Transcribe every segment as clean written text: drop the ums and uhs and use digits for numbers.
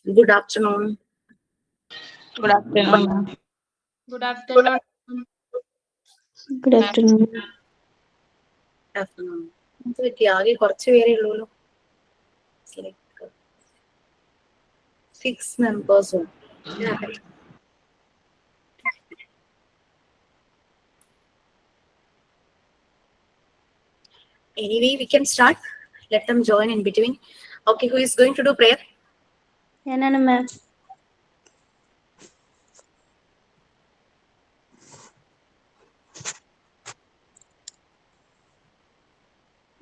Good afternoon. Good afternoon. Good afternoon. Good afternoon. Afternoon. ആകെ കുറച്ച് പേരേ ഉള്ളൂ. 6 members. Anyway, we can start. Let them join in between. Okay, who is going to do prayer? ഞാനാണ് മാം.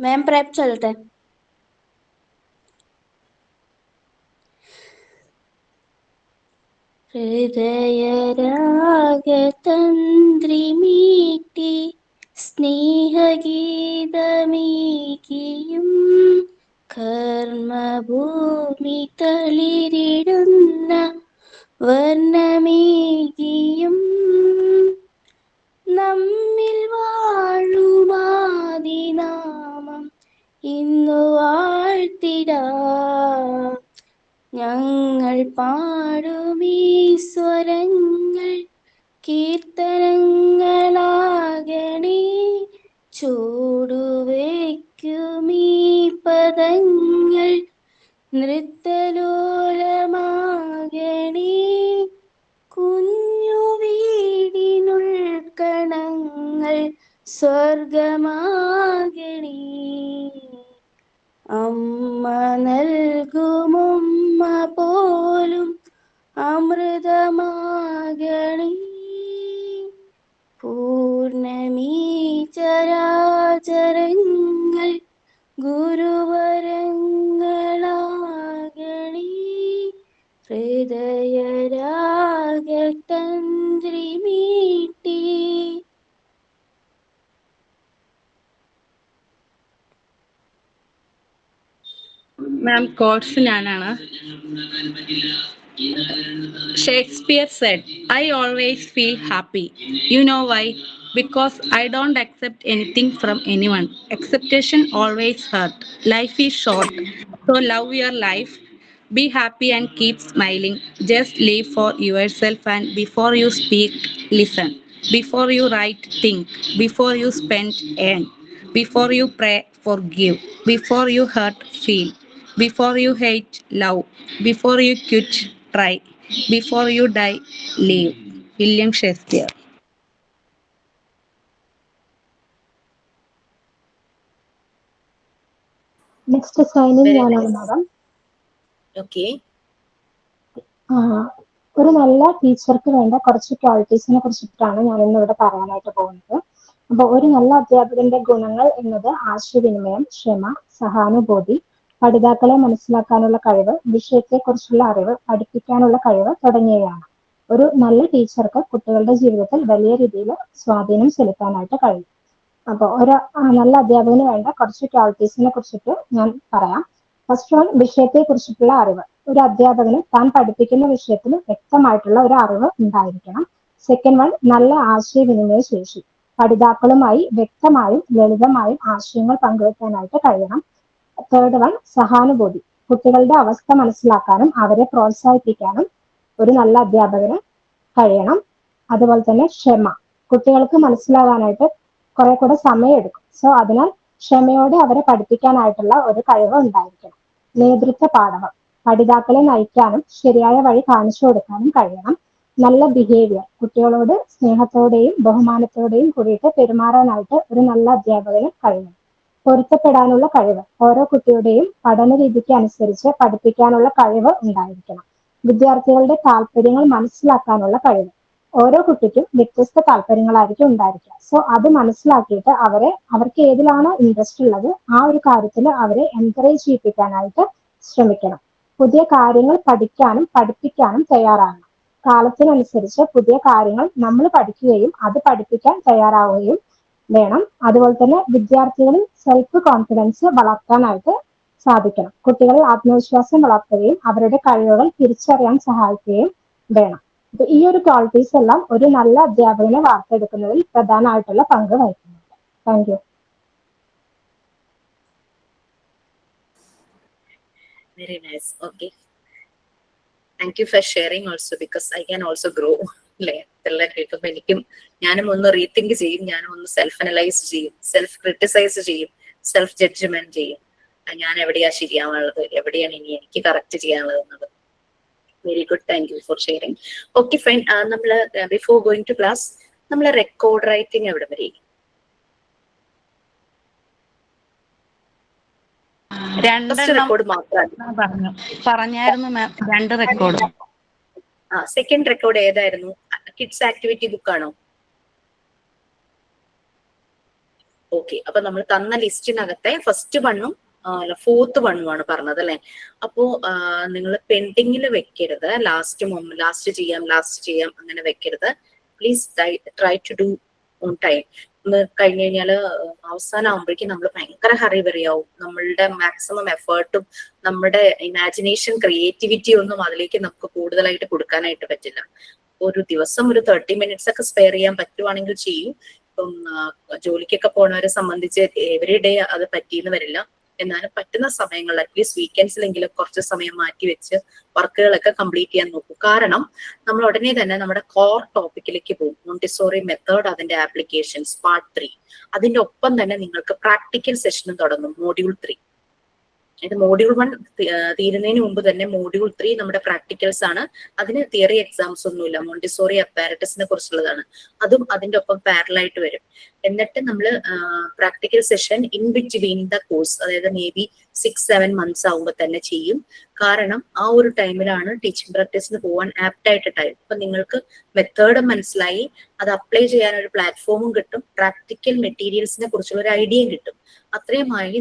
മാം പ്രേപ്പ് ചൊല്ലട്ടെ. ഹൃദയരാഗതന്ത്രിമീട്ടി സ്നേഹഗീതമീകിയും കർമ്മഭൂമി തളിരിടുന്ന വർണ്ണമേകിയും നമ്മിൽ വാഴുമാദിനാമം ഇന്നു വാഴ്ത്തിടാം. ഞങ്ങൾ പാടുമീ സ്വരങ്ങൾ കീർത്തനങ്ങളാകണേ. ചൂടുവയ്ക്കുമീ പദങ്ങൾ നൃത്തലോലമാകണേ. കുഞ്ഞു വീടിനുൾക്കണങ്ങൾ സ്വർഗമാകണേ. അമ്മ നൽകുമമ്മ പോലും അമൃതമാകണേ. പൂർണ്ണമീ ചരാചരങ്ങൾ ഗുരുവരങ്ങളാകണേ. ഹൃദയരാഗതന്ത്രിമീട്ടി. Ma'am, quotes ഞാനാണ്. Shakespeare said, I always feel happy. You know why? Because I don't accept anything from anyone. Acceptation always hurt. Life is short. So love your life. Be happy and keep smiling. Just live for yourself, and before you speak, listen. Before you write, think. Before you spend, earn. Before you pray, forgive. Before you hurt, feel. Before you hate, love. Before you quit, try. Before you die, live. William Shakespeare. Next signing Very ഞാനാണ് nice. Madam. Okay. ഒരു നല്ല ടീച്ചർക്ക് വേണ്ട കുറച്ച് ക്വാളിറ്റീസിനെ കുറിച്ചിട്ടാണ് ഞാൻ ഇന്നിവിടെ പറയാനായിട്ട് പോകുന്നത്. അപ്പോൾ ഒരു നല്ല അധ്യാപകന്റെ ഗുണങ്ങൾ എന്നത് ആശയവിനിമയം, ക്ഷമ, സഹാനുഭൂതി, പഠിതാക്കളെ മനസ്സിലാക്കാനുള്ള കഴിവ്, വിഷയത്തെക്കുറിച്ചുള്ള അറിവ്, പഠിപ്പിക്കാനുള്ള കഴിവ് തുടങ്ങിയവയാണ്. ഒരു നല്ല ടീച്ചർക്ക് കുട്ടികളുടെ ജീവിതത്തിൽ വലിയ രീതിയിൽ സ്വാധീനം ചെലുത്താനായിട്ട് കഴിയും. അപ്പോൾ ഒരു നല്ല അധ്യാപകന് വേണ്ട കുറച്ച് ക്വാളിറ്റീസിനെ കുറിച്ചിട്ട് ഞാൻ പറയാം. ഫസ്റ്റ് വൺ, വിഷയത്തെ കുറിച്ചിട്ടുള്ള അറിവ്. ഒരു അധ്യാപകന് താൻ പഠിപ്പിക്കുന്ന വിഷയത്തിൽ വ്യക്തമായിട്ടുള്ള ഒരു അറിവ് ഉണ്ടായിരിക്കണം. സെക്കൻഡ് വൺ, നല്ല ആശയവിനിമയ ശേഷി. പഠിതാക്കളുമായി വ്യക്തമായും ലളിതമായും ആശയങ്ങൾ പങ്കുവെക്കാനായിട്ട് കഴിയണം. തേർഡ് വൺ, സഹാനുഭൂതി. കുട്ടികളുടെ അവസ്ഥ മനസ്സിലാക്കാനും അവരെ പ്രോത്സാഹിപ്പിക്കാനും ഒരു നല്ല അധ്യാപകന് കഴിയണം. അതുപോലെ തന്നെ ക്ഷമ. കുട്ടികൾക്ക് മനസ്സിലാകാനായിട്ട് കുറെ കൂടെ സമയം എടുക്കും. സോ അതിനാൽ ക്ഷമയോടെ അവരെ പഠിപ്പിക്കാനായിട്ടുള്ള ഒരു കഴിവ് ഉണ്ടായിരിക്കണം. നേതൃത്വ പാഠവം. പഠിതാക്കളെ നയിക്കാനും ശരിയായ വഴി കാണിച്ചു കൊടുക്കാനും കഴിയണം. നല്ല ബിഹേവിയർ. കുട്ടികളോട് സ്നേഹത്തോടെയും ബഹുമാനത്തോടെയും കൂടിയിട്ട് പെരുമാറാനായിട്ട് ഒരു നല്ല അധ്യാപകന് കഴിയണം. പൊരുത്തപ്പെടാനുള്ള കഴിവ്. ഓരോ കുട്ടിയുടെയും പഠന രീതിക്ക് അനുസരിച്ച് പഠിപ്പിക്കാനുള്ള കഴിവ് ഉണ്ടായിരിക്കണം. വിദ്യാർത്ഥികളുടെ താല്പര്യങ്ങൾ മനസ്സിലാക്കാനുള്ള കഴിവ്. ഓരോ കുട്ടിക്കും വ്യത്യസ്ത താല്പര്യങ്ങളായിരിക്കും ഉണ്ടായിരിക്കുക. സോ അത് മനസ്സിലാക്കിയിട്ട് അവർക്ക് ഏതിലാണോ ഇൻട്രസ്റ്റ് ഉള്ളത് ആ ഒരു കാര്യത്തിൽ അവരെ എൻകറേജ് ചെയ്യിപ്പിക്കാനായിട്ട് ശ്രമിക്കണം. പുതിയ കാര്യങ്ങൾ പഠിക്കാനും പഠിപ്പിക്കാനും തയ്യാറാകണം. കാലത്തിനനുസരിച്ച് പുതിയ കാര്യങ്ങൾ നമ്മൾ പഠിക്കുകയും അത് പഠിപ്പിക്കാൻ തയ്യാറാവുകയും വേണം. അതുപോലെ തന്നെ വിദ്യാർത്ഥികളിൽ സെൽഫ് കോൺഫിഡൻസ് വളർത്താനായിട്ട് സാധിക്കണം. കുട്ടികളിൽ ആത്മവിശ്വാസം വളർത്തുകയും അവരുടെ കഴിവുകൾ തിരിച്ചറിയാൻ സഹായിക്കുകയും വേണം. ഈ ഒരു ക്വാളിറ്റീസ് എല്ലാം ഒരു നല്ല അധ്യാപകനെ വാർത്തെടുക്കുന്നതിൽ പ്രധാനമായിട്ടുള്ള പങ്ക് വഹിക്കുന്നുണ്ട്. Thank you. Very nice. Okay. Thank you for sharing also, because I can also grow അല്ലേ. ഇതെല്ലാം കേൾക്കുമ്പോൾ ഞാനും ഒന്ന് റീതിങ്ക് ചെയ്യും, ഞാനും ഒന്ന് സെൽഫ് അനലൈസ് ചെയ്യും, സെൽഫ് ക്രിട്ടിസൈസ് ചെയ്യും, സെൽഫ് ജഡ്ജ്മെന്റ് ചെയ്യും. ഞാൻ എവിടെയാ ശരിയാവാനുള്ളത്, എവിടെയാണ് ഇനി എനിക്ക് കറക്റ്റ് ചെയ്യാനുള്ളത് എന്നത്. Very good, thank you for sharing. Okay fine. നമ്മള് ബിഫോർ ഗോയിങ് ടു ക്ലാസ് നമ്മള് റെക്കോർഡ് റൈറ്റിംഗ് എവിടെ വരെ? റെക്കോർഡ് മാത്രമാണ് പറഞ്ഞായിരുന്നു മാം, 2 റെക്കോർഡ്. സെക്കൻഡ് റെക്കോർഡ് ഏതായിരുന്നു? കിഡ്സ് ആക്ടിവിറ്റി ബുക്കാണോ? ഓക്കെ, അപ്പൊ നമ്മൾ തന്ന ലിസ്റ്റിനകത്തെ ഫസ്റ്റ് വണ്ണും ഫോർത്ത് വണ്ണുമാണ് പറഞ്ഞത് അല്ലെ. അപ്പോ നിങ്ങൾ പെൻഡിങ്ങിൽ വെക്കരുത്. ലാസ്റ്റ് ചെയ്യാം അങ്ങനെ വെക്കരുത്. Please try to do on time. കഴിഞ്ഞു കഴിഞ്ഞാല് അവസാനം ആകുമ്പോഴേക്കും നമ്മൾ ഭയങ്കര ഹറി ബറിയാവും. നമ്മളുടെ മാക്സിമം എഫേർട്ടും നമ്മുടെ ഇമാജിനേഷൻ ക്രിയേറ്റിവിറ്റി ഒന്നും അതിലേക്ക് നമുക്ക് കൂടുതലായിട്ട് കൊടുക്കാനായിട്ട് പറ്റില്ല. ഒരു ദിവസം ഒരു 30 minutes ഒക്കെ സ്പെയർ ചെയ്യാൻ പറ്റുവാണെങ്കിൽ ചെയ്യൂ. ഇപ്പം ജോലിക്കൊക്കെ പോണവരെ സംബന്ധിച്ച് എവറി ഡേ അത് പറ്റിയെന്ന് വരില്ല. എന്നാലും പറ്റുന്ന സമയങ്ങളിൽ അറ്റ്ലീസ്റ്റ് വീക്കെൻഡ്സിലെങ്കിലും കുറച്ച് സമയം മാറ്റി വെച്ച് വർക്കുകളൊക്കെ കംപ്ലീറ്റ് ചെയ്യാൻ നോക്കൂ. കാരണം നമ്മൾ ഉടനെ തന്നെ നമ്മുടെ കോർ ടോപ്പിക്കിലേക്ക് പോകും. മോണ്ടിസോറി മെത്തേഡ്, അതിന്റെ ആപ്ലിക്കേഷൻസ് പാർട്ട് 3. അതിന്റെ ഒപ്പം തന്നെ നിങ്ങൾക്ക് പ്രാക്ടിക്കൽ സെഷനും തുടങ്ങും, മോഡ്യൂൾ 3. ഇത് മോഡ്യൂൾ 1 തീരുന്നതിന് മുമ്പ് തന്നെ മോഡ്യൂൾ 3 നമ്മുടെ പ്രാക്ടിക്കൽസ് ആണ്. അതിന് തിയറി എക്സാംസ് ഒന്നുമില്ല. മോണ്ടിസോറി അപ്പാരറ്റസിനെ കുറിച്ചുള്ളതാണ്. അതും അതിന്റെ ഒപ്പം പാരലായിട്ട് വരും. എന്നിട്ട് നമ്മൾ practical session in between the course, അതായത് മേ ബി 6-7 months ആകുമ്പോൾ തന്നെ ചെയ്യും. കാരണം ആ ഒരു ടൈമിലാണ് ടീച്ചിങ് പ്രാക്ടീസിന് പോകാൻ ആപ്റ്റ് ആയിട്ട് ടൈം. അപ്പൊ നിങ്ങൾക്ക് മെത്തേഡ് മനസ്സിലായി, അത് അപ്ലൈ ചെയ്യാൻ ഒരു പ്ലാറ്റ്ഫോമും കിട്ടും, പ്രാക്ടിക്കൽ മെറ്റീരിയൽസിനെ കുറിച്ചുള്ള ഒരു ഐഡിയയും കിട്ടും. അത്രയുമായി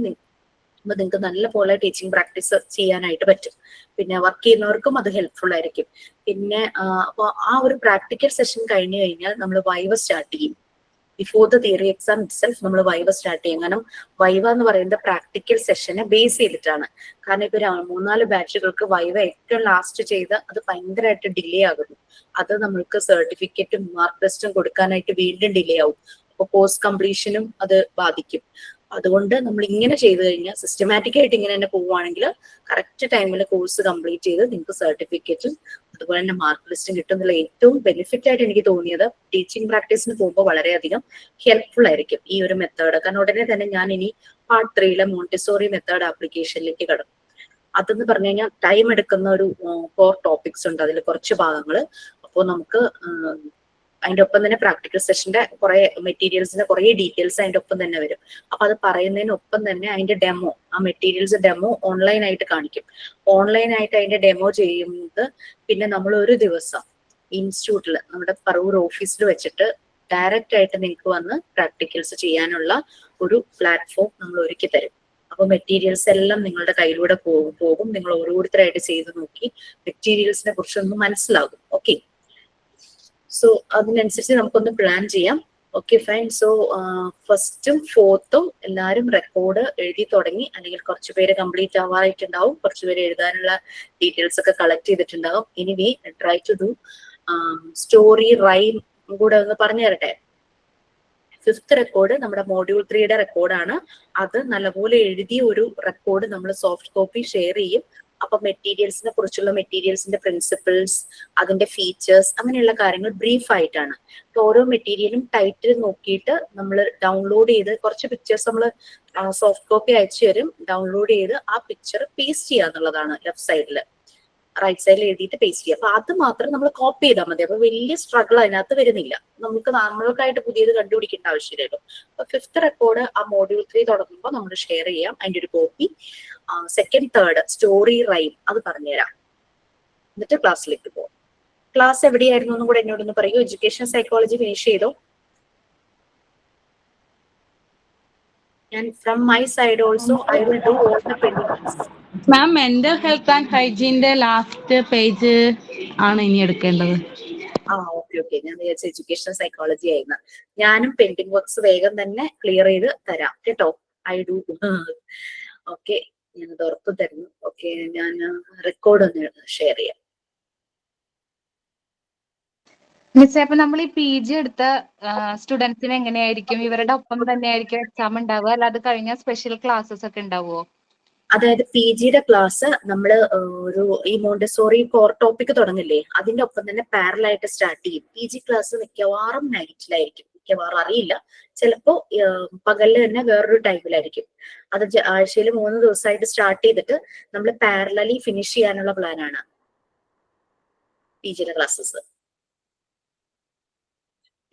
അപ്പൊ നിങ്ങൾക്ക് നല്ല പോലെ ടീച്ചിങ് പ്രാക്ടീസ് ചെയ്യാനായിട്ട് പറ്റും. പിന്നെ വർക്ക് ചെയ്യുന്നവർക്കും അത് ഹെൽപ്ഫുൾ ആയിരിക്കും. പിന്നെ അപ്പൊ ആ ഒരു പ്രാക്ടിക്കൽ സെഷൻ കഴിഞ്ഞു കഴിഞ്ഞാൽ നമ്മൾ വൈവ സ്റ്റാർട്ട് ചെയ്യും. Before the theory exam itself നമ്മൾ വൈവ സ്റ്റാർട്ട് ചെയ്യും. കാരണം വൈവ എന്ന് പറയുന്നത് പ്രാക്ടിക്കൽ സെഷനെ ബേസ് ചെയ്തിട്ടാണ്. കാരണം ഇപ്പൊ 3-4 ബാച്ചുകൾക്ക് വൈവ ഏറ്റവും ലാസ്റ്റ് ചെയ്ത് അത് ഭയങ്കരമായിട്ട് ഡിലേ ആകുന്നു. അത് നമ്മൾക്ക് സർട്ടിഫിക്കറ്റും മാർക്ക് ടെസ്റ്റും കൊടുക്കാനായിട്ട് വീണ്ടും ഡിലേ ആവും. അപ്പൊ കോഴ്സ് കംപ്ലീഷനും അത് ബാധിക്കും. അതുകൊണ്ട് നമ്മൾ ഇങ്ങനെ ചെയ്തു കഴിഞ്ഞാൽ സിസ്റ്റമാറ്റിക് ആയിട്ട് ഇങ്ങനെ തന്നെ പോവുകയാണെങ്കിൽ കറക്റ്റ് ടൈമിൽ കോഴ്സ് കംപ്ലീറ്റ് ചെയ്ത് നിങ്ങൾക്ക് സർട്ടിഫിക്കറ്റും അതുപോലെ തന്നെ മാർക്ക് ലിസ്റ്റും കിട്ടുന്നുള്ള ഏറ്റവും ബെനിഫിറ്റ് ആയിട്ട് എനിക്ക് തോന്നിയത് ടീച്ചിങ് പ്രാക്ടീസിന് പോകുമ്പോൾ വളരെയധികം ഹെൽപ്ഫുൾ ആയിരിക്കും ഈ ഒരു മെത്തേഡ്. കാരണം ഉടനെ തന്നെ ഞാൻ ഇനി പാർട്ട് 3 മോണ്ടിസോറി മെത്തേഡ് ആപ്ലിക്കേഷനിലേക്ക് കടക്കും. അതെന്ന് പറഞ്ഞു കഴിഞ്ഞാൽ ടൈം എടുക്കുന്ന ഒരു 4 ടോപ്പിക്സ് ഉണ്ട്, അതിൽ കുറച്ച് ഭാഗങ്ങൾ. അപ്പോൾ നമുക്ക് അതിന്റെ ഒപ്പം തന്നെ പ്രാക്ടിക്കൽ സെഷന്റെ കുറെ മെറ്റീരിയൽസിന്റെ കുറെ ഡീറ്റെയിൽസ് അതിന്റെ ഒപ്പം തന്നെ വരും. അപ്പൊ അത് പറയുന്നതിനൊപ്പം തന്നെ അതിന്റെ ഡെമോ, ആ മെറ്റീരിയൽസ് ഡെമോ ഓൺലൈൻ ആയിട്ട് കാണിക്കും. ഓൺലൈൻ ആയിട്ട് അതിന്റെ ഡെമോ ചെയ്യുന്നത് പിന്നെ നമ്മൾ ഒരു ദിവസം ഇൻസ്റ്റിറ്റ്യൂട്ടിൽ നമ്മുടെ പറവൂർ ഓഫീസിൽ വെച്ചിട്ട് ഡയറക്റ്റ് ആയിട്ട് നിങ്ങൾക്ക് വന്ന് പ്രാക്ടിക്കൽസ് ചെയ്യാനുള്ള ഒരു പ്ലാറ്റ്ഫോം നമ്മൾ ഒരുക്കി തരും. അപ്പൊ മെറ്റീരിയൽസ് എല്ലാം നിങ്ങളുടെ കയ്യിലൂടെ പോകും. നിങ്ങൾ ഓരോരുത്തരായിട്ട് ചെയ്ത് നോക്കി മെറ്റീരിയൽസിനെ കുറിച്ചൊന്ന് മനസ്സിലാകും. ഓക്കെ, സോ അതിനനുസരിച്ച് നമുക്കൊന്ന് പ്ലാൻ ചെയ്യാം. Okay fine. സോ ഫസ്റ്റും ഫോർത്തും എല്ലാവരും റെക്കോർഡ് എഴുതി തുടങ്ങി, അല്ലെങ്കിൽ കുറച്ച് പേര് കംപ്ലീറ്റ് ആവാറായിട്ടുണ്ടാവും, കുറച്ച് പേര് എഴുതാനുള്ള ഡീറ്റെയിൽസ് ഒക്കെ കളക്ട് ചെയ്തിട്ടുണ്ടാവും. Anyway try to do story rhyme കൂടെ ഒന്ന് പറഞ്ഞു തരട്ടെ. 5th റെക്കോർഡ് നമ്മുടെ മോഡ്യൂൾ 3യുടെ റെക്കോർഡാണ്. അത് നല്ലപോലെ എഴുതിയ ഒരു റെക്കോർഡ് നമ്മൾ സോഫ്റ്റ് കോപ്പി ഷെയർ ചെയ്യും. അപ്പൊ മെറ്റീരിയൽസിനെ കുറിച്ചുള്ള മെറ്റീരിയൽസിന്റെ പ്രിൻസിപ്പിൾസ്, അതിന്റെ ഫീച്ചേഴ്സ്, അങ്ങനെയുള്ള കാര്യങ്ങൾ ബ്രീഫ് ആയിട്ടാണ്. ഓരോ മെറ്റീരിയലും ടൈറ്റിൽ നോക്കിയിട്ട് നമ്മൾ ഡൗൺലോഡ് ചെയ്ത് കുറച്ച് പിക്ചേഴ്സ് നമ്മൾ സോഫ്റ്റ് കോപ്പി അയച്ചു തരും. ഡൗൺലോഡ് ചെയ്ത് ആ പിക്ചർ പേസ്റ്റ് ചെയ്യുക എന്നുള്ളതാണ്. ലെഫ്റ്റ് സൈഡിൽ റൈറ്റ് സൈഡിൽ എഴുതിയിട്ട് പേസ്റ്റ് ചെയ്യുക. അപ്പൊ അത് മാത്രം നമ്മൾ കോപ്പി ചെയ്താൽ മതി. അപ്പൊ വലിയ സ്ട്രഗിൾ അതിനകത്ത് വരുന്നില്ല. നമ്മൾക്കായിട്ട് പുതിയത് കണ്ടുപിടിക്കേണ്ട ആവശ്യമില്ലല്ലോ. അപ്പൊ 5th റെക്കോർഡ് ആ മോഡ്യൂൾ 3 തുടങ്ങുമ്പോൾ നമ്മൾ ഷെയർ ചെയ്യാം അതിന്റെ ഒരു copy. 2nd, 3rd story rhyme അത് പറഞ്ഞുതരാം. എന്നിട്ട് ക്ലാസ്സിലേക്ക് പോകും. ക്ലാസ് എവിടെയായിരുന്നു എന്നും കൂടെ എന്നോടൊന്ന് പറയൂ. എഡ്യൂക്കേഷൻ സൈക്കോളജി ഫിനിഷ് ചെയ്തോ? And from my side also, I will do all the pendings. Ma'am, mental health and ഹൈജീന്റെ ലാസ്റ്റ് പേജ് ആണ് ഇനി എടുക്കേണ്ടത്. ഓക്കെ. ഞാൻ വിചാരിച്ച എഡ്യൂക്കേഷൻ സൈക്കോളജി ആയിരുന്നു. ഞാനും പെൻഡിങ് വർക്ക്സ് വേഗം തന്നെ ക്ലിയർ ചെയ്ത് തരാം കേട്ടോ. I do. ഓക്കെ, ഞാനത് ഉറപ്പ് തരുന്നു. ഓക്കെ, ഞാൻ റെക്കോർഡ് ഒന്ന് ഷെയർ ചെയ്യാം. മിസ്സേ, അപ്പൊ നമ്മൾ ഈ PG എടുത്ത സ്റ്റുഡൻസിന് എങ്ങനെയായിരിക്കും? ഇവരുടെ ഒപ്പം തന്നെ ആയിരിക്കും എക്സാം ഉണ്ടാവുക, അല്ലാതെ കഴിഞ്ഞ സ്പെഷ്യൽ ക്ലാസ്സസ് ഒക്കെ ഉണ്ടാവുമോ? അതായത് പി ജിയുടെ ക്ലാസ് നമ്മൾ ഒരു ഈ മോണ്ടിസോറി കോർ ടോപ്പിക് തുടങ്ങില്ലേ, അതിന്റെ ഒപ്പം തന്നെ പാരലായിട്ട് സ്റ്റാർട്ട് ചെയ്യും. പി ജി ക്ലാസ് മിക്കവാറും നൈറ്റിലായിരിക്കും, മിക്കവാറും അറിയില്ല, ചിലപ്പോ പകലിൽ തന്നെ വേറൊരു ടൈമിലായിരിക്കും. അത് ആഴ്ചയിൽ 3 ദിവസമായിട്ട് സ്റ്റാർട്ട് ചെയ്തിട്ട് നമ്മൾ പാരലലി ഫിനിഷ് ചെയ്യാനുള്ള പ്ലാനാണ് പി ജിയുടെ ക്ലാസ്സസ്.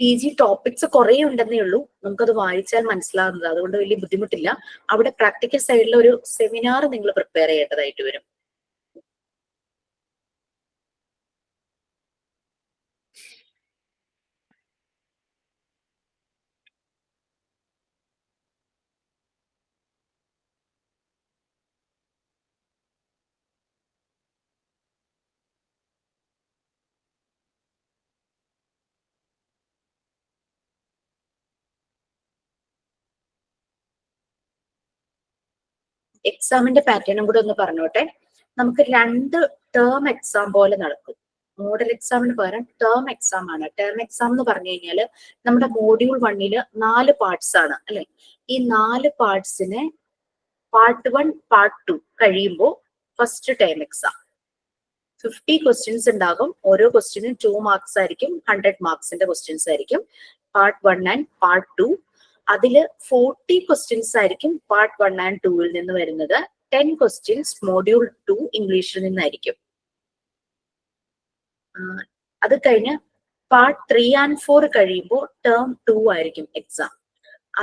പി ജി ടോപ്പിക്സ് കുറെ ഉണ്ടെന്നേ ഉള്ളൂ, നമുക്കത് വായിച്ചാൽ മനസ്സിലാകുന്നത്, അതുകൊണ്ട് വലിയ ബുദ്ധിമുട്ടില്ല. അവിടെ പ്രാക്ടിക്കൽ സൈഡിൽ ഒരു സെമിനാർ നിങ്ങൾ പ്രിപ്പയർ ചെയ്യേണ്ടതായിട്ട് വരും. എക്സാമിന്റെ പാറ്റേണും കൂടെ ഒന്ന് പറഞ്ഞോട്ടെ. നമുക്ക് 2 ടേം എക്സാം പോലെ നടക്കും. മോഡൽ എക്സാമിന് പകരം ടേം എക്സാം ആണ്. ടേം എക്സാം എന്ന് പറഞ്ഞു കഴിഞ്ഞാൽ നമ്മുടെ മോഡ്യൂൾ 1 4 പാർട്സ് ആണ് അല്ലെ. ഈ 4 പാർട്സിനെ പാർട്ട് 1 പാർട്ട് 2 കഴിയുമ്പോൾ ഫസ്റ്റ് ടേം എക്സാം 50 ക്വസ്റ്റ്യൻസ് ഉണ്ടാകും. ഓരോ ക്വസ്റ്റ്യനും 2 മാർക്സ് ആയിരിക്കും, 100 മാർക്സിന്റെ ക്വസ്റ്റ്യൻസ് ആയിരിക്കും പാർട്ട് 1 ആൻഡ് പാർട്ട് 2. അതില് 40 ക്വസ്റ്റ്യൻസ് ആയിരിക്കും പാർട്ട് 1 ആൻഡ് 2 നിന്ന് വരുന്നത്. 10 ക്വസ്റ്റ്യൻസ് മോഡ്യൂൾ 2 ഇംഗ്ലീഷിൽ നിന്നായിരിക്കും. അത് കഴിഞ്ഞ് പാർട്ട് 3 ആൻഡ് 4 കഴിയുമ്പോൾ ടേം 2 ആയിരിക്കും എക്സാം.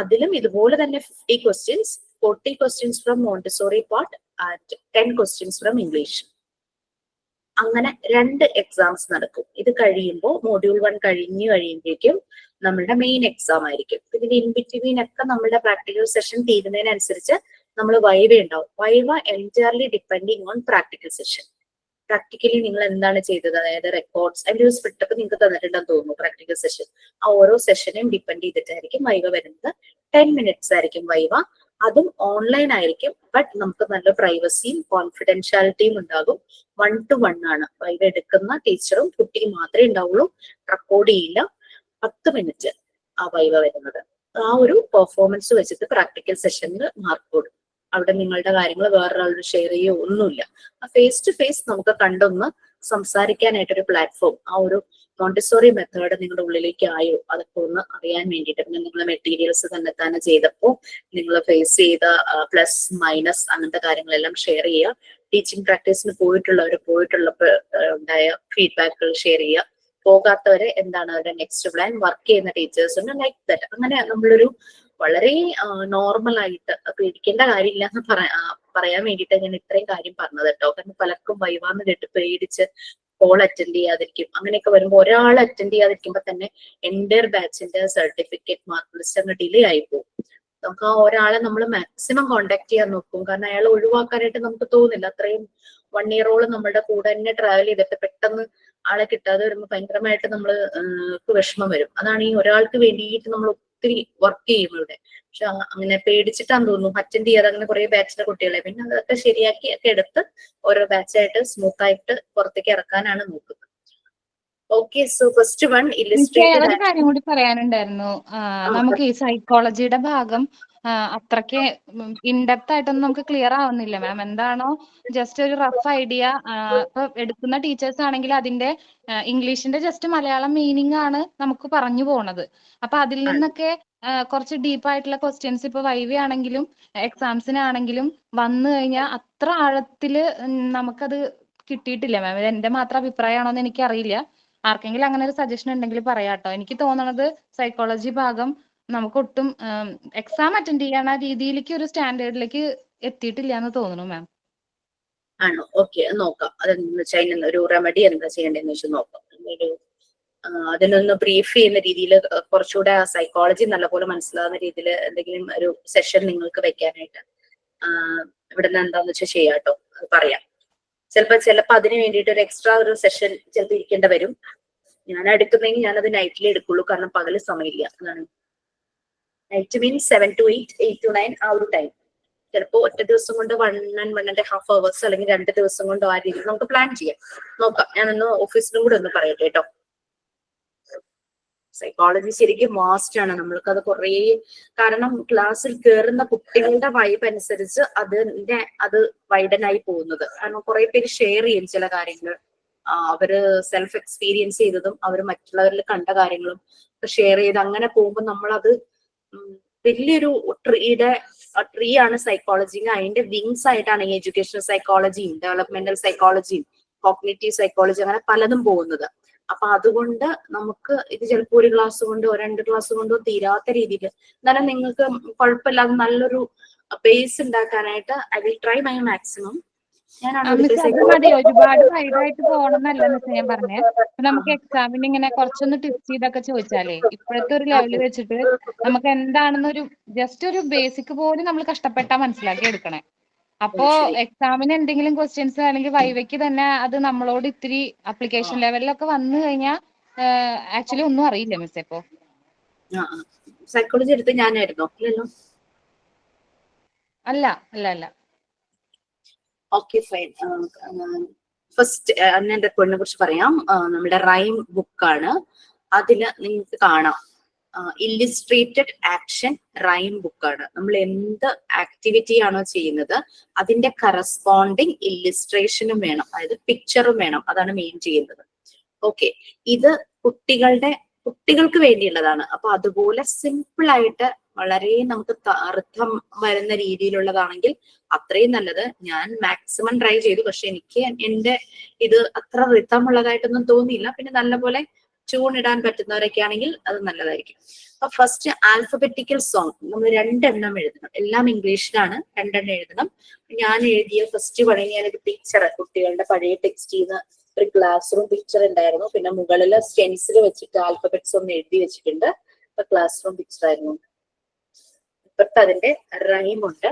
അതിലും ഇതുപോലെ തന്നെ 50 questions, 40 questions from Montessori part and 10 questions from English. അങ്ങനെ 2 എക്സാംസ് നടക്കും. ഇത് കഴിയുമ്പോൾ മോഡ്യൂൾ 1 കഴിയുമ്പോഴേക്കും നമ്മളുടെ മെയിൻ എക്സാം ആയിരിക്കും. ഇതിന്റെ ഇൻ ബിറ്റ്വീൻ ഒക്കെ നമ്മളുടെ പ്രാക്ടിക്കൽ സെഷൻ തീരുന്നതിനനുസരിച്ച് നമ്മൾ വൈവ ഉണ്ടാവും. Viva entirely depending on practical session. Practically നിങ്ങൾ എന്താണ് ചെയ്തത്, അതായത് റെക്കോർഡ്സ് അതിന്റെ ഒരു സ്പ്ലിറ്റപ്പ് നിങ്ങൾക്ക് തന്നിട്ടുണ്ടെന്ന് തോന്നുന്നു പ്രാക്ടിക്കൽ സെഷൻ. ആ ഓരോ സെഷനെയും ഡിപ്പെൻഡ് ചെയ്തിട്ടായിരിക്കും വൈവ വരുന്നത്. 10 മിനിറ്റ്സ് ആയിരിക്കും വൈവ. അതും ഓൺലൈൻ ആയിരിക്കും, ബട്ട് നമുക്ക് നല്ല പ്രൈവസിയും കോൺഫിഡൻഷ്യാലിറ്റിയും ഉണ്ടാകും. 1 to 1 ആണ്. വൈവ എടുക്കുന്ന ടീച്ചറും കുട്ടിയും മാത്രമേ ഉണ്ടാവുള്ളൂ, റെക്കോർഡ് ചെയ്യില്ല. 10 മിനിറ്റ് ആ വൈവ വരുന്നത്. ആ ഒരു പെർഫോമൻസ് വെച്ചിട്ട് പ്രാക്ടിക്കൽ സെഷനിൽ മാർക്ക് കൊടുക്കും. അവിടെ നിങ്ങളുടെ കാര്യങ്ങൾ വേറൊരാളോട് ഷെയർ ചെയ്യുകയോ ഒന്നുമില്ല. ഫേസ് ടു ഫേസ് നമുക്ക് കണ്ടൊന്ന് സംസാരിക്കാനായിട്ടൊരു പ്ലാറ്റ്ഫോം, ആ ഒരു മോണ്ടിസോറി മെത്തേഡ് നിങ്ങളുടെ ഉള്ളിലേക്ക് ആയോ അതൊക്കെ ഒന്ന് അറിയാൻ വേണ്ടിയിട്ട്. പിന്നെ നിങ്ങൾ മെറ്റീരിയൽസ് തന്നെ ചെയ്തപ്പോൾ നിങ്ങൾ ഫേസ് ചെയ്ത പ്ലസ് മൈനസ് അങ്ങനത്തെ കാര്യങ്ങളെല്ലാം ഷെയർ ചെയ്യുക. ടീച്ചിങ് പ്രാക്ടീസിന് പോയിട്ടുള്ളപ്പോൾ ഉണ്ടായ ഫീഡ്ബാക്കുകൾ ഷെയർ ചെയ്യുക. പോകാത്തവരെ എന്താണ് അവരുടെ നെക്സ്റ്റ് പ്ലാൻ, വർക്ക് ചെയ്യുന്ന ടീച്ചേഴ്സ് ഉണ്ട് ലൈക്ക് ദാറ്റ്. അങ്ങനെ നമ്മളൊരു വളരെ നോർമൽ ആയിട്ട് പേടിക്കേണ്ട കാര്യമില്ല എന്ന് പറയാൻ വേണ്ടിയിട്ട് ഞാൻ ഇത്രയും കാര്യം പറഞ്ഞത് കേട്ടോ. കാരണം പലർക്കും വൈവാന്ന് കേട്ട് പേടിച്ച് കോൾ അറ്റൻഡ് ചെയ്യാതിരിക്കും. അങ്ങനെയൊക്കെ വരുമ്പോൾ ഒരാൾ അറ്റൻഡ് ചെയ്യാതിരിക്കുമ്പോൾ തന്നെ എൻ്റയർ ബാച്ചിന്റെ സർട്ടിഫിക്കറ്റ് മാർക്ക് ലിസ്റ്റ് അങ്ങ് ഡിലേ ആയി പോകും. നമുക്ക് ആ ഒരാളെ നമ്മൾ മാക്സിമം കോണ്ടാക്ട് ചെയ്യാൻ നോക്കും. കാരണം അയാൾ ഒഴിവാക്കാനായിട്ട് നമുക്ക് തോന്നില്ല. അത്രയും 1 ഇയറോളം നമ്മുടെ കൂടെ തന്നെ ട്രാവൽ ചെയ്തിട്ട് പെട്ടെന്ന് ആളെ കിട്ടാതെ വരുമ്പോൾ ഭയങ്കരമായിട്ട് വിഷമം വരും. അതാണ് ഈ ഒരാൾക്ക് വേണ്ടിയിട്ട് നമ്മൾ ഒത്തിരി വർക്ക് ചെയ്യും ഇവിടെ. പക്ഷെ അങ്ങനെ പേടിച്ചിട്ടാന്ന് തോന്നുന്നു അറ്റൻഡ് ചെയ്യാതെ അങ്ങനെ കുറെ ബാച്ചിലെ കുട്ടികളെ. പിന്നെ അതൊക്കെ ശരിയാക്കി ഒക്കെ എടുത്ത് ഓരോ ബാച്ചായിട്ട് സ്മൂത്ത് ആയിട്ട് പുറത്തേക്ക് ഇറക്കാനാണ് നോക്കുന്നത്. Okay, so first one illustrated. ഒരു കാര്യം കൂടി പറയാനുണ്ടായിരുന്നു. നമുക്ക് ഈ സൈക്കോളജിയുടെ ഭാഗം അത്രയ്ക്ക് ഇൻഡെപ്ത് ആയിട്ടൊന്നും നമുക്ക് ക്ലിയർ ആവുന്നില്ല മാം. എന്താണോ ജസ്റ്റ് ഒരു റഫ് ഐഡിയ ഇപ്പൊ എടുക്കുന്ന ടീച്ചേഴ്സ് ആണെങ്കിൽ അതിന്റെ ഇംഗ്ലീഷിന്റെ ജസ്റ്റ് മലയാളം മീനിങ് ആണ് നമുക്ക് പറഞ്ഞു പോണത്. അപ്പൊ അതിൽ നിന്നൊക്കെ കുറച്ച് ഡീപ്പ് ആയിട്ടുള്ള ക്വസ്റ്റ്യൻസ് ഇപ്പൊ വൈവി ആണെങ്കിലും എക്സാംസിനാണെങ്കിലും വന്നു കഴിഞ്ഞാൽ അത്ര ആഴത്തില് നമുക്കത് കിട്ടിയിട്ടില്ല മാം. എന്റെ മാത്രം അഭിപ്രായമാണോ എന്ന് എനിക്കറിയില്ല. ആർക്കെങ്കിലും അങ്ങനെ ഒരു സജഷൻ ഉണ്ടെങ്കിൽ പറയാട്ടോ. എനിക്ക് തോന്നുന്നത് സൈക്കോളജി ഭാഗം നമുക്ക് ഒട്ടും എക്സാം അറ്റൻഡ് ചെയ്യാൻ ആ രീതിയിലേക്ക് ഒരു സ്റ്റാൻഡേർഡിലേക്ക് എത്തിയിട്ടില്ല എന്ന് തോന്നുന്നു മാം. ആണോ? ഓക്കെ, നോക്കാം. അതെന്ന് വെച്ചാൽ ഒരു റെമഡി എന്താ ചെയ്യേണ്ടതെന്ന് വെച്ചാൽ നോക്കാം. അതിനൊന്ന് ബ്രീഫ് ചെയ്യുന്ന രീതിയിൽ കുറച്ചുകൂടെ സൈക്കോളജി നല്ലപോലെ മനസ്സിലാവുന്ന രീതിയിൽ എന്തെങ്കിലും ഒരു സെഷൻ നിങ്ങൾക്ക് വെക്കാനായിട്ട് ഇവിടെ നിന്ന് എന്താന്ന് വെച്ചാൽ ചെയ്യാട്ടോ, അത് പറയാം. ചിലപ്പോ അതിന് വേണ്ടിയിട്ട് ഒരു എക്സ്ട്രാ ഒരു സെഷൻ ചിലപ്പോൾ ഇരിക്കേണ്ട വരും. ഞാൻ എടുക്കുന്നെങ്കിൽ ഞാനത് നൈറ്റിലേ എടുക്കുള്ളൂ, കാരണം പകല് സമയമില്ല. അതാണ് നൈറ്റ് മീൻസ് 7 to 8, 8 to 9 ആ ഒരു ടൈം. ചിലപ്പോൾ ഒറ്റ ദിവസം കൊണ്ട് 1 and 1.5 hours അല്ലെങ്കിൽ 2 ദിവസം കൊണ്ട് ആ രീതിയിൽ നമുക്ക് പ്ലാൻ ചെയ്യാം. നോക്കാം, ഞാനൊന്ന് ഓഫീസിലും കൂടെ ഒന്ന് പറയട്ടെ കേട്ടോ. സൈക്കോളജി ശരിക്കും വാസ്റ്റ് ആണ്. നമ്മൾക്കത് കുറേ, കാരണം ക്ലാസ്സിൽ കയറുന്ന കുട്ടികളുടെ വൈബ് അനുസരിച്ച് അത് വൈഡനായി പോകുന്നത്. കാരണം കുറെ പേര് ഷെയർ ചെയ്യും ചില കാര്യങ്ങൾ, അവര് സെൽഫ് എക്സ്പീരിയൻസ് ചെയ്തതും അവർ മറ്റുള്ളവരിൽ കണ്ട കാര്യങ്ങളും ഷെയർ ചെയ്ത് അങ്ങനെ പോകുമ്പോൾ നമ്മളത് വലിയൊരു ട്രീ ആണ് സൈക്കോളജി. അതിന്റെ വിങ്സ് ആയിട്ടാണ് ഈ എഡ്യൂക്കേഷണൽ സൈക്കോളജിയും ഡെവലപ്മെന്റൽ സൈക്കോളജിയും കോഗ്നിറ്റീവ് സൈക്കോളജി അങ്ങനെ പലതും പോകുന്നത്. അപ്പൊ അതുകൊണ്ട് നമുക്ക് ഇത് ചിലപ്പോൾ ഒരു ക്ലാസ് കൊണ്ടോ 2 ക്ലാസ് കൊണ്ടോ തീരാത്ത രീതിയിൽ, എന്നാലും നിങ്ങൾക്ക് കുഴപ്പമില്ലാതെ നല്ലൊരു ബേസ് ഉണ്ടാക്കാനായിട്ട് I will try my maximum. മതി, ഒരുപാട് വൈഡായിട്ട് പോകണമെന്നല്ല ഞാൻ പറഞ്ഞേ. നമുക്ക് എക്സാമിന് ഇങ്ങനെ കുറച്ചൊന്ന് ടിപ്സ് ചെയ്തൊക്കെ ചോദിച്ചാലേ ഇപ്പോഴത്തെ ഒരു ലെവലിൽ വെച്ചിട്ട് നമുക്ക് എന്താണെന്നൊരു ജസ്റ്റ് ഒരു ബേസിക് പോലും നമ്മൾ കഷ്ടപ്പെട്ടാ മനസ്സിലാക്കി എടുക്കണേ. അപ്പോ എക്സാമിന് എന്തെങ്കിലും ക്വസ്റ്റ്യൻസ് അല്ലെങ്കിൽ വൈവയ്ക്ക് തന്നെ അത് നമ്മളോട് ഇത്തിരി അപ്ലിക്കേഷൻ ലെവലിലൊക്കെ വന്നു കഴിഞ്ഞാൽ ആക്ച്വലി ഒന്നും അറിയില്ല മിസ്. ഇപ്പോ സൈക്കോളജി എടുത്ത് ഞാനായിരുന്നോ? ഇല്ലല്ലോ. അല്ല. Okay fine. ഫസ്റ്റ് ഞാൻ എന്റെ റെക്കോർഡിനെ കുറിച്ച് പറയാം. നമ്മുടെ റൈം ബുക്കാണ്. അതില് നിങ്ങൾക്ക് കാണാം ഇല്ലിസ്ട്രേറ്റഡ് ആക്ഷൻ റൈം ബുക്കാണ്. നമ്മൾ എന്ത് ആക്ടിവിറ്റി ആണോ ചെയ്യുന്നത് അതിന്റെ കറസ്പോണ്ടിങ് ഇല്ലിസ്ട്രേഷനും വേണം, അതായത് പിക്ചറും വേണം. അതാണ് മെയിൻ ചെയ്യുന്നത്. ഓക്കെ, ഇത് കുട്ടികൾക്ക് വേണ്ടിയുള്ളതാണ്. അപ്പൊ അതുപോലെ സിമ്പിൾ ആയിട്ട് വളരെ നമുക്ക് അർത്ഥം വരുന്ന രീതിയിലുള്ളതാണെങ്കിൽ അത്രയും നല്ലത്. ഞാൻ മാക്സിമം ട്രൈ ചെയ്തു, പക്ഷെ എനിക്ക് എന്റെ ഇത് അത്ര റിത്തമുള്ളതായിട്ടൊന്നും തോന്നിയില്ല. പിന്നെ നല്ലപോലെ ട്യൂൺ ഇടാൻ പറ്റുന്നവരൊക്കെ ആണെങ്കിൽ അത് നല്ലതായിരിക്കും. അപ്പൊ ഫസ്റ്റ് ആൽഫബറ്റിക്കൽ സോങ് നമ്മൾ 2 എണ്ണം എഴുതണം. എല്ലാം ഇംഗ്ലീഷിലാണ്, 2 എണ്ണം എഴുതണം. ഞാൻ എഴുതിയ ഫസ്റ്റ് ഞാനൊരു പിക്ചർ, കുട്ടികളുടെ പഴയ ടെക്സ്റ്റിന്ന് ഒരു ക്ലാസ് റൂം പിക്ചർ ഉണ്ടായിരുന്നു. പിന്നെ മുകളില് സ്റ്റെൻസിൽ വെച്ചിട്ട് ആൽഫബറ്റ്സ് ഒന്ന് എഴുതി വെച്ചിട്ടുണ്ട്. അപ്പൊ ക്ലാസ് റൂം പിക്ചർ ആയിരുന്നു. ഇപ്പത്തെ അതിന്റെ റൈമുണ്ട്.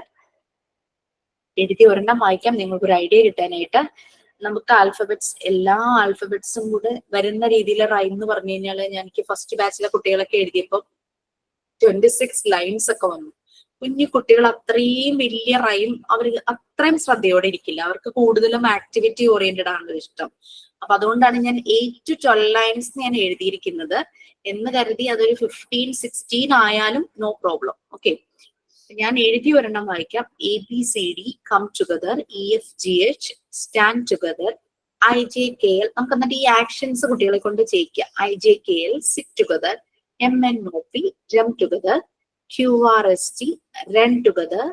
എഴുതി ഒരെണ്ണം വായിക്കാം നിങ്ങൾക്ക് ഒരു ഐഡിയ കിട്ടാനായിട്ട്. നമുക്ക് എല്ലാ ആൽഫബറ്റ്സും കൂടെ വരുന്ന രീതിയിൽ റൈം എന്ന് പറഞ്ഞു കഴിഞ്ഞാല്, എനിക്ക് ഫസ്റ്റ് ബാച്ചിലെ കുട്ടികളൊക്കെ എഴുതിയപ്പോൾ 26 ലൈൻസ് ഒക്കെ വന്നു. കുഞ്ഞു കുട്ടികൾ അത്രയും വലിയ റൈം അവർ അത്രയും ശ്രദ്ധയോടെ ഇരിക്കില്ല. അവർക്ക് കൂടുതലും ആക്ടിവിറ്റി ഓറിയന്റഡ് ആണ് ഇഷ്ടം. അപ്പൊ അതുകൊണ്ടാണ് ഞാൻ 8 to 12 ലൈൻസ് ഞാൻ എഴുതിയിരിക്കുന്നത് എന്ന് കരുതി അതൊരു 15-16 ആയാലും നോ പ്രോബ്ലം. ഓക്കെ, ഞാൻ എഴുതി ഒരെണ്ണം വായിക്കാം. ABCD come together, EFGH stand together, IJKL. നമുക്ക് എന്നിട്ട് ഈ ആക്ഷൻസ് കുട്ടികളെ കൊണ്ട് ചെയ്യിക്കാം. IJKL sit together, MNOP jump together, QRST run together,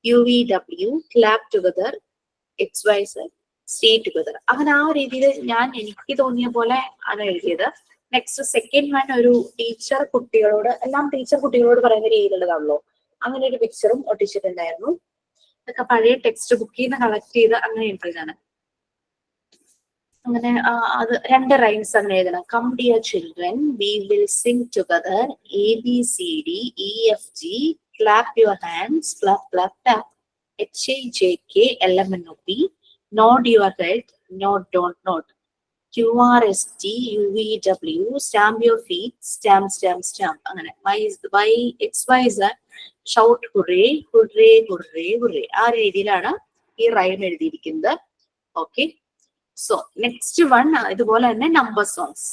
UVW clap together, XYZ stay together. അങ്ങനെ ആ രീതിയിൽ എനിക്ക് തോന്നിയ പോലെ ആണ് എഴുതിയത്. നെക്സ്റ്റ് സെക്കൻഡ് വൺ ഒരു എല്ലാം ടീച്ചർ കുട്ടികളോട് പറയുന്ന രീതിയിലുള്ളതാണല്ലോ. അങ്ങനെ ഒരു പിക്ചറും ഒട്ടിച്ചിട്ടുണ്ടായിരുന്നു. അതൊക്കെ പഴയ ടെക്സ്റ്റ് ബുക്കിൽ നിന്ന് കളക്ട് ചെയ്ത് അങ്ങനെ എഴുതിയതാണ്. അങ്ങനെ അത് 2 റൈംസ് അങ്ങനെ എഴുതണം. Come dear children we will sing together, ABCD EFG clap your hands, clap clap tap, HIJK LMNOP nod your head, nod don't nod, QRST UVW stamp your feet, stamp stamp stamp. അങ്ങനെ YXYZ shout hurray hurray hurray hurray. ആ രീതിയിലാണ് ഈ rhyme എഴുതിയിരിക്കുന്നത്. Okay, so next one ഇതുപോലെ തന്നെ number songs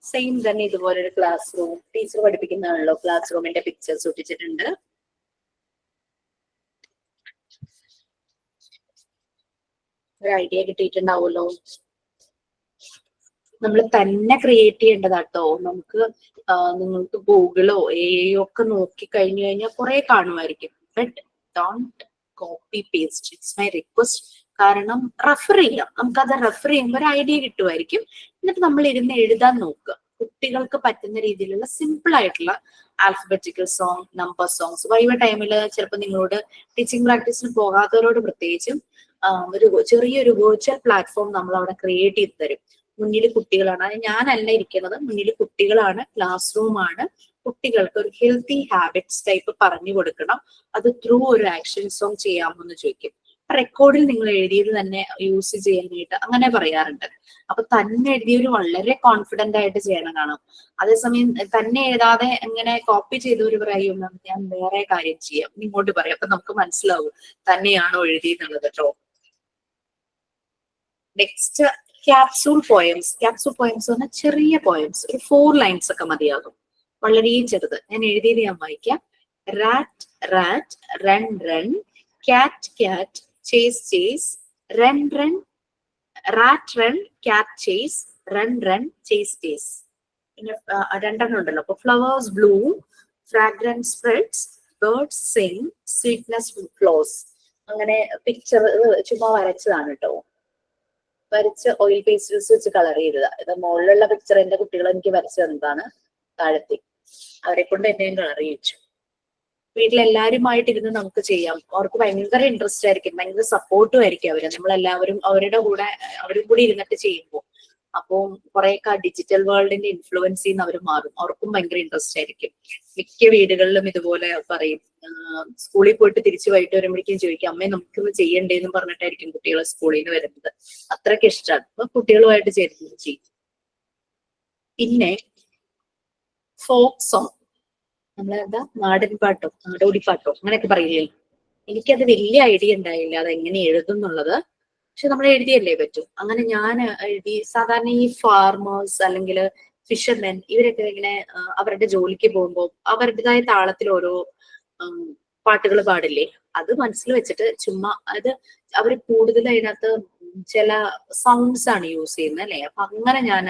same തന്നെ. ഇതുപോലെ ഒരു ക്ലാസ് റൂം ടീച്ചർ പഠിപ്പിക്കുന്നതാണല്ലോ. ക്ലാസ് റൂമിന്റെ പിക്ചേഴ്സ് ഒട്ടിച്ചിട്ടുണ്ട്. ഒരു ഐഡിയ കിട്ടിയിട്ടുണ്ടാവുമല്ലോ. നമ്മൾ തന്നെ ക്രിയേറ്റ് ചെയ്യേണ്ടതാട്ടോ. നിങ്ങൾക്ക് ഗൂഗിളോ എയോ ഒക്കെ നോക്കി കഴിഞ്ഞു കഴിഞ്ഞാൽ കുറെ കാണുമായിരിക്കും. But don't copy paste, it's my request. കാരണം റെഫർ ചെയ്യാം, നമുക്കത് റെഫർ ചെയ്യുമ്പോൾ ഒരു ഐഡിയ കിട്ടുമായിരിക്കും. എന്നിട്ട് നമ്മൾ ഇരുന്ന് എഴുതാൻ നോക്കുക. കുട്ടികൾക്ക് പറ്റുന്ന രീതിയിലുള്ള സിമ്പിൾ ആയിട്ടുള്ള alphabetical song, number songs. Viva ടൈമിൽ ചിലപ്പോൾ നിങ്ങളോട് ടീച്ചിങ് പ്രാക്ടീസിന് പോകാത്തവരോട് പ്രത്യേകിച്ചും ഒരു ചെറിയൊരു വെർച്വൽ പ്ലാറ്റ്ഫോം നമ്മൾ അവിടെ ക്രിയേറ്റ് ചെയ്ത് തരും. മുന്നിൽ കുട്ടികളാണ്, ഞാനല്ല ഇരിക്കുന്നത്, മുന്നിൽ കുട്ടികളാണ്, ക്ലാസ് റൂമാണ്. കുട്ടികൾക്ക് ഒരു ഹെൽത്തി ഹാബിറ്റ്സ് ടൈപ്പ് പറഞ്ഞു കൊടുക്കണം. അത് ത്രൂ ഒരു ആക്ഷൻ സോങ് ചെയ്യാമോ എന്ന് ചോദിക്കും. റെക്കോർഡിൽ നിങ്ങൾ എഴുതിയത് തന്നെ യൂസ് ചെയ്യാനായിട്ട് അങ്ങനെ പറയാറുണ്ട്. അപ്പൊ തന്നെ എഴുതിയവര് വളരെ കോൺഫിഡന്റ് ആയിട്ട് ചെയ്യണം കാണാം. അതേസമയം തന്നെ എഴുതാതെ എങ്ങനെ കോപ്പി ചെയ്തവര് പറയും ഞാൻ വേറെ കാര്യം ചെയ്യാം, ഇങ്ങോട്ട് പറയാം. അപ്പൊ നമുക്ക് മനസ്സിലാവും തന്നെയാണോ എഴുതിയെന്നുള്ളത് കേട്ടോ. Next capsule poems. Capsule poems പറഞ്ഞാൽ ചെറിയ പോയംസ്, ഒരു 4 ലൈൻസ് ഒക്കെ മതിയാകും. വളരെ ചെറുത്. ഞാൻ എഴുതിയത് ഞാൻ വായിക്കാം. Rat rat run run, cat cat chase chase, run run rat run cat chase, run run chase chase. പിന്നെ രണ്ടെണ്ണം ഉണ്ടല്ലോ. അപ്പൊ flowers bloom, fragrance spreads, birds sing, sweetness flows. അങ്ങനെ പിക്ചർ ചുമ്മാ വരച്ചതാണ് കേട്ടോ. വരച്ച് ഓയിൽ പേസ്റ്റൽസ് വെച്ച് കളർ ചെയ്തതാ. ഇത് മുകളിലുള്ള പിക്ചർ എന്റെ കുട്ടികൾ എനിക്ക് വരച്ചു തന്നതാണ്. താഴത്തെ അവരെ കൊണ്ട് എന്നെയും കളർ ചെയ്യിച്ചു. വീട്ടിലെല്ലാവരുമായിട്ട് ഇരുന്ന് നമുക്ക് ചെയ്യാം. അവർക്ക് ഭയങ്കര ഇൻട്രസ്റ്റ് ആയിരിക്കും, ഭയങ്കര സപ്പോർട്ടും ആയിരിക്കും അവര്. നമ്മളെല്ലാവരും അവരുടെ കൂടെ അവരും കൂടി ഇരുന്നിട്ട് ചെയ്യുമ്പോൾ അപ്പോൾ കുറെയൊക്കെ ഡിജിറ്റൽ വേൾഡിന്റെ ഇൻഫ്ലുവൻസിൽ നിന്ന് അവർ മാറും. അവർക്കും ഭയങ്കര ഇൻട്രസ്റ്റ് ആയിരിക്കും. മിക്ക വീടുകളിലും ഇതുപോലെ പറയും. സ്കൂളിൽ പോയിട്ട് തിരിച്ചു വൈകിട്ട് വരുമ്പോഴേക്കും ചോദിക്കും, അമ്മേ നമുക്കിന്ന് ചെയ്യണ്ടേന്ന് പറഞ്ഞിട്ടായിരിക്കും കുട്ടികൾ സ്കൂളിൽ നിന്ന് വരുന്നത്. അത്രയ്ക്ക് ഇഷ്ടമാണ്. അപ്പൊ കുട്ടികളുമായിട്ട് ചേർന്ന് ചെയ്യും. പിന്നെ ഫോക്ക് സോങ്, നമ്മളെന്താ നാടൻ പാട്ടോ നാടോടിപ്പാട്ടോ അങ്ങനെയൊക്കെ പറയില്ലേ. എനിക്കത് വലിയ ഐഡിയ ഉണ്ടായില്ല അതെങ്ങനെ എഴുതും എന്നുള്ളത്. പക്ഷെ നമ്മൾ എഴുതിയല്ലേ പറ്റൂ. അങ്ങനെ ഞാൻ എഴുതി. സാധാരണ ഈ ഫാർമേഴ്സ് അല്ലെങ്കിൽ ഫിഷർമെൻ ഇവരൊക്കെ ഇങ്ങനെ അവരുടെ ജോലിക്ക് പോകുമ്പോൾ അവരുടേതായ താളത്തിൽ ഓരോ പാട്ടുകൾ പാടില്ലേ. അത് മനസ്സിൽ വെച്ചിട്ട് ചുമ്മാ അത് അവർ കൂടുതൽ അതിനകത്ത് ചില സൗണ്ട്സ് ആണ് യൂസ് ചെയ്യുന്നത് അല്ലെ. അപ്പൊ അങ്ങനെ ഞാൻ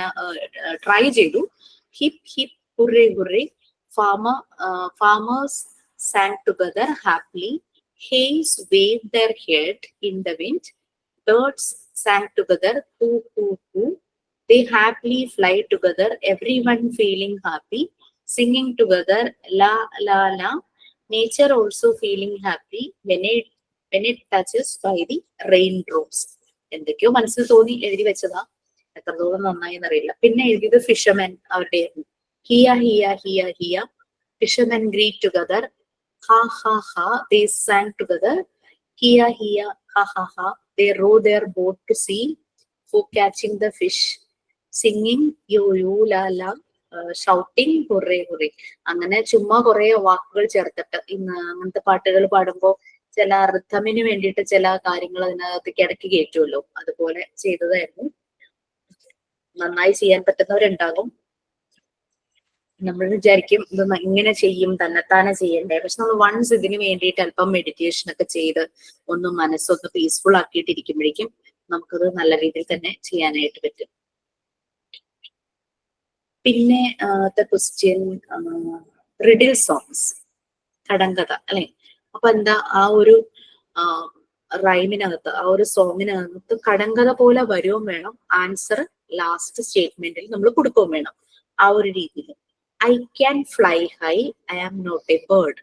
ട്രൈ ചെയ്തു. Hip hip hurray hurray, farmers sang together happily, hares waved their head in the wind, birds sang together hoo hoo hoo, they happily fly together, everyone feeling happy, singing together la la la, nature also feeling happy when it touches by the raindrops. എന്തൊക്കെയോ മനസ്സിൽ തോന്നി എഴുതി വെച്ചതാ. എത്രത്തോളം നന്നായി എന്നറിയില്ല. പിന്നെ എഴുതിയത് ഫിഷർമെൻ അവരുടെ Hiya, hiya, hiya, hiya. Fishermen greet together. Ha, ha, ha. They sang together. Hiya, hiya, ha, ha, ha. They row their boat to sea for catching the fish. Singing, yo, yo, la, la. Shouting, hurray, hurray. അങ്ങനെ ചുമ്മാ കുറെ വാക്കുകൾ ചേർത്തിട്ട് അങ്ങനത്തെ പാട്ടുകൾ പാടുമ്പോൾ ചില അർത്ഥമിന് വേണ്ടിയിട്ട് ചില കാര്യങ്ങൾ അതിനകത്തേക്ക് ഇടയ്ക്ക് കയറ്റുമല്ലോ. അതുപോലെ ചെയ്തതായിരുന്നു. നന്നായി ചെയ്യാൻ പറ്റുന്നവരുണ്ടാകും. നമ്മൾ വിചാരിക്കും ഇത് ഇങ്ങനെ ചെയ്യും, തന്നെത്താനെ ചെയ്യണ്ടേ. പക്ഷെ നമ്മൾ വൺസ് ഇതിന് വേണ്ടിയിട്ട് അല്പം മെഡിറ്റേഷൻ ഒക്കെ ചെയ്ത് ഒന്ന് മനസ്സൊന്ന് പീസ്ഫുൾ ആക്കിയിട്ടിരിക്കുമ്പോഴേക്കും നമുക്കത് നല്ല രീതിയിൽ തന്നെ ചെയ്യാനായിട്ട് പറ്റും. പിന്നെ ക്വസ്റ്റ്യൻ റിഡിൽ സോങ്സ്, കടങ്കഥ അല്ലെ. അപ്പൊ എന്താ ആ ഒരു റൈമിനകത്ത് ആ ഒരു സോങ്ങിനകത്ത് കടങ്കഥ പോലെ വരുകയും വേണം. ആൻസർ ലാസ്റ്റ് സ്റ്റേറ്റ്മെന്റിൽ നമ്മൾ കൊടുക്കുകയും വേണം. ആ ഒരു രീതിയിൽ I can fly high, I am not a bird.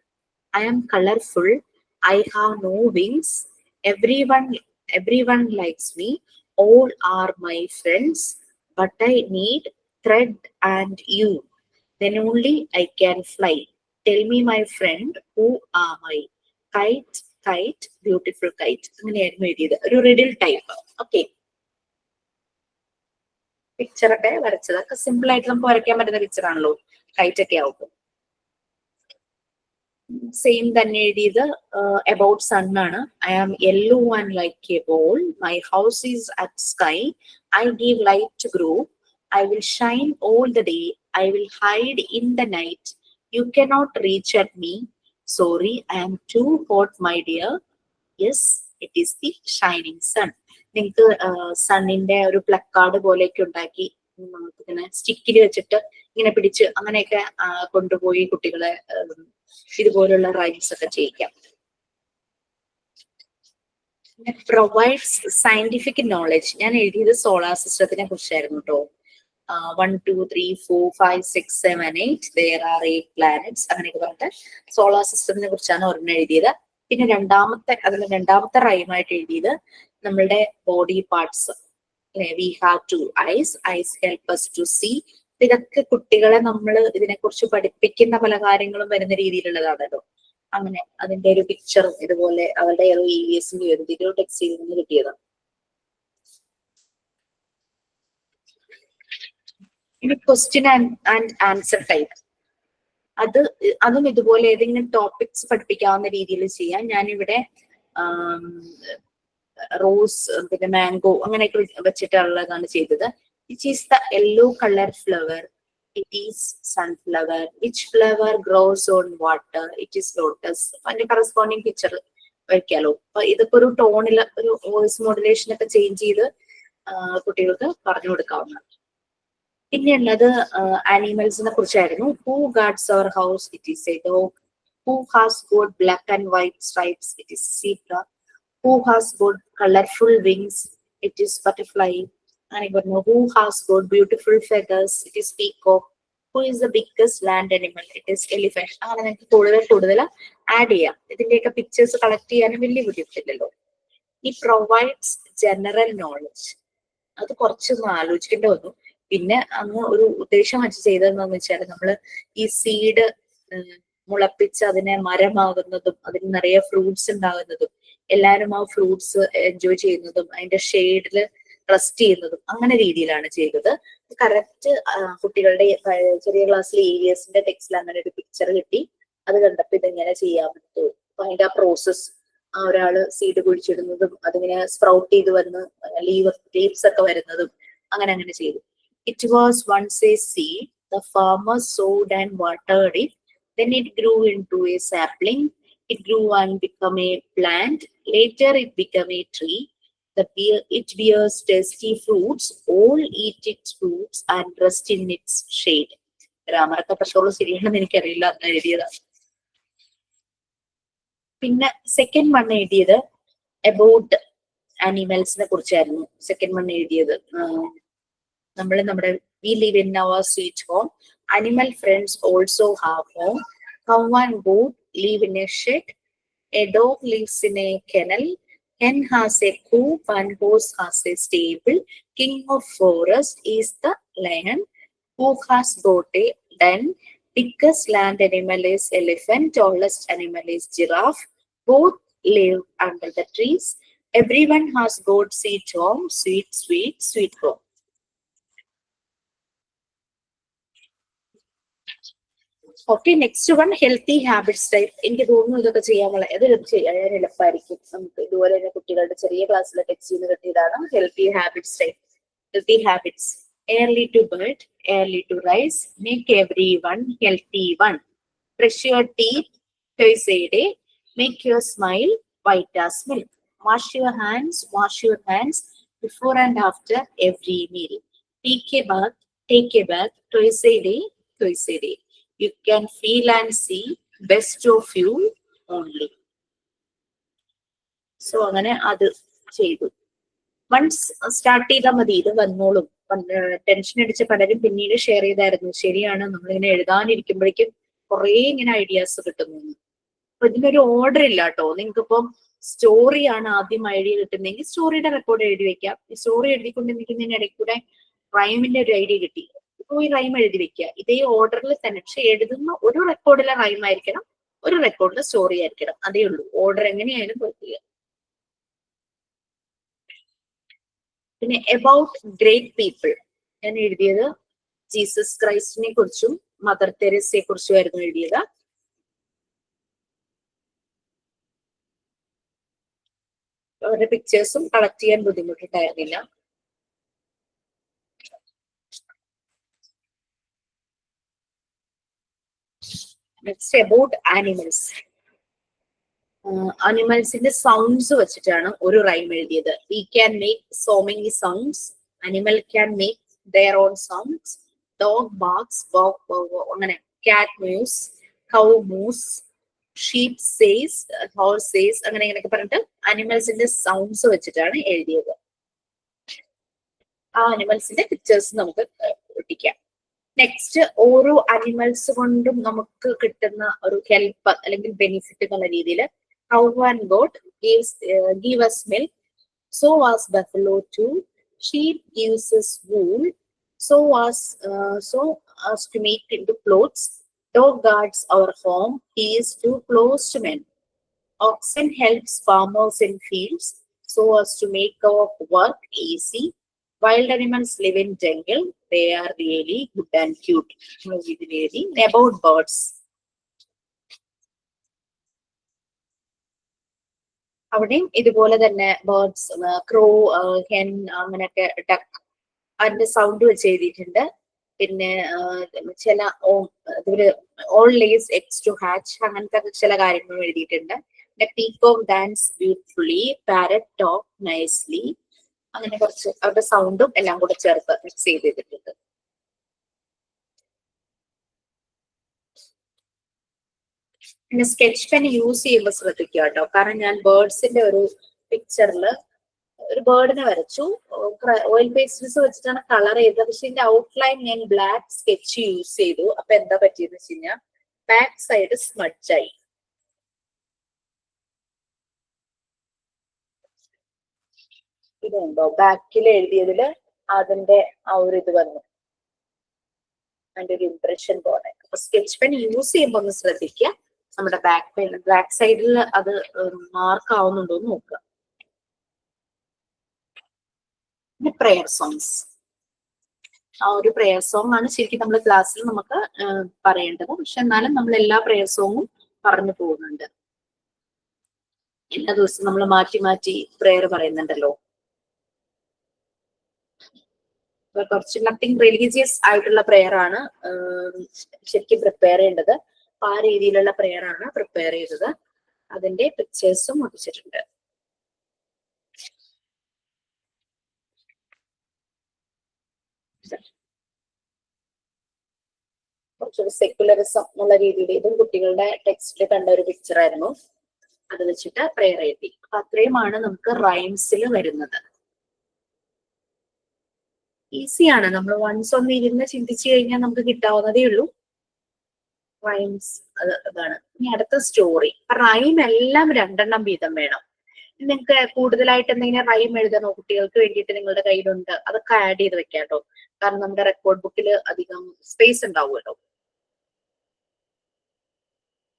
I am colorful, I have no wings. Everyone likes me, all are my friends. But I need thread and you, then only I can fly. Tell me my friend, who am I? Kite, kite, beautiful kite. അങ്ങനെയായിരുന്നു എഴുതിയത്. ഒരു riddle type. Okay, പിക്ചറൊക്കെ വരച്ചതൊക്കെ simple ആയിട്ട് നമുക്ക് വരയ്ക്കാൻ പറ്റുന്ന പിക്ചറാണല്ലോ KITE ഒക്കെ ആവുമ്പോൾ. Same തന്നെ എഴുതിയത് അബൌട്ട് സൺ ആണ്. I am yellow and like a ball, my house is at sky, I give light to grow, I will shine all the day, I will hide in the night, you cannot reach at me, sorry I am too hot my dear, yes it is the shining sun. നിങ്ങൾക്ക് സണ്ണിന്റെ ഒരു placard പോലെയൊക്കെ ഉണ്ടാക്കി നമുക്ക് ഇങ്ങനെ സ്റ്റിക്കിൽ വെച്ചിട്ട് ഇങ്ങനെ പിടിച്ച് അങ്ങനെയൊക്കെ കൊണ്ടുപോയി കുട്ടികളെ ഇതുപോലുള്ള റൈംസ് ഒക്കെ ചെയ്യിക്കാം. Provides scientific knowledge. ഞാൻ എഴുതിയത് സോളാർ സിസ്റ്റത്തിനെ കുറിച്ചായിരുന്നു കേട്ടോ. 1 2 3 4 5 6 7 8 there are 8 planets അങ്ങനെയൊക്കെ പറഞ്ഞിട്ട് സോളാർ സിസ്റ്റത്തിനെ കുറിച്ചാണ് ഒരെണ്ണം എഴുതിയത്. പിന്നെ രണ്ടാമത്തെ റൈമായിട്ട് എഴുതിയത് നമ്മളുടെ body parts. We have 2 eyes, eyes help us to see. ഇതൊക്കെ കുട്ടികളെ നമ്മൾ ഇതിനെക്കുറിച്ച് പഠിപ്പിക്കുന്ന പല കാര്യങ്ങളും വരുന്ന രീതിയിലുള്ളതാണല്ലോ. അങ്ങനെ അതിന്റെ ഒരു പിക്ചറും ഇതുപോലെ അവരുടെ EVSന്റെ ഒരു ടെക്സ്റ്റിൽ നിന്ന് കിട്ടിയതാണ്. ഇനി ക്വസ്റ്റ്യൻ ആൻഡ് ആൻസർ ടൈപ്പ്. അതും ഇതുപോലെ ഏതെങ്കിലും ടോപ്പിക്സ് പഠിപ്പിക്കാവുന്ന രീതിയിൽ ചെയ്യാം. ഞാനിവിടെ റോസ്, പിന്നെ മാംഗോ അങ്ങനെയൊക്കെ വെച്ചിട്ടുള്ളതാണ് ചെയ്തത്. Which is the yellow colour flower It is sunflower. Which flower grows on water? It is lotus. അതിന്റെ കറസ്പോണ്ടിങ് പിക്ചർ വയ്ക്കാലോ. അപ്പൊ ഇതൊക്കെ ഒരു ടോണിൽ ഒരു വോയിസ് മോഡുലേഷൻ ഒക്കെ ചേഞ്ച് ചെയ്ത് കുട്ടികൾക്ക് പറഞ്ഞു കൊടുക്കാവുന്നതാണ്. പിന്നെയുള്ളത് ആനിമൽസിനെ കുറിച്ചായിരുന്നു. Who guards our house? It is a dog. Who has got black and white stripes? It is zebra. Who has got colorful wings? It is butterfly. Who has got beautiful feathers? It is peacock. Who is the biggest land animal? It is elephant. അങ്ങനെ നിങ്ങൾക്ക് കൂടുതൽ add ചെയ്യാം. ഇതിന്റെയൊക്കെ pictures collect ചെയ്യാനും വലിയ ബുദ്ധിമുട്ടില്ലല്ലോ. ഈ provides general knowledge. അത് കുറച്ചൊന്ന് ആലോചിക്കേണ്ടി വന്നു. പിന്നെ അങ്ങ് ഒരു ഉദ്ദേശം വെച്ച് ചെയ്തതെന്ന് വെച്ചാൽ നമ്മള് ഈ സീഡ് മുളപ്പിച്ച് അതിനെ മരമാകുന്നതും അതിന് നിറയെ ഫ്രൂട്ട്സ് ഉണ്ടാകുന്നതും എല്ലാവരും ആ ഫ്രൂട്ട്സ് എൻജോയ് ചെയ്യുന്നതും അതിന്റെ ഷെയ്ഡിൽ റെസ്റ്റ് ചെയ്യുന്നതും അങ്ങനെ രീതിയിലാണ് ചെയ്തത്. കറക്റ്റ് കുട്ടികളുടെ ചെറിയ ക്ലാസ്സിലെ ഏരിയസിന്റെ ടെക്സ്റ്റിൽ അങ്ങനെ ഒരു പിക്ചർ കിട്ടി. അത് കണ്ടപ്പോ ഇതെങ്ങനെ ചെയ്യാൻ പറ്റുമോ, അപ്പൊ അതിന്റെ ആ പ്രോസസ്, ഒരാള് സീഡ് കുഴിച്ചിടുന്നതും അതിങ്ങനെ സ്പ്രൗട്ട് ചെയ്ത് വന്ന് ലീവ്സ് ഒക്കെ വരുന്നതും അങ്ങനെ ചെയ്തു. It was once a seed. The farmer sowed and watered it. Then it grew into a sapling. It grew and became a plant. Later it became a tree. It bears tasty fruits. All eat its fruits and rest in its shade. രാമറൊക്കെ പക്ഷോളം ശരിയാണെന്ന് എനിക്കറിയില്ല, എഴുതിയതാണ്. പിന്നെ second one എഴുതിയത് about ആനിമൽസിനെ കുറിച്ചായിരുന്നു. Second one എഴുതിയത് നമ്മുടെ we live in our sweet home. Animal friends also have home. Cow and goat live in a shed. A dog lives in a kennel. Hen has a coop and horse has a stable. King of forest is the lion. Who has got a den? Biggest land animal is elephant. Tallest animal is giraffe. Both live under the trees. Everyone has got sweet home. Sweet, sweet, sweet home. Okay, next one healthy habits type. എനിക്ക് തോന്നുന്നു ഇതൊക്കെ ചെയ്യാനുള്ള ചെയ്യാൻ എളുപ്പമായിരിക്കും. നമുക്ക് ഇതുപോലെ തന്നെ കുട്ടികളുടെ ചെറിയ ക്ലാസ്സിലെ ടെക്സ്റ്റ് ചെയ്ത് കിട്ടിയതാണ് healthy habits type. Healthy habits: early to bed, early to rise, make everyone healthy one, brush your teeth twice a day, make your smile white as milk, wash your hands before and after every meal, take a bath twice a day. You can feel and see best of you only. So അങ്ങനെ അത് ചെയ്തു. Once start ചെയ്താൽ മതി, ഇത് വന്നോളും. Tension അടിച്ച പലരും പിന്നീട് ഷെയർ ചെയ്തായിരുന്നു, ശരിയാണ് നമ്മളിങ്ങനെ എഴുതാനിരിക്കുമ്പോഴേക്കും കുറെ ഇങ്ങനെ ഐഡിയാസ് കിട്ടുന്നു. അപ്പൊ ഇതിനൊരു ഓർഡർ ഇല്ല കേട്ടോ. നിങ്ങൾക്കിപ്പം സ്റ്റോറിയാണ് ആദ്യം ഐഡിയ കിട്ടുന്നതെങ്കിൽ സ്റ്റോറിയുടെ റെക്കോർഡ് എഴുതി വെക്കാം. ഈ സ്റ്റോറി എഴുതിക്കൊണ്ടിരിക്കുന്നതിന് ഇടയ്ക്ക് കൂടെ റൈമിന്റെ ഒരു ഐഡിയ കിട്ടി, പോയി റൈം എഴുതി വെക്കുക. ഇതേ ഓർഡറിൽ തന്നെ, പക്ഷെ എഴുതുന്ന ഒരു റെക്കോർഡിലെ റൈം ആയിരിക്കണം, ഒരു റെക്കോർഡിലെ സ്റ്റോറി ആയിരിക്കണം. അതേ ഉള്ളൂ, ഓർഡർ എങ്ങനെയായാലും കുഴപ്പമില്ല. പിന്നെ അബൌട്ട് ഗ്രേറ്റ് പീപ്പിൾ ഞാൻ എഴുതിയത് ജീസസ് ക്രൈസ്റ്റിനെ കുറിച്ചും മദർ തെരേസയെ കുറിച്ചുമായിരുന്നു എഴുതിയത്. അവരുടെ പിക്ചേഴ്സും കളക്ട് ചെയ്യാൻ ബുദ്ധിമുട്ടുണ്ടായിരുന്നില്ല. Next about animals. അനിമൽസിന്റെ സൗണ്ട്സ് വെച്ചിട്ടാണ് ഒരു റൈം എഴുതിയത്. We can make so many sounds, animal can make their own sounds, dog barks, അങ്ങനെ cat mews, cow moos, sheep says, horse says, അങ്ങനെ ഇങ്ങനെയൊക്കെ പറഞ്ഞിട്ട് അനിമൽസിന്റെ സൗണ്ട്സ് വെച്ചിട്ടാണ് എഴുതിയത്. ആ അനിമൽസിന്റെ പിക്ചേഴ്സ് നമുക്ക് ഒട്ടിക്കാം. നെക്സ്റ്റ് ഓരോ അനിമൽസ് കൊണ്ടും നമുക്ക് കിട്ടുന്ന ഒരു ഹെൽപ്പ് അല്ലെങ്കിൽ ബെനിഫിറ്റ് എന്നുള്ള രീതിയിൽ cow and goat give us milk, so was buffalo too. Sheep gives us wool, so as to make into clothes. Dog guards our home, he is too close to men. Oxen helps farmers in fields, so as to make our work easy. Wild animals live in jungle, they are really good and cute. About birds. അവിടെയും ഇതുപോലെ തന്നെ birds, crow, hen, അങ്ങനെയൊക്കെ duck, അതിന്റെ sound വെച്ച് എഴുതിയിട്ടുണ്ട്. പിന്നെ ചില owl lays eggs to hatch അങ്ങനത്തെ ചില കാര്യങ്ങളും എഴുതിയിട്ടുണ്ട്. പിന്നെ peacock dance beautifully, parrot talk nicely, അങ്ങനെ കുറച്ച് അവരുടെ സൗണ്ടും എല്ലാം കൂടെ ചേർത്ത് മിക്സ് ചെയ്തിട്ടുണ്ട്. പിന്നെ സ്കെച്ച് പെൻ യൂസ് ചെയ്യുമ്പോൾ ശ്രദ്ധിക്കുക കേട്ടോ, കാരണം ഞാൻ ബേർഡ്സിന്റെ ഒരു പിക്ചറിൽ ഒരു ബേർഡിനെ വരച്ചു, ഓയിൽ പേസ്റ്റൽസ് വെച്ചിട്ടാണ് കളർ ചെയ്തത്. പക്ഷെ ഇതിന്റെ ഔട്ട്ലൈൻ ഞാൻ ബ്ലാക്ക് സ്കെച്ച് യൂസ് ചെയ്തു. അപ്പൊ എന്താ പറ്റിയെന്ന് വെച്ച് കഴിഞ്ഞാൽ ബാക്ക് സൈഡ് സ്മഡ്ജായി. ഇതുണ്ടോ ബാക്കിൽ എഴുതിയതില് അതിന്റെ ആ ഒരു ഇത് വന്നു, അതിന്റെ ഒരു ഇംപ്രഷൻ പോലെ. അപ്പൊ സ്കെച്ച് പെൻ യൂസ് ചെയ്യുമ്പോൾ ഒന്ന് ശ്രദ്ധിക്കുക, നമ്മുടെ ബാക്ക് സൈഡിൽ അത് മാർക്ക് ആവുന്നുണ്ടോ എന്ന് നോക്കുക. പിന്നെ പ്രെയർ സോങ്സ്, ആ ഒരു പ്രെയർ സോങ് ആണ് ശരിക്കും നമ്മൾ ക്ലാസ്സിൽ നമുക്ക് പറയേണ്ടത്. പക്ഷെ എന്നാലും നമ്മൾ എല്ലാ പ്രെയർ സോങ്ങും പറഞ്ഞു പോകുന്നുണ്ട്. എല്ലാ ദിവസവും നമ്മൾ മാറ്റി മാറ്റി പ്രെയർ പറയുന്നുണ്ടല്ലോ. കുറച്ച് നത്തിങ് റിലീജിയസ് ആയിട്ടുള്ള പ്രെയർ ആണ് ശരിക്കും പ്രിപ്പയർ ചെയ്യേണ്ടത്. അപ്പൊ ആ രീതിയിലുള്ള പ്രെയർ ആണ് പ്രിപ്പയർ ചെയ്തത്. അതിന്റെ പിക്ചേഴ്സും ഒട്ടിച്ചിട്ടുണ്ട്. കുറച്ചൊരു സെക്യുലറിസം എന്നുള്ള രീതിയിൽ ഇതും കുട്ടികളുടെ ടെക്സ്റ്റിൽ കണ്ട ഒരു പിക്ചർ ആയിരുന്നു. അത് വെച്ചിട്ട് പ്രെയർ എഴുതി. അപ്പൊ അത്രയുമാണ് നമുക്ക് റൈംസിൽ വരുന്നത്. ഈസിയാണ്, നമ്മൾ വൺസ് ഒന്ന് ഇരുന്ന് ചിന്തിച്ചു കഴിഞ്ഞാൽ നമുക്ക് കിട്ടാവുന്നതേ ഉള്ളൂ. റൈംസ് അതാണ്. ഇനി അടുത്ത സ്റ്റോറി. റൈം എല്ലാം 2 വീതം വേണം. നിങ്ങൾക്ക് കൂടുതലായിട്ട് എന്തെങ്കിലും റൈം എഴുതണോ കുട്ടികൾക്ക് വേണ്ടിയിട്ട് നിങ്ങളുടെ കയ്യിലുണ്ട്, അതൊക്കെ ആഡ് ചെയ്ത് വെക്കാം കേട്ടോ. കാരണം നമ്മുടെ റെക്കോർഡ് ബുക്കിൽ അധികം സ്പേസ് ഉണ്ടാവുമല്ലോ.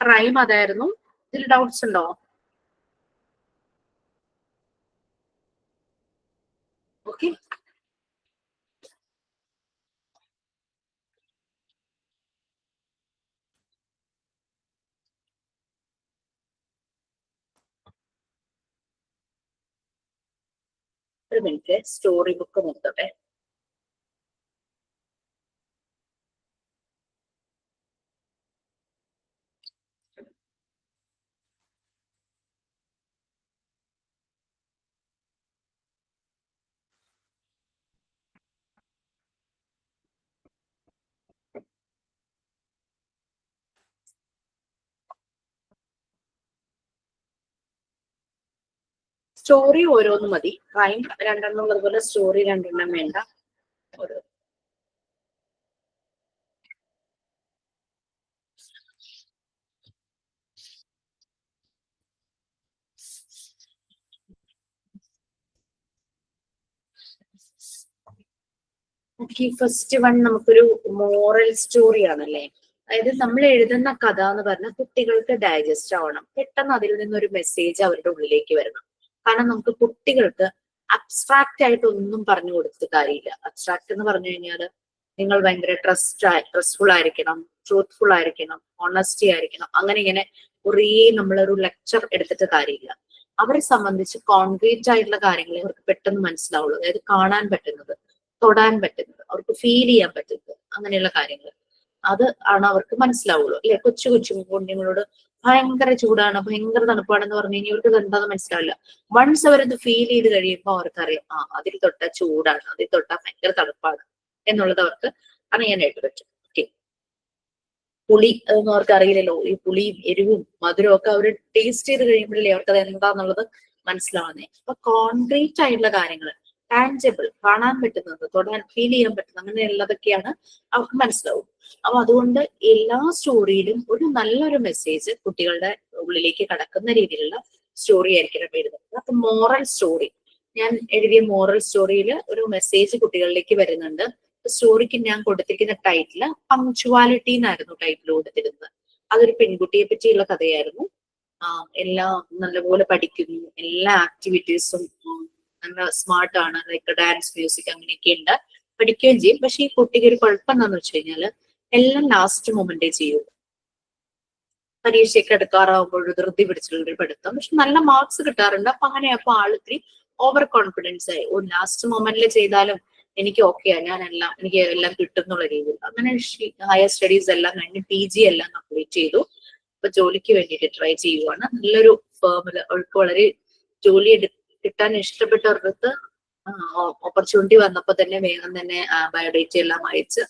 റൈം അതായിരുന്നു. ഇതിൽ ഡൗട്ട്സ് ഉണ്ടോ? ഓക്കെ, ഒരു മിനിറ്റ് സ്റ്റോറി ബുക്ക് നോക്കട്ടെ. സ്റ്റോറി ഓരോന്നും മതി. റൈം 2 ഉള്ളതുപോലെ സ്റ്റോറി 2 വേണ്ട. ഓരോ ഫസ്റ്റ് വൺ നമുക്കൊരു മോറൽ സ്റ്റോറി ആണല്ലേ. അതായത് നമ്മൾ എഴുതുന്ന കഥ എന്ന് പറഞ്ഞാൽ കുട്ടികൾക്ക് ഡൈജസ്റ്റ് ആവണം, പെട്ടെന്ന് അതിൽ നിന്നൊരു മെസ്സേജ് അവരുടെ ഉള്ളിലേക്ക് വരണം. കാരണം നമുക്ക് കുട്ടികൾക്ക് അബ്സ്ട്രാക്റ്റ് ആയിട്ട് ഒന്നും പറഞ്ഞു കൊടുത്തിട്ട് കാര്യമില്ല. അബ്സ്ട്രാക്ട് എന്ന് പറഞ്ഞു കഴിഞ്ഞാൽ നിങ്ങൾ ഭയങ്കര ട്രസ്റ്റ്ഫുൾ ആയിരിക്കണം, ട്രൂത്ത്ഫുൾ ആയിരിക്കണം, ഓണസ്റ്റി ആയിരിക്കണം, അങ്ങനെ ഇങ്ങനെ കുറേ നമ്മളൊരു ലെക്ചർ എടുത്തിട്ട് കാര്യമില്ല. അവരെ സംബന്ധിച്ച് കോൺക്രീറ്റ് ആയിട്ടുള്ള കാര്യങ്ങളെ അവർക്ക് പെട്ടെന്ന് മനസ്സിലാവുള്ളൂ. അതായത് കാണാൻ പറ്റുന്നത്, തൊടാൻ പറ്റുന്നത്, അവർക്ക് ഫീൽ ചെയ്യാൻ പറ്റുന്നത്, അങ്ങനെയുള്ള കാര്യങ്ങൾ അത് ആണ് അവർക്ക് മനസ്സിലാവുള്ളൂ അല്ലെ. കൊച്ചു കൊച്ചു കുഞ്ഞുങ്ങളോട് ഭയങ്കര ചൂടാണ്, ഭയങ്കര തണുപ്പാണെന്ന് പറഞ്ഞു കഴിഞ്ഞാൽ അവർക്ക് എന്താണെന്ന് മനസ്സിലാവില്ല. വൺസ് അവരത് ഫീൽ ചെയ്ത് കഴിയുമ്പോൾ അവർക്കറിയാം, അതിൽ തൊട്ട ചൂടാണ്, അതിൽ തൊട്ട ഭയങ്കര തണുപ്പാണ് എന്നുള്ളത് അവർക്ക് അറിയാനായിട്ട് പറ്റും. ഓക്കെ, പുളി അതൊന്നും അവർക്ക് അറിയില്ലല്ലോ. ഈ പുളിയും എരിവും മധുരവും ഒക്കെ അവർ ടേസ്റ്റ് ചെയ്ത് കഴിയുമ്പോഴല്ലേ അവർക്ക് അത് എന്താന്നുള്ളത് മനസ്സിലാവുന്നേ. അപ്പൊ കോൺക്രീറ്റ് ആയിട്ടുള്ള കാര്യങ്ങൾ, ടാൻജിബിൾ, കാണാൻ പറ്റുന്നത്, തൊടാൻ ഫീൽ ചെയ്യാൻ പറ്റുന്നത്, അങ്ങനെയുള്ളതൊക്കെയാണ് അവർക്ക് മനസ്സിലാവും. അപ്പൊ അതുകൊണ്ട് എല്ലാ സ്റ്റോറിയിലും ഒരു നല്ലൊരു മെസ്സേജ് കുട്ടികളുടെ ഉള്ളിലേക്ക് കടക്കുന്ന രീതിയിലുള്ള സ്റ്റോറി ആയിരിക്കണം എഴുതുന്നത്. അപ്പൊ മോറൽ സ്റ്റോറി, ഞാൻ എഴുതിയ മോറൽ സ്റ്റോറിയിൽ ഒരു മെസ്സേജ് കുട്ടികളിലേക്ക് വരുന്നുണ്ട്. സ്റ്റോറിക്ക് ഞാൻ കൊടുത്തിരിക്കുന്ന ടൈറ്റില് പങ്ക്ച്വാലിറ്റി എന്നായിരുന്നു ടൈറ്റിൽ കൊടുത്തിരുന്നത്. അതൊരു പെൺകുട്ടിയെ പറ്റിയുള്ള കഥയായിരുന്നു. എല്ലാം നല്ലപോലെ പഠിക്കുന്നു, എല്ലാ ആക്ടിവിറ്റീസും നല്ല സ്മാർട്ട് ആണ്, ലൈക്ക് ഡാൻസ്, മ്യൂസിക് അങ്ങനെയൊക്കെ ഉണ്ട്, പഠിക്കുകയും ചെയ്യും. പക്ഷെ ഈ കുട്ടിക്ക് ഒരു കുഴപ്പം എന്താന്ന് വെച്ച് കഴിഞ്ഞാല് എല്ലാം ലാസ്റ്റ് മൊമെന്റേ ചെയ്യൂ. പരീക്ഷയൊക്കെ എടുക്കാറാവുമ്പോൾ ധൃതി പിടിച്ചിട്ടുള്ള ഒരു പഠിത്തം, പക്ഷെ നല്ല മാർക്സ് കിട്ടാറുണ്ട്. അപ്പൊ അങ്ങനെ ആൾ ഇത്തിരി ഓവർ കോൺഫിഡൻസ് ആയി, ലാസ്റ്റ് മൊമെന്റിൽ ചെയ്താലും എനിക്ക് ഓക്കെയാണ്, എനിക്ക് എല്ലാം കിട്ടും എന്നുള്ള രീതിയിൽ. അങ്ങനെ ഹയർ സ്റ്റഡീസ് എല്ലാം കഴിഞ്ഞ് PG എല്ലാം കംപ്ലീറ്റ് ചെയ്തു. ഇപ്പൊ ജോലിക്ക് വേണ്ടിയിട്ട് ട്രൈ ചെയ്യുവാണ്. നല്ലൊരു ഫേമില് അവൾക്ക് വളരെ ജോലി കിട്ടാൻ ഇഷ്ടപ്പെട്ടവർക്ക് ഓപ്പർച്യൂണിറ്റി വന്നപ്പോ തന്നെ വേഗം തന്നെ ബയോഡേറ്റ എല്ലാം അയച്ച്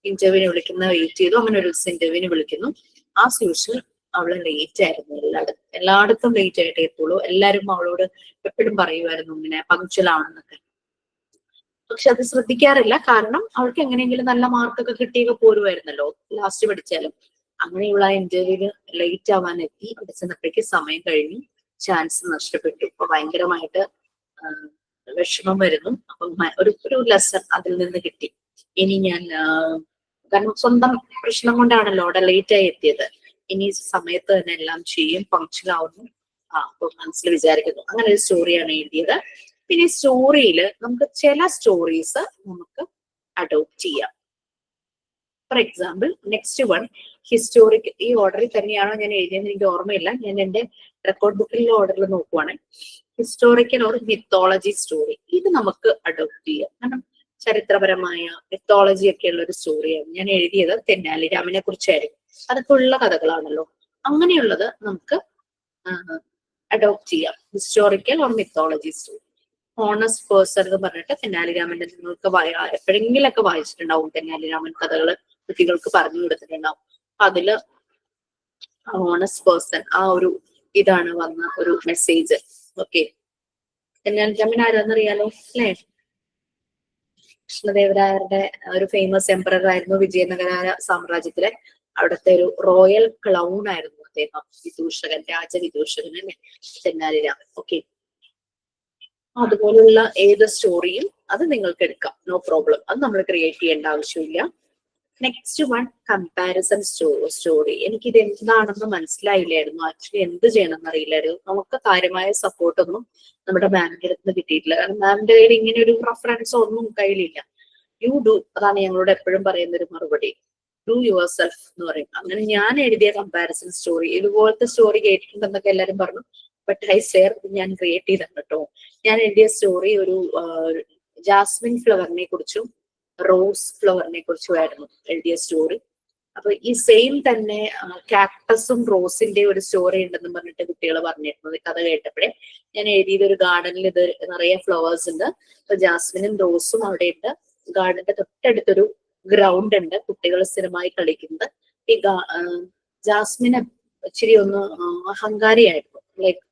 ഇന്റർവ്യൂവിന് വെയിറ്റ് ചെയ്തു. അങ്ങനെ ഒരു ഇന്റർവ്യൂവിന് വിളിക്കുന്നു. ആസ് യൂഷ്വൽ അവള് ലേറ്റ് ആയിരുന്നു. എല്ലായിടത്തും ലേറ്റ് ആയിട്ടേ എത്തുള്ളൂ. എല്ലാരും അവളോട് എപ്പോഴും പറയുമായിരുന്നു ഇങ്ങനെ പങ്ക്ച്വൽ ആണെന്നൊക്കെ. പക്ഷെ അത് ശ്രദ്ധിക്കാറില്ല. കാരണം അവൾക്ക് എങ്ങനെയെങ്കിലും നല്ല മാർക്കൊക്കെ കിട്ടിയൊക്കെ പോരുമായിരുന്നല്ലോ ലാസ്റ്റ് പഠിച്ചാലും. അങ്ങനെയുള്ള ഇന്റർവ്യൂവിന് ലേറ്റ് ആവാൻ എത്തി. അവിടെ ചെന്നപ്പോഴേക്ക് സമയം കഴിഞ്ഞു, ചാൻസ് നഷ്ടപ്പെട്ടു. ഇപ്പൊ ഭയങ്കരമായിട്ട് വിഷമം വരുന്നു. അപ്പം ഒരു ലെസൺ അതിൽ നിന്ന് കിട്ടി. ഇനി ഞാൻ കാരണം സ്വന്തം പ്രശ്നം കൊണ്ടാണല്ലോ അവിടെ ലേറ്റ് ആയി എത്തിയത്. ഇനി സമയത്ത് തന്നെ എല്ലാം ചെയ്യും, പങ്ക്ച്വൽ ആവുന്നു. അപ്പൊ മനസ്സിൽ വിചാരിക്കുന്നു. അങ്ങനെ ഒരു സ്റ്റോറിയാണ് എഴുതിയത്. പിന്നെ സ്റ്റോറിയിൽ നമുക്ക് ചില സ്റ്റോറീസ് നമുക്ക് അഡോപ്റ്റ് ചെയ്യാം. For example next one historical. ഈ ഓർഡറിൽ തന്നെയാണോ ഞാൻ എഴുതിയെന്ന് എനിക്ക് ഓർമ്മയില്ല. ഞാൻ എന്റെ റെക്കോർഡ് ബുക്കിലെ ഓർഡറിൽ നോക്കുവാണെങ്കിൽ ഹിസ്റ്റോറിക്കൽ ഓർ മിത്തോളജി സ്റ്റോറി ഇത് നമുക്ക് അഡോപ്റ്റ് ചെയ്യാം. കാരണം ചരിത്രപരമായ മിത്തോളജി ഒക്കെ ഉള്ള ഒരു സ്റ്റോറിയാണ് ഞാൻ എഴുതിയത്. തെന്നാലി രാമനെ കുറിച്ചായിരുന്നു. അതൊക്കെ ഉള്ള കഥകളാണല്ലോ. അങ്ങനെയുള്ളത് നമുക്ക് അഡോപ്റ്റ് ചെയ്യാം. Historical or mythology story. Honest person എന്ന് പറഞ്ഞിട്ട് തെന്നാലി രാമന്റെ നിങ്ങൾക്ക് എപ്പോഴെങ്കിലൊക്കെ വായിച്ചിട്ടുണ്ടാവും. തെന്നാലി രാമൻ കഥകള് കുട്ടികൾക്ക് പറഞ്ഞു കൊടുത്തിട്ടുണ്ടാവും. അതില് ഹോണസ്റ്റ് പേഴ്സൺ ആ ഒരു ഇതാണ് വന്ന ഒരു മെസ്സേജ്. ഓക്കെ, തെന്നാലി രാമൻ ആരാന്നറിയാലോ അല്ലേ? കൃഷ്ണദേവരായരുടെ ഒരു ഫേമസ് എംപറർ ആയിരുന്നു. വിജയനഗര സാമ്രാജ്യത്തിലെ അവിടുത്തെ ഒരു റോയൽ ക്ലൗൺ ആയിരുന്നു അദ്ദേഹം. വിദൂഷകൻ, രാജവിദൂഷകൻ അല്ലെ തെന്നാലി രാമൻ. ഓക്കെ, അതുപോലുള്ള ഏത് സ്റ്റോറിയും അത് നിങ്ങൾക്ക് എടുക്കാം, നോ പ്രോബ്ലം. അത് നമ്മൾ ക്രിയേറ്റ് ചെയ്യേണ്ട ആവശ്യമില്ല. Next one comparison story. എനിക്കിത് എന്താണെന്ന് മനസ്സിലായില്ലായിരുന്നു. ആക്ച്വലി എന്ത് ചെയ്യണം എന്നറിയില്ലായിരുന്നു. നമുക്ക് കാര്യമായ സപ്പോർട്ടൊന്നും നമ്മുടെ മാമിന്റെ അടുത്ത് നിന്ന് കിട്ടിയിട്ടില്ല. കാരണം മാമിന്റെ കയ്യിൽ ഇങ്ങനെ ഒരു റെഫറൻസ് ഒന്നും കയ്യിലില്ല. യു ഡു, അതാണ് ഞങ്ങളോട് എപ്പോഴും പറയുന്ന ഒരു മറുപടി. ഡു യുവർ സെൽഫ് എന്ന് പറയും. അങ്ങനെ ഞാൻ എഴുതിയ കമ്പാരിസൺ സ്റ്റോറി, ഇതുപോലത്തെ സ്റ്റോറി കേട്ടിട്ടുണ്ടെന്നൊക്കെ എല്ലാരും പറഞ്ഞു. ബട്ട് ഐ ഷെയർ, ഞാൻ ക്രിയേറ്റ് ചെയ്താണ് കേട്ടോ. ഞാൻ എഴുതിയ സ്റ്റോറി ഒരു ജാസ്മിൻ ഫ്ലവറിനെ കുറിച്ചും റോസ് ഫ്ലവറിനെ കുറിച്ചുമായിരുന്നു എഴുതിയ സ്റ്റോറി. അപ്പൊ ഈ സെയിം തന്നെ കാക്ടസും റോസിന്റെ ഒരു സ്റ്റോറി ഉണ്ടെന്ന് പറഞ്ഞിട്ട് കുട്ടികൾ പറഞ്ഞിരുന്നത് കഥ കേട്ടപ്പോഴേ ഞാൻ എഴുതിയത് ഒരു ഗാർഡനിൽ ഇത് നിറയെ ഫ്ലവേഴ്സ് ഉണ്ട്. അപ്പൊ ജാസ്മിനും റോസും അവിടെ ഉണ്ട്. ഗാർഡന്റെ തൊട്ടടുത്തൊരു ഗ്രൗണ്ട് ഉണ്ട്, കുട്ടികൾ സ്ഥിരമായി കളിക്കുന്നത്. ഈ ജാസ്മിന് ഇച്ചിരി ഒന്ന് അഹങ്കാരിയായിരുന്നു. ലൈക്ക്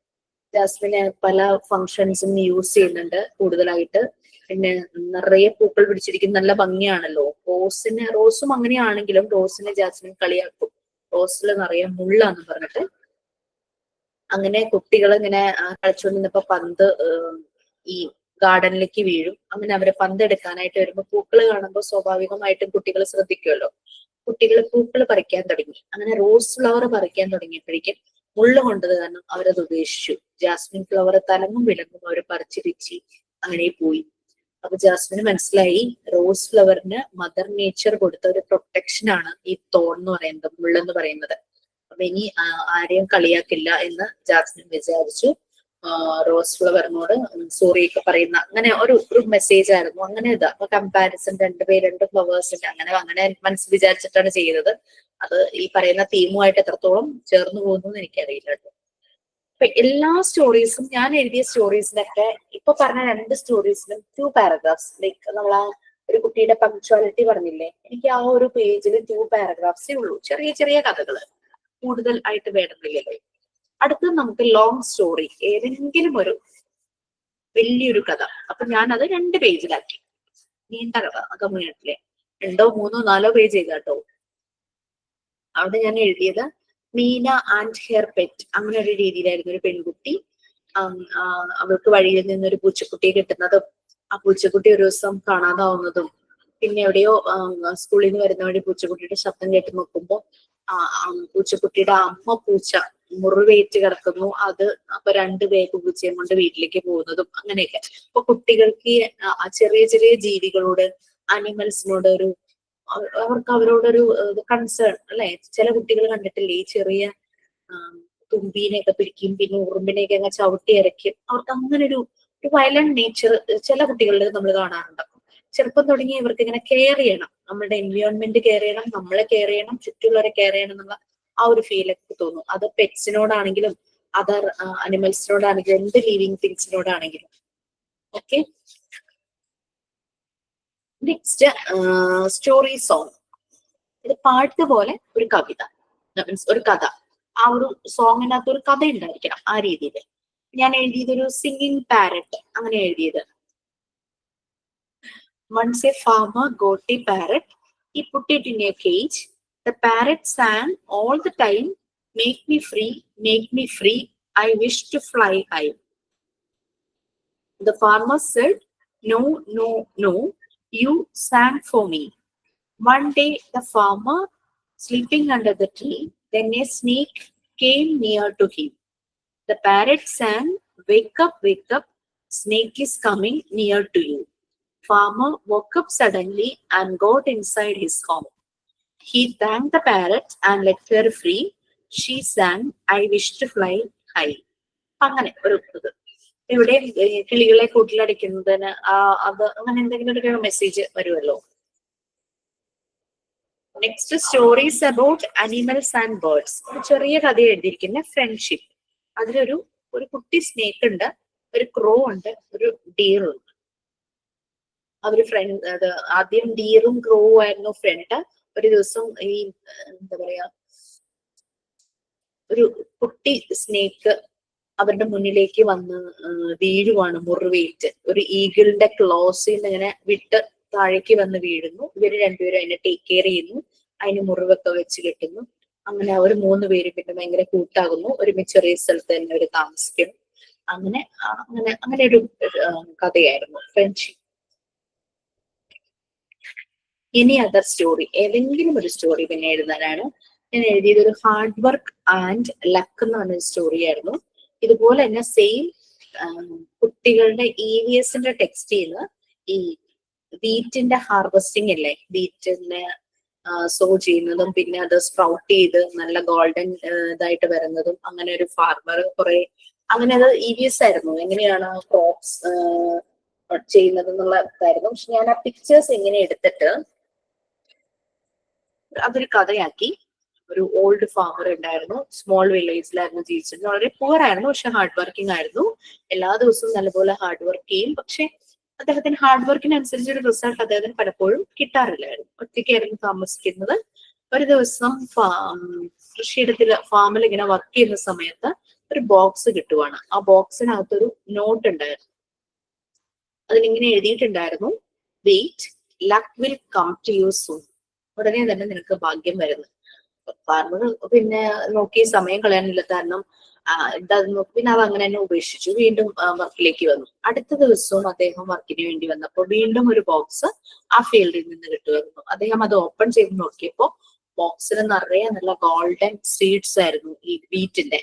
ജാസ്മിനെ പല ഫങ്ഷൻസും യൂസ് ചെയ്യുന്നുണ്ട് കൂടുതലായിട്ട്. പിന്നെ നിറയെ പൂക്കൾ പിടിച്ചിരിക്കുന്ന നല്ല ഭംഗിയാണല്ലോ. റോസും അങ്ങനെയാണെങ്കിലും റോസിനെ ജാസ്മിൻ കളിയാക്കും. റോസിൽ നിറയെ മുള്ളാന്ന് പറഞ്ഞിട്ട്. അങ്ങനെ കുട്ടികൾ ഇങ്ങനെ കളിച്ചുകൊണ്ടിരുന്നപ്പോ പന്ത് ഈ ഗാർഡനിലേക്ക് വീഴും. അങ്ങനെ അവരെ പന്ത് എടുക്കാനായിട്ട് വരുമ്പോ പൂക്കൾ കാണുമ്പോൾ സ്വാഭാവികമായിട്ടും കുട്ടികൾ ശ്രദ്ധിക്കുമല്ലോ. കുട്ടികൾ പൂക്കൾ പറിക്കാൻ തുടങ്ങി. അങ്ങനെ റോസ് ഫ്ലവർ പറിക്കാൻ തുടങ്ങിയപ്പോഴേക്കും മുള്ളു കൊണ്ടത് കാരണം അവരത് ഉപേക്ഷിച്ചു. ജാസ്മിൻ ഫ്ലവർ തലങ്ങും വിലങ്ങും അവർ പറിച്ചിരിച്ച് അങ്ങനെ പോയി. അപ്പൊ ജാസ്മിന് മനസ്സിലായി റോസ് ഫ്ലവറിന് മദർ നേച്ചർ കൊടുത്ത ഒരു പ്രൊട്ടക്ഷൻ ആണ് ഈ തോൺ എന്ന് പറയുന്നത്, മുള്ളെന്ന് പറയുന്നത്. അപ്പൊ ഇനി ആരെയും കളിയാക്കില്ല എന്ന് ജാസ്മിൻ വിചാരിച്ചു. റോസ് ഫ്ലവറിനോട് സോറിയൊക്കെ പറയുന്ന അങ്ങനെ ഒരു മെസ്സേജ് ആയിരുന്നു. അങ്ങനെ ഇതാ അപ്പൊ കമ്പാരിസൺ, രണ്ട് ഫ്ലവേഴ്സിന്റെ അങ്ങനെ മനസ്സിൽ വിചാരിച്ചിട്ടാണ് ചെയ്തത്. അത് ഈ പറയുന്ന തീമുമായിട്ട് എത്രത്തോളം ചേർന്ന് പോകുന്നു എനിക്കറിയില്ല കേട്ടോ. അപ്പൊ എല്ലാ സ്റ്റോറീസും ഞാൻ എഴുതിയ സ്റ്റോറീസിനൊക്കെ ഇപ്പൊ പറഞ്ഞ 2 സ്റ്റോറീസിലും 2 പാരഗ്രാഫ്സ്. ലൈക്ക് നമ്മൾ ആ ഒരു കുട്ടിയുടെ പങ്ക്ച്വാലിറ്റി പറഞ്ഞില്ലേ, എനിക്ക് ആ ഒരു പേജിൽ 2 പാരഗ്രാഫ്സേ ഉള്ളൂ. ചെറിയ ചെറിയ കഥകള്, കൂടുതൽ ആയിട്ട് വേണമെന്നില്ലല്ലോ. അടുത്ത് നമുക്ക് ലോങ് സ്റ്റോറി, ഏതെങ്കിലും ഒരു വലിയൊരു കഥ. അപ്പൊ ഞാൻ അത് 2 പേജിലാക്കി. നീണ്ട കഥ കമ്മ്യൂണിറ്റിലെ 2, 3, 4 പേജ് ചെയ്താട്ടോ. അവിടെ ഞാൻ എഴുതിയത് മീന ആൻഡ് ഹെയർ പെറ്റ്. അങ്ങനെ ഒരു രീതിയിലായിരുന്നു. ഒരു പെൺകുട്ടി, അവൾക്ക് വഴിയിൽ നിന്നൊരു പൂച്ചക്കുട്ടിയെ കിട്ടുന്നതും ആ പൂച്ചക്കുട്ടി ഒരു ദിവസം കാണാതാവുന്നതും പിന്നെ എവിടെയോ സ്കൂളിൽ നിന്ന് വരുന്ന വഴി പൂച്ചക്കുട്ടിയുടെ ശബ്ദം കേട്ട് നോക്കുമ്പോൾ പൂച്ചക്കുട്ടിയുടെ അമ്മ പൂച്ച മുറിവേറ്റ് കിടക്കുന്നു. അപ്പൊ 2 പേര് പൂച്ചയും കൊണ്ട് വീട്ടിലേക്ക് പോകുന്നതും അങ്ങനെയൊക്കെ. അപ്പൊ കുട്ടികൾക്ക് ആ ചെറിയ ചെറിയ ജീവികളോട്, അനിമൽസിനോട് അവർക്ക് അവരോടൊരു കൺസേൺ അല്ലെ. ചില കുട്ടികൾ കണ്ടിട്ടില്ലേ ഈ ചെറിയ തുമ്പീനെയൊക്കെ പിടിക്കും, പിന്നെ ഉറുമ്പിനെയൊക്കെ അങ്ങ് ചവിട്ടി ഇറക്കും. അവർക്ക് അങ്ങനെ ഒരു വയലന്റ് നേച്ചർ ചില കുട്ടികളിൽ നമ്മൾ കാണാറുണ്ട്. ചെറുപ്പം തുടങ്ങി ഇവർക്ക് ഇങ്ങനെ കെയർ ചെയ്യണം, നമ്മുടെ എൻവയോൺമെന്റ് കെയർ ചെയ്യണം, നമ്മളെ കെയർ ചെയ്യണം, ചുറ്റുള്ളവരെ കെയർ ചെയ്യണം എന്നുള്ള ആ ഒരു ഫീലൊക്കെ തോന്നും. അത് പെറ്റ്സിനോടാണെങ്കിലും അതർ അനിമൽസിനോടാണെങ്കിലും എന്ത് ലിവിങ് തിങ്സിനോടാണെങ്കിലും. Okay, next story song. ഇത് പാട്ട് പോലെ ഒരു കവിത, മീൻസ് ഒരു കഥ. ആ ഒരു സോങ്ങിനകത്ത് ഒരു കഥ ഉണ്ടായിരിക്കണം, ആ രീതിയിൽ. ഞാൻ എഴുതിയതൊരു സിംഗിങ് പാരറ്റ്, അങ്ങനെ എഴുതിയത്. Once a farmer got a parrot. He put it in a cage. The parrot sang all the time, "Make me free, make me free. I wish to fly high." The farmer said, "No, no, no. You sang for me." One day, the farmer sleeping under the tree, then a snake came near to him. The parrot sang, "Wake up, wake up. Snake is coming near to you." Farmer woke up suddenly and got inside his home. He thanked the parrot and let her free. She sang, "I wish to fly high." അങ്ങനെ ഒരു ഇത്. ഇവിടെ കിളികളെ കൂട്ടിലടിക്കുന്നതിന് അത് അങ്ങനെ എന്തെങ്കിലും ഒരു message വരുമല്ലോ. Next stories about animals and birds. ഒരു ചെറിയ കഥ എഴുതിയിരിക്കുന്ന ഫ്രണ്ട്ഷിപ്പ്. അതിലൊരു കുട്ടി സ്നേക്ക് ഉണ്ട്, ഒരു ക്രോ ഉണ്ട്, ഒരു ഡീർ ഉണ്ട്. അവര് ഫ്രണ്ട്, അത് ആദ്യം ഡീറും ക്രോവും ആയിരുന്നു ഫ്രണ്ട്. ഒരു ദിവസം ഈ എന്താ പറയാ, ഒരു കുട്ടി സ്നേക്ക് അവരുടെ മുന്നിലേക്ക് വന്ന് വീഴുവാണ്, മുറിവേറ്റ്. ഒരു ഈഗിളിന്റെ ക്ലോസിൽ നിന്ന് ഇങ്ങനെ വിട്ട് താഴേക്ക് വന്ന് വീഴുന്നു. ഇവര് രണ്ടുപേരും അതിനെ ടേക്ക് കെയർ ചെയ്യുന്നു, അതിന് മുറിവൊക്കെ വെച്ച് കെട്ടുന്നു. അങ്ങനെ അവർ 3 പേര് പിന്നെ ഭയങ്കര കൂട്ടാകുന്നു, ഒരുമിച്ച് ഒരേ സ്ഥലത്ത് തന്നെ അവർ താമസിക്കുന്നു. അങ്ങനെ അങ്ങനെ അങ്ങനെ ഒരു കഥയായിരുന്നു ഫ്രണ്ട്ഷിപ്പ്. ഇനി അതർ സ്റ്റോറി, ഏതെങ്കിലും ഒരു സ്റ്റോറി പിന്നെ എഴുതാനാണ് ഞാൻ എഴുതിയത്. ഒരു ഹാർഡ് വർക്ക് ആൻഡ് ലക്ക് എന്ന് പറഞ്ഞൊരു സ്റ്റോറി ആയിരുന്നു. ഇതുപോലെ തന്നെ സെയിം കുട്ടികളുടെ EVSന്റെ ടെക്സ്റ്റിൽ ഈ വീറ്റിന്റെ ഹാർവെസ്റ്റിംഗ് ഇല്ലേ, വീറ്റിന്റെ സോ ചെയ്യുന്നതും പിന്നെ അത് സ്പ്രൗട്ട് ചെയ്ത് നല്ല ഗോൾഡൻ ഇതായിട്ട് വരുന്നതും, അങ്ങനെ ഒരു ഫാർമർ കുറെ അങ്ങനെ അത് EVS ആയിരുന്നു, എങ്ങനെയാണ് ക്രോപ്സ് ചെയ്യുന്നത് എന്നുള്ള ഇതായിരുന്നു. പക്ഷെ ഞാൻ ആ പിക്ചേഴ്സ് ഇങ്ങനെ എടുത്തിട്ട് അതൊരു കഥയാക്കി. ഒരു ഓൾഡ് ഫാമർ ഉണ്ടായിരുന്നു, സ്മോൾ വില്ലേജിലായിരുന്നു ജീവിച്ചിരുന്നത്. വളരെ പുവർ ആയിരുന്നു, പക്ഷെ ഹാർഡ് വർക്കിംഗ് ആയിരുന്നു. എല്ലാ ദിവസവും നല്ലപോലെ ഹാർഡ് വർക്ക് ചെയ്യും. പക്ഷെ അദ്ദേഹത്തിന് ഹാർഡ് വർക്കിനനുസരിച്ച് ഒരു റിസൾട്ട് അദ്ദേഹത്തിന് പലപ്പോഴും കിട്ടാറില്ലായിരുന്നു. ഒറ്റയ്ക്കായിരുന്നു താമസിക്കുന്നത്. ഒരു ദിവസം കൃഷിയിടത്തില് ഫാമിൽ ഇങ്ങനെ വർക്ക് ചെയ്യുന്ന സമയത്ത് ഒരു ബോക്സ് കിട്ടുവാണ്. ആ ബോക്സിനകത്തൊരു നോട്ട് ഉണ്ടായിരുന്നു. അതിലിങ്ങനെ എഴുതിയിട്ടുണ്ടായിരുന്നു, "wait, luck will come to you soon." ഉടനെ തന്നെ നിനക്ക് ഭാഗ്യം വരുന്നു. ഫാർമർ പിന്നെ നോക്കി സമയം കളയാനില്ല, കാരണം പിന്നെ അത് അങ്ങനെ തന്നെ ഉപേക്ഷിച്ചു. വീണ്ടും വർക്കിലേക്ക് വന്നു. അടുത്ത ദിവസവും അദ്ദേഹം വർക്കിന് വേണ്ടി വന്നപ്പോൾ വീണ്ടും ഒരു ബോക്സ് ആ ഫീൽഡിൽ നിന്ന് കിട്ടുമായിരുന്നു. അദ്ദേഹം അത് ഓപ്പൺ ചെയ്ത് നോക്കിയപ്പോൾ ബോക്സിൽ നിറയെ നല്ല ഗോൾഡൻ സീഡ്സ് ആയിരുന്നു. ഈ വീറ്റിന്റെ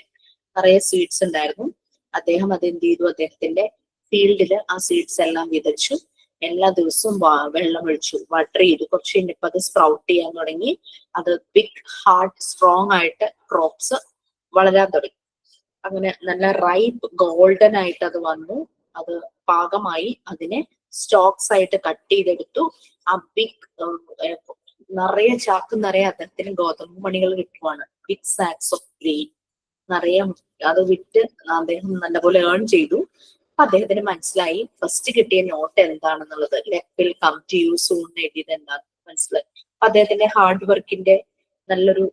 നിറയെ സീഡ്സ് ഉണ്ടായിരുന്നു. അദ്ദേഹം അത് എന്ത് ചെയ്തു, അദ്ദേഹത്തിന്റെ ഫീൽഡിൽ ആ സീഡ്സ് എല്ലാം വിതച്ചു. എല്ലാ ദിവസവും വെള്ളം ഒഴിച്ചു, വാട്ടർ ചെയ്തു. കുറച്ച് കഴിഞ്ഞപ്പോൾ അത് സ്പ്രൗട്ട് ചെയ്യാൻ തുടങ്ങി. അത് ബിഗ് ഹാർഡ് സ്ട്രോങ് ആയിട്ട് ക്രോപ്സ് വളരാൻ തുടങ്ങി. അങ്ങനെ നല്ല റൈപ്പ് ഗോൾഡൻ ആയിട്ട് അത് വന്നു. അത് പാകമായി. അതിനെ സ്റ്റോക്സ് ആയിട്ട് കട്ട് ചെയ്തെടുത്തു. ആ ബിഗ് നിറയെ ചാക്ക് നിറയെ അദ്ദേഹത്തിന് ഗോതമ്പ് മണികൾ കിട്ടുവാണ്. ബിഗ് സാക്സ് ഓഫ് ഗ്രെയിൻ നിറയെ. അത് വിറ്റ് അദ്ദേഹം നല്ലപോലെ ഏൺ ചെയ്തു. അപ്പൊ അദ്ദേഹത്തിന് മനസ്സിലായി ഫസ്റ്റ് കിട്ടിയ നോട്ട് എന്താണെന്നുള്ളത്. Luck will come to you soon എഴുതിയത് എന്താണെന്ന് മനസ്സിലായി. അപ്പൊ അദ്ദേഹത്തിന്റെ ഹാർഡ് വർക്കിന്റെ നല്ലൊരു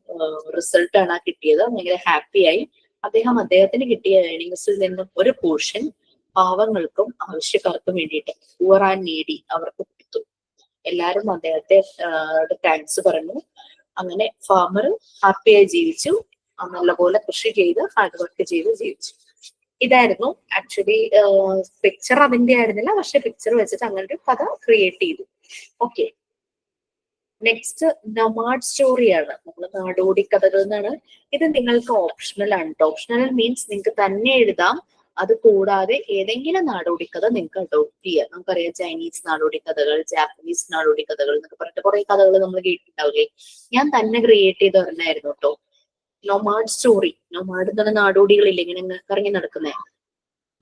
റിസൾട്ടാണ് ആ കിട്ടിയത്. ഭയങ്കര ഹാപ്പിയായി. അദ്ദേഹത്തിന് കിട്ടിയ ഏർണിങ്സിൽ നിന്നും ഒരു പോർഷൻ പാവങ്ങൾക്കും ആവശ്യക്കാർക്കും വേണ്ടിയിട്ട്, പുവർ ആൻഡ് നീഡി, അവർക്ക് കൊടുത്തു. എല്ലാരും അദ്ദേഹത്തെ താങ്ക്സ് പറഞ്ഞു. അങ്ങനെ ഫാമർ ഹാപ്പിയായി ജീവിച്ചു. നല്ലപോലെ കൃഷി ചെയ്ത് ഹാർഡ് വർക്ക് ചെയ്ത് ജീവിച്ചു. ഇതായിരുന്നു ആക്ച്വലി പിക്ചർ അതിന്റെ ആയിരുന്നില്ല, പക്ഷെ പിക്ചർ വെച്ചിട്ട് അങ്ങനെ ഒരു കഥ ക്രിയേറ്റ് ചെയ്തു. ഓക്കെ, നെക്സ്റ്റ് നൊമാഡ് സ്റ്റോറിയാണ്. നമ്മൾ നാടോടി കഥകൾ എന്നാണ്. ഇത് നിങ്ങൾക്ക് ഓപ്ഷണൽ ആണ്. ഓപ്ഷണൽ മീൻസ് നിങ്ങൾക്ക് തന്നെ എഴുതാം. അത് കൂടാതെ ഏതെങ്കിലും നാടോടി കഥ നിങ്ങൾക്ക് അഡോപ്റ്റ് ചെയ്യാം. നമുക്കറിയാം ചൈനീസ് നാടോടി കഥകൾ, ജാപ്പനീസ് നാടോടി കഥകൾ എന്നൊക്കെ പറഞ്ഞിട്ട് കുറെ കഥകൾ നമ്മൾ കേട്ടിട്ടുണ്ടാവില്ലേ. ഞാൻ തന്നെ ക്രിയേറ്റ് ചെയ്ത് പറഞ്ഞായിരുന്നു കേട്ടോ. Nomad story. നൊമാഡ് എന്ന് പറഞ്ഞ നാടോടികളില്ലേ ഇങ്ങനെ കറങ്ങി നടക്കുന്നേ.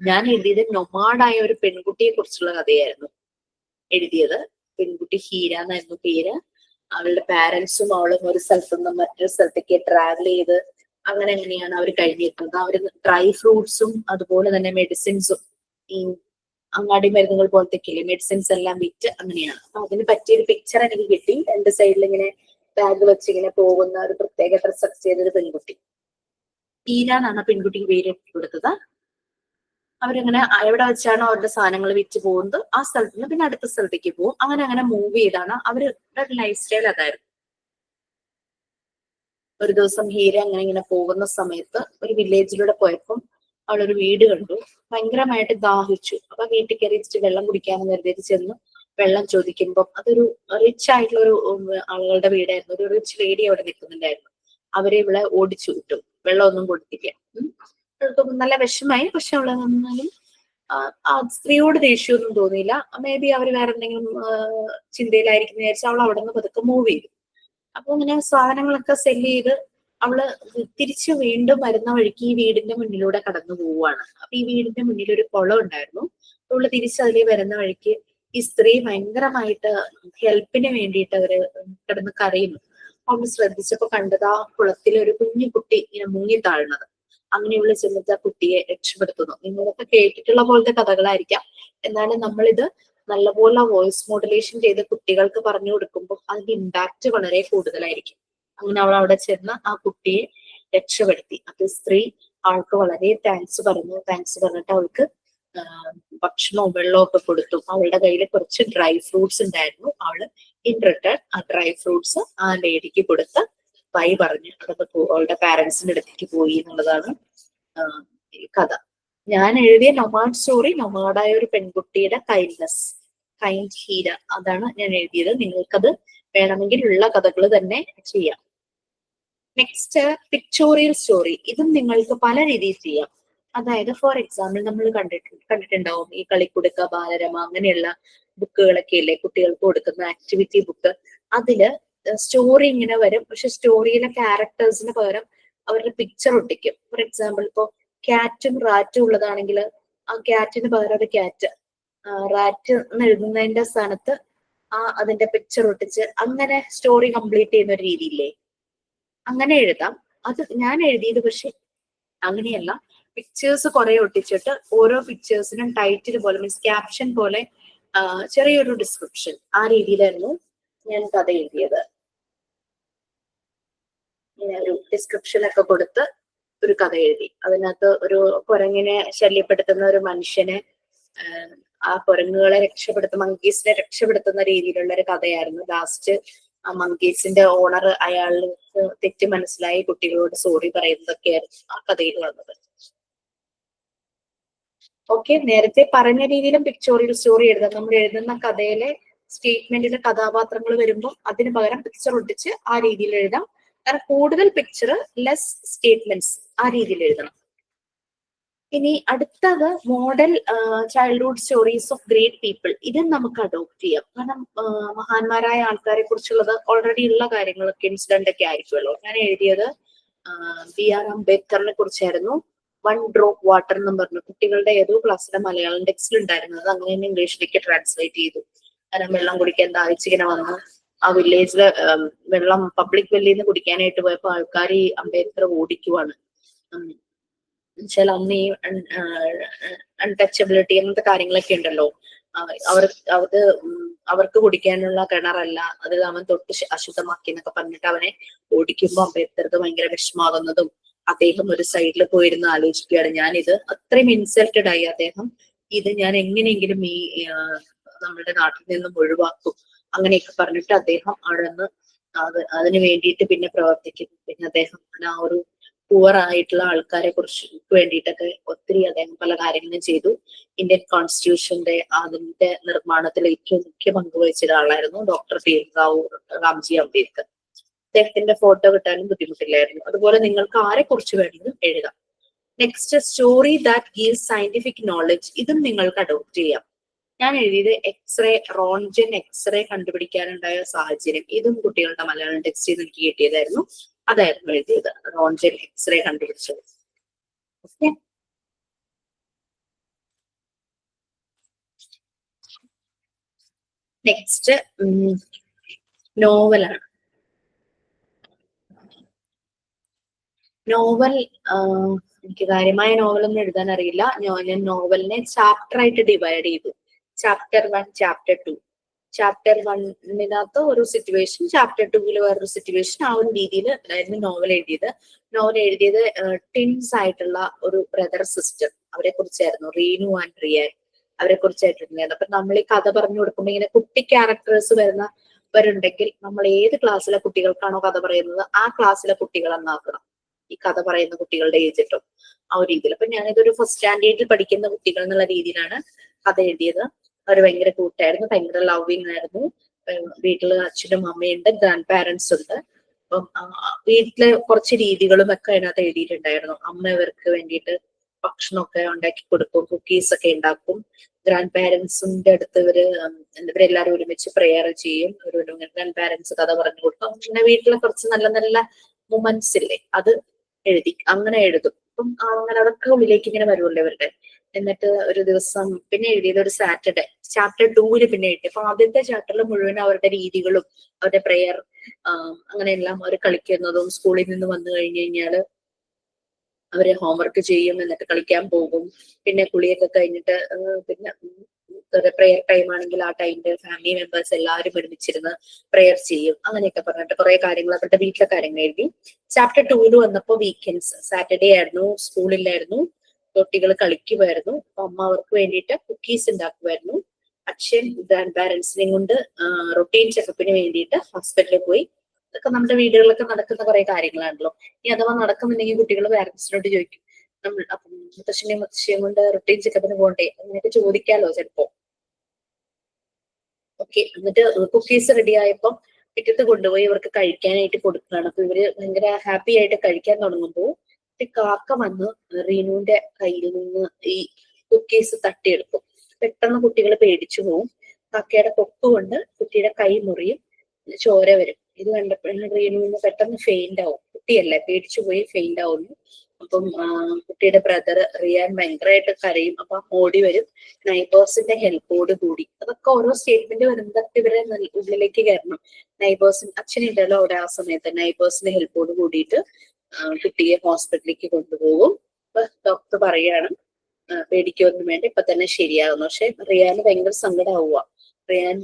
ഞാൻ എഴുതിയത് നൊമാഡായ ഒരു പെൺകുട്ടിയെ കുറിച്ചുള്ള കഥയായിരുന്നു എഴുതിയത്. പെൺകുട്ടി ഹീര എന്നായിരുന്നു പേര്. അവളുടെ പാരന്റ്സും അവളും ഒരു സ്ഥലത്തു നിന്ന് മറ്റൊരു സ്ഥലത്തേക്ക് ട്രാവൽ ചെയ്ത് അങ്ങനെയാണ് അവർ കഴിഞ്ഞിരുന്നത്. അവർ ഡ്രൈ ഫ്രൂട്ട്സും അതുപോലെ തന്നെ മെഡിസിൻസും ഈ അങ്ങാടി മരുന്നുകൾ പോലത്തെ മെഡിസിൻസ് എല്ലാം വിറ്റ് അങ്ങനെയാണ്. അപ്പൊ അതിന് പറ്റിയൊരു പിക്ചർ എനിക്ക് കിട്ടി. രണ്ട് സൈഡിൽ ഇങ്ങനെ ബാഗ് വെച്ച് ഇങ്ങനെ പോകുന്ന ഒരു പ്രത്യേക ഡ്രസ്സൊക്കെ ചെയ്തൊരു പെൺകുട്ടി. ഹീര എന്നാണ് പെൺകുട്ടിക്ക് പേര് കൊടുത്തത്. അവരിങ്ങനെ എവിടെ വെച്ചാണ് അവരുടെ സാധനങ്ങൾ വിറ്റ് പോകുന്നത് ആ സ്ഥലത്ത് നിന്ന് പിന്നെ അടുത്ത സ്ഥലത്തേക്ക് പോകും. അങ്ങനെ മൂവ് ചെയ്താണ് അവരുടെ ലൈഫ് സ്റ്റൈൽ അതായിരുന്നു. ഒരു ദിവസം ഹീര ഇങ്ങനെ പോകുന്ന സമയത്ത് ഒരു വില്ലേജിലൂടെ പോയപ്പം അവളൊരു വീട് കണ്ടു. ഭയങ്കരമായിട്ട് ദാഹിച്ചു. അപ്പൊ വീട്ടിൽ കയറി ഇച്ചിരി വെള്ളം കുടിക്കാമെന്ന് കരുതി ചെന്ന് വെള്ളം ചോദിക്കുമ്പോൾ അതൊരു റിച്ച് ആയിട്ടുള്ള ഒരു ആളുകളുടെ വീടായിരുന്നു. ഒരു റിച്ച് ലേഡി അവിടെ നിൽക്കുന്നുണ്ടായിരുന്നു. അവരെ ഇവിടെ ഓടിച്ചു വിട്ടു, വെള്ളമൊന്നും കൊടുത്തില്ല. നല്ല വിഷമായി. പക്ഷെ അവളെ നന്നാലും ആ സ്ത്രീയോട് ദേഷ്യമൊന്നും തോന്നിയില്ല. മേ ബി അവർ വേറെ എന്തെങ്കിലും ചിന്തയിലായിരിക്കും വിചാരിച്ചാൽ അവൾ അവിടെ നിന്ന് പതുക്കെ മൂവ് ചെയ്തു. അപ്പൊ ഇങ്ങനെ സാധനങ്ങളൊക്കെ സെല്ല് ചെയ്ത് അവള് തിരിച്ച് വീണ്ടും വരുന്ന വഴിക്ക് ഈ വീടിന്റെ മുന്നിലൂടെ കടന്നു പോവുകയാണ്. അപ്പൊ ഈ വീടിന്റെ മുന്നിൽ ഒരു കുളം ഉണ്ടായിരുന്നു. അവള് തിരിച്ച് അതിലേ വരുന്ന വഴിക്ക് ഈ സ്ത്രീ ഭയങ്കരമായിട്ട് ഹെൽപ്പിന് വേണ്ടിയിട്ട് അവര് കിടന്ന് കരയുന്നു. അവള് ശ്രദ്ധിച്ചപ്പോ കണ്ടത് ആ കുളത്തിലെ ഒരു കുഞ്ഞു കുട്ടി ഇങ്ങനെ മുങ്ങി താഴുന്നത്. അങ്ങനെയുള്ള ചെന്നിട്ട് ആ കുട്ടിയെ രക്ഷപ്പെടുത്തുന്നു. നിങ്ങളൊക്കെ കേട്ടിട്ടുള്ള പോലത്തെ കഥകളായിരിക്കാം. എന്നാലും നമ്മളിത് നല്ലപോലെ വോയിസ് മോഡുലേഷൻ ചെയ്ത് കുട്ടികൾക്ക് പറഞ്ഞു കൊടുക്കുമ്പോൾ അതിന്റെ ഇമ്പാക്ട് വളരെ കൂടുതലായിരിക്കും. അങ്ങനെ അവൾ അവിടെ ചെന്ന് ആ കുട്ടിയെ രക്ഷപ്പെടുത്തി. അത് സ്ത്രീ ആൾക്ക് വളരെ താങ്ക്സ് പറഞ്ഞിട്ട് അവൾക്ക് ഭക്ഷണവും വെള്ളവും ഒക്കെ കൊടുത്തു. അവളുടെ കയ്യിൽ കുറച്ച് ഡ്രൈ ഫ്രൂട്ട്സ് ഉണ്ടായിരുന്നു. അവള് ഇൻ റിട്ടേൺ ആ ഡ്രൈ ഫ്രൂട്ട്സ് ആ ലേഡിക്ക് കൊടുത്ത് ബൈ പറഞ്ഞ് അവളുടെ പാരന്റ്സിന്റെ അടുത്തേക്ക് പോയി എന്നുള്ളതാണ് കഥ. ഞാൻ എഴുതിയ നൊമാഡ് സ്റ്റോറി നൊമാഡായ ഒരു പെൺകുട്ടിയുടെ കൈൻഡ് ഹീര, അതാണ് ഞാൻ എഴുതിയത്. നിങ്ങൾക്കത് വേണമെങ്കിൽ ഉള്ള കഥകൾ തന്നെ ചെയ്യാം. Next pictorial story. ഇതും നിങ്ങൾക്ക് പല രീതിയിൽ ചെയ്യാം. അതായത് ഫോർ എക്സാമ്പിൾ നമ്മൾ കണ്ടിട്ടുണ്ടാവും ഈ കളിക്കുടുക്ക, ബാലരമ അങ്ങനെയുള്ള ബുക്കുകളൊക്കെ ഇല്ലേ കുട്ടികൾക്ക് കൊടുക്കുന്ന ആക്ടിവിറ്റി ബുക്ക്. അതില് സ്റ്റോറി ഇങ്ങനെ വരും. പക്ഷെ സ്റ്റോറിയിലെ ക്യാരക്ടേഴ്സിന് പകരം അവരുടെ പിക്ചർ ഒട്ടിക്കും. ഫോർ എക്സാമ്പിൾ ഇപ്പോ ക്യാറ്റും റാറ്റും ഉള്ളതാണെങ്കിൽ ആ ക്യാറ്റിന് പകരം ഒരു ക്യാറ്റ്, റാറ്റ് എന്ന് എഴുതുന്നതിന്റെ സ്ഥാനത്ത് അതിന്റെ പിക്ചർ ഒട്ടിച്ച് അങ്ങനെ സ്റ്റോറി കംപ്ലീറ്റ് ചെയ്യുന്ന ഒരു രീതിയില്ലേ, അങ്ങനെ എഴുതാം. അത് ഞാൻ എഴുതിയത് പക്ഷെ അങ്ങനെയല്ല. പിക്ചേഴ്സ് കുറെ ഒട്ടിച്ചിട്ട് ഓരോ പിക്ചേഴ്സിനും ടൈറ്റിൽ പോലെ മീൻസ് ക്യാപ്ഷൻ പോലെ ചെറിയൊരു ഡിസ്ക്രിപ്ഷൻ, ആ രീതിയിലായിരുന്നു ഞാൻ കഥ എഴുതിയത്. ഇങ്ങനെ ഒരു ഡിസ്ക്രിപ്ഷൻ ഒക്കെ കൊടുത്ത് ഒരു കഥ എഴുതി. അതിനകത്ത് ഒരു കുരങ്ങിനെ ശല്യപ്പെടുത്തുന്ന ഒരു മനുഷ്യനെ ആ കുരങ്ങുകളെ മങ്കീസിനെ രക്ഷപ്പെടുത്തുന്ന രീതിയിലുള്ള ഒരു കഥയായിരുന്നു. ലാസ്റ്റ് ആ മങ്കീസിന്റെ ഓണർ അയാൾക്ക് തെറ്റ് മനസ്സിലായി കുട്ടികളോട് സോറി പറയുന്നതൊക്കെയായിരുന്നു ആ കഥയിൽ വന്നത്. ഓക്കെ, നേരത്തെ പറഞ്ഞ രീതിയിലും പിക്ചോറിയൽ സ്റ്റോറി എഴുതാം. നമ്മൾ എഴുതുന്ന കഥയിലെ സ്റ്റേറ്റ്മെന്റിലെ കഥാപാത്രങ്ങൾ വരുമ്പോൾ അതിന് പകരം പിക്ചർ ഒട്ടിച്ച് ആ രീതിയിൽ എഴുതാം. കാരണം കൂടുതൽ പിക്ചർ ലെസ് സ്റ്റേറ്റ്മെന്റ്സ്, ആ രീതിയിൽ എഴുതണം. ഇനി അടുത്തത് model childhood stories of great people. ഇതും നമുക്ക് അഡോപ്റ്റ് ചെയ്യാം. കാരണം മഹാന്മാരായ ആൾക്കാരെ കുറിച്ചുള്ളത് ഓൾറെഡി ഉള്ള കാര്യങ്ങളൊക്കെ ഇൻസിഡന്റ് ഒക്കെ ആയിരിക്കുമല്ലോ. ഞാൻ എഴുതിയത് BR അംബേദ്കറിനെ കുറിച്ചായിരുന്നു. 1 drop വാട്ടർ എന്നും പറഞ്ഞു കുട്ടികളുടെ ഏതോ ക്ലാസ്സിലെ മലയാളം ടെക്സ്റ്റിൽ ഉണ്ടായിരുന്നത്. അങ്ങനെ തന്നെ ഇംഗ്ലീഷിലേക്ക് ട്രാൻസ്ലേറ്റ് ചെയ്തു. കാരണം വെള്ളം കുടിക്കാൻ ദാഹിച്ചിങ്ങനെ വന്നു. ആ വില്ലേജില് വെള്ളം പബ്ലിക് വെല്ലിൽ നിന്ന് കുടിക്കാനായിട്ട് പോയപ്പോ ആൾക്കാർ ഈ അംബേദ്കർ ഓടിക്കുവാണ്. എന്നുവെച്ചാൽ അന്ന് ഈ അൺടച്ചബിലിറ്റി അങ്ങനത്തെ കാര്യങ്ങളൊക്കെ ഉണ്ടല്ലോ. അവർക്ക് കുടിക്കാനുള്ള കിണറല്ല, അത് അവൻ തൊട്ട് അശുദ്ധമാക്കി എന്നൊക്കെ പറഞ്ഞിട്ട് അവനെ ഓടിക്കുമ്പോൾ അംബേദ്കർക്ക് ഭയങ്കര വിഷമാകുന്നതും അദ്ദേഹം ഒരു സൈഡിൽ പോയിരുന്ന് ആലോചിക്കുകയാണ്. ഞാനിത് അത്രയും ഇൻസൾട്ടഡ് ആയി അദ്ദേഹം, ഇത് ഞാൻ എങ്ങനെയെങ്കിലും ഈ നമ്മുടെ നാട്ടിൽ നിന്നും ഒഴിവാക്കും അങ്ങനെയൊക്കെ പറഞ്ഞിട്ട് അദ്ദേഹം അവിടെ നിന്ന് അതിന് വേണ്ടിയിട്ട് പിന്നെ പ്രവർത്തിക്കുന്നു. പിന്നെ അദ്ദേഹം ആ ഒരു പുവർ ആയിട്ടുള്ള ആൾക്കാരെ കുറിച്ച് വേണ്ടിയിട്ടൊക്കെ ഒത്തിരി അദ്ദേഹം പല കാര്യങ്ങളും ചെയ്തു. ഇന്ത്യൻ കോൺസ്റ്റിറ്റ്യൂഷന്റെ അതിന്റെ നിർമ്മാണത്തിൽ ഏറ്റവും മുഖ്യ പങ്ക് വഹിച്ച ഒരാളായിരുന്നു ഡോക്ടർ ഭീംറാവു രാംജി അംബേദ്കർ. അദ്ദേഹത്തിന്റെ ഫോട്ടോ കിട്ടാനും ബുദ്ധിമുട്ടില്ലായിരുന്നു. അതുപോലെ നിങ്ങൾക്ക് ആരെ കുറിച്ച് വേണമെങ്കിലും എഴുതാം. Next story that gives scientific knowledge. ഇതും നിങ്ങൾക്ക് അഡോപ്റ്റ് ചെയ്യാം. ഞാൻ എഴുതിയത് റോൺജൻ എക്സ്റേ കണ്ടുപിടിക്കാനുണ്ടായ സാഹചര്യം. ഇതും കുട്ടികളുടെ മലയാളം ടെക്സ്റ്റിൽ നിന്ന് എനിക്ക് കിട്ടിയതായിരുന്നു. അതായിരുന്നു എഴുതിയത്, റോൺജൻ എക്സ്റേ കണ്ടുപിടിച്ചത്. ഓക്കെ, നെക്സ്റ്റ് നോവലാണ്. നോവൽ എനിക്ക് കാര്യമായ നോവലൊന്നും എഴുതാൻ അറിയില്ല. ഞാൻ നോവലിനെ ചാപ്റ്റർ ആയിട്ട് ഡിവൈഡ് ചെയ്തു. Chapter 1, chapter 2. ചാപ്റ്റർ 1 ഒരു സിറ്റുവേഷൻ, ചാപ്റ്റർ 2 വേറൊരു സിറ്റുവേഷൻ, ആ ഒരു രീതിയിൽ ആയിരുന്നു നോവൽ എഴുതിയത്. നോവൽ എഴുതിയത് ടിൻസ് ആയിട്ടുള്ള ഒരു ബ്രദർ സിസ്റ്റർ, അവരെ കുറിച്ചായിരുന്നു, റീനു ആൻഡ് റിയാൻ, അവരെ കുറിച്ചായിട്ടുണ്ടായിരുന്നു. അപ്പൊ നമ്മൾ ഈ കഥ പറഞ്ഞു കൊടുക്കുമ്പോൾ ഇങ്ങനെ കുട്ടി ക്യാരക്ടേഴ്സ് വരുന്നുണ്ടെങ്കിൽ നമ്മൾ ഏത് ക്ലാസ്സിലെ കുട്ടികൾക്കാണോ കഥ പറയുന്നത് ആ ക്ലാസ്സിലെ കുട്ടികൾ എന്നാക്കണം ഈ കഥ പറയുന്ന കുട്ടികളുടെ ഏജ് ഇട്ടും ആ ഒരു രീതിയിൽ. അപ്പൊ ഞാനിതൊരു ഫസ്റ്റ് സ്റ്റാൻഡേർഡിൽ പഠിക്കുന്ന കുട്ടികൾ എന്നുള്ള രീതിയിലാണ് കഥ എഴുതിയത്. അവർ ഭയങ്കര കൂട്ടായിരുന്നു, ഭയങ്കര ലവിങ് ആയിരുന്നു. വീട്ടില് അച്ഛനും അമ്മയുണ്ട്, ഗ്രാൻഡ് പാരന്റ്സ് ഉണ്ട്. അപ്പം വീട്ടിലെ കുറച്ച് രീതികളും ഒക്കെ അതിനകത്ത് എഴുതിയിട്ടുണ്ടായിരുന്നു. അമ്മ ഇവർക്ക് വേണ്ടിയിട്ട് ഭക്ഷണമൊക്കെ ഉണ്ടാക്കി കൊടുക്കും, കുക്കീസ് ഒക്കെ ഉണ്ടാക്കും. ഗ്രാൻഡ് പാരന്റ്സിന്റെ അടുത്ത് ഇവരെല്ലാവരും ഒരുമിച്ച് പ്രെയർ ചെയ്യും. ഒരു ഗ്രാൻഡ് പാരന്റ്സ് കഥ പറഞ്ഞു കൊടുക്കും. പിന്നെ വീട്ടിലെ കുറച്ച് നല്ല നല്ല മൊമെന്റ്സ് ഇല്ലേ, അത് അങ്ങനെ എഴുതും. അപ്പം അങ്ങനെ അതൊക്കെ ഉള്ളിലേക്ക് ഇങ്ങനെ വരുമല്ലോ ഇവരുടെ. എന്നിട്ട് ഒരു ദിവസം പിന്നെ എഴുതിയത് ഒരു സാറ്റർഡേ, ചാപ്റ്റർ 2 പിന്നെ എഴുതി. അപ്പൊ ആദ്യത്തെ ചാപ്റ്ററിൽ മുഴുവൻ അവരുടെ രീതികളും അവരുടെ പ്രെയർ അങ്ങനെയെല്ലാം അവർ കളിക്കുന്നതും, സ്കൂളിൽ നിന്ന് വന്നു കഴിഞ്ഞു കഴിഞ്ഞാല് അവര് ഹോംവർക്ക് ചെയ്യും, എന്നിട്ട് കളിക്കാൻ പോകും. പിന്നെ കുളിയൊക്കെ കഴിഞ്ഞിട്ട് പിന്നെ പ്രെയർ ടൈം ആണെങ്കിൽ ആ ടൈമില് ഫാമിലി മെമ്പേഴ്സ് എല്ലാവരും ഒരുമിച്ചിരുന്ന് പ്രെയർ ചെയ്യും. അങ്ങനെയൊക്കെ പറഞ്ഞിട്ട് കുറെ കാര്യങ്ങൾ അവരുടെ വീട്ടിലെ കാര്യങ്ങൾ എഴുതി. ചാപ്റ്റർ 2 വന്നപ്പോ വീക്കെൻഡ്സ്, സാറ്റർഡേ ആയിരുന്നു, സ്കൂളിലായിരുന്നു, കുട്ടികൾ കളിക്കുമായിരുന്നു. അപ്പൊ അമ്മ അവർക്ക് വേണ്ടിയിട്ട് കുക്കീസ് ഉണ്ടാക്കുമായിരുന്നു. അച്ഛൻ ഗ്രാൻഡ് പാരന്റ്സിനെയും കൊണ്ട് റൊട്ടീൻ ചെക്കപ്പിന് വേണ്ടിയിട്ട് ഹോസ്പിറ്റലിൽ പോയി. ഇതൊക്കെ നമ്മുടെ വീടുകളിലൊക്കെ നടക്കുന്ന കുറെ കാര്യങ്ങളാണല്ലോ. ഇനി അഥവാ നടക്കുന്നുണ്ടെങ്കിൽ കുട്ടികൾ പാരന്റ്സിനോട് ചോദിക്കും, നമ്മൾ അപ്പം മുത്തശ്ശനെയും മുത്തശ്ശിയും കൊണ്ട് റൊട്ടീൻ ചെക്കപ്പിന് പോകണ്ടേ, അങ്ങനെയൊക്കെ ചോദിക്കാലോ ചിലപ്പോ. ഓക്കെ, എന്നിട്ട് കുക്കീസ് റെഡി ആയപ്പോ പിറ്റത്ത് കൊണ്ടുപോയി ഇവർക്ക് കഴിക്കാനായിട്ട് കൊടുക്കുകയാണ്. അപ്പൊ ഇവര് ഭയങ്കര ഹാപ്പി ആയിട്ട് കഴിക്കാൻ തുടങ്ങുമ്പോൾ കാക്ക വന്ന് റീനുവിന്റെ കയ്യിൽ നിന്ന് ഈ കുക്കീസ് തട്ടിയെടുക്കും. പെട്ടെന്ന് കുട്ടികൾ പേടിച്ചു പോവും. കാക്കയുടെ കൊക്ക് കൊണ്ട് കുട്ടിയുടെ കൈ മുറിയും, ചോര വരും. ഇത് കണ്ടപ്പോഴാണ് റീനുവിന് പെട്ടെന്ന് ഫെയിന്റ് ആവും. കുട്ടിയല്ലേ, പേടിച്ചു പോയി ഫെയിന്റ് ആവുന്നു. അപ്പം കുട്ടിയുടെ ബ്രദർ റിയാൻ ഭയങ്കരമായിട്ട് കരയും. അപ്പൊ ഓടി വരും, നൈബേഴ്സിന്റെ ഹെൽപ്പോട് കൂടി. അതൊക്കെ ഓരോ സ്റ്റേറ്റ്മെന്റ് വരുന്നതൊക്കെ ഇവരെ ഉള്ളിലേക്ക് കയറണം. നൈബേഴ്സിന് അച്ഛനില്ലല്ലോ അവിടെ ആ സമയത്ത്, നൈബേഴ്സിന്റെ ഹെൽപ്പോട് കൂടിയിട്ട് കുട്ടിയെ ഹോസ്പിറ്റലിലേക്ക് കൊണ്ടുപോകും. അപ്പൊ ഡോക്ടർ പറയാണ് പേടിക്കൊന്നും വേണ്ട, ഇപ്പൊ തന്നെ ശരിയാകുന്നു. പക്ഷെ റിയാന് ഭയങ്കര സങ്കടമാവുക. റിയാൻ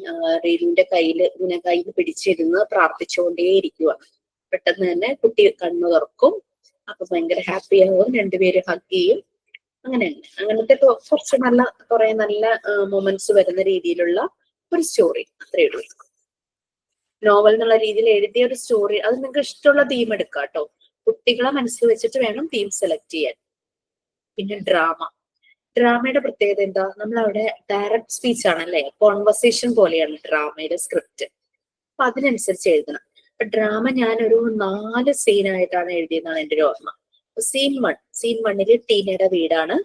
റീനുവിന്റെ ഇങ്ങനെ കയ്യിൽ പിടിച്ചിരുന്ന് പ്രാർത്ഥിച്ചുകൊണ്ടേ ഇരിക്കുക. പെട്ടെന്ന് തന്നെ കുട്ടി കണ്ണു തുറക്കും. അപ്പൊ ഭയങ്കര ഹാപ്പി ആവും, രണ്ടുപേരും ഹഗ് ചെയ്യും. അങ്ങനത്തെ കുറച്ച് കുറെ നല്ല മൊമെന്റ്സ് വരുന്ന രീതിയിലുള്ള ഒരു സ്റ്റോറി, അത്രയേ ഉള്ളൂ. നോവൽ എന്നുള്ള രീതിയിൽ എഴുതിയ ഒരു സ്റ്റോറി. അത് നിങ്ങൾക്ക് ഇഷ്ടമുള്ള തീം എടുക്കാം കേട്ടോ. കുട്ടികളെ മനസ്സിൽ വെച്ചിട്ട് വേണം തീം സെലക്ട് ചെയ്യാൻ. പിന്നെ ഡ്രാമയുടെ പ്രത്യേകത എന്താ, നമ്മൾ അവിടെ ഡയറക്റ്റ് സ്പീച്ച് ആണല്ലേ, കോൺവെർസേഷൻ പോലെയാണ് ഡ്രാമയുടെ സ്ക്രിപ്റ്റ്. അപ്പൊ അതിനനുസരിച്ച് എഴുതണം. അപ്പൊ ഡ്രാമ ഞാനൊരു 4 സീനായിട്ടാണ് എഴുതിയെന്നാണ് എൻ്റെ ഒരു ഓർമ്മ. സീൻ 1 ടീനയുടെ വീടാണ്.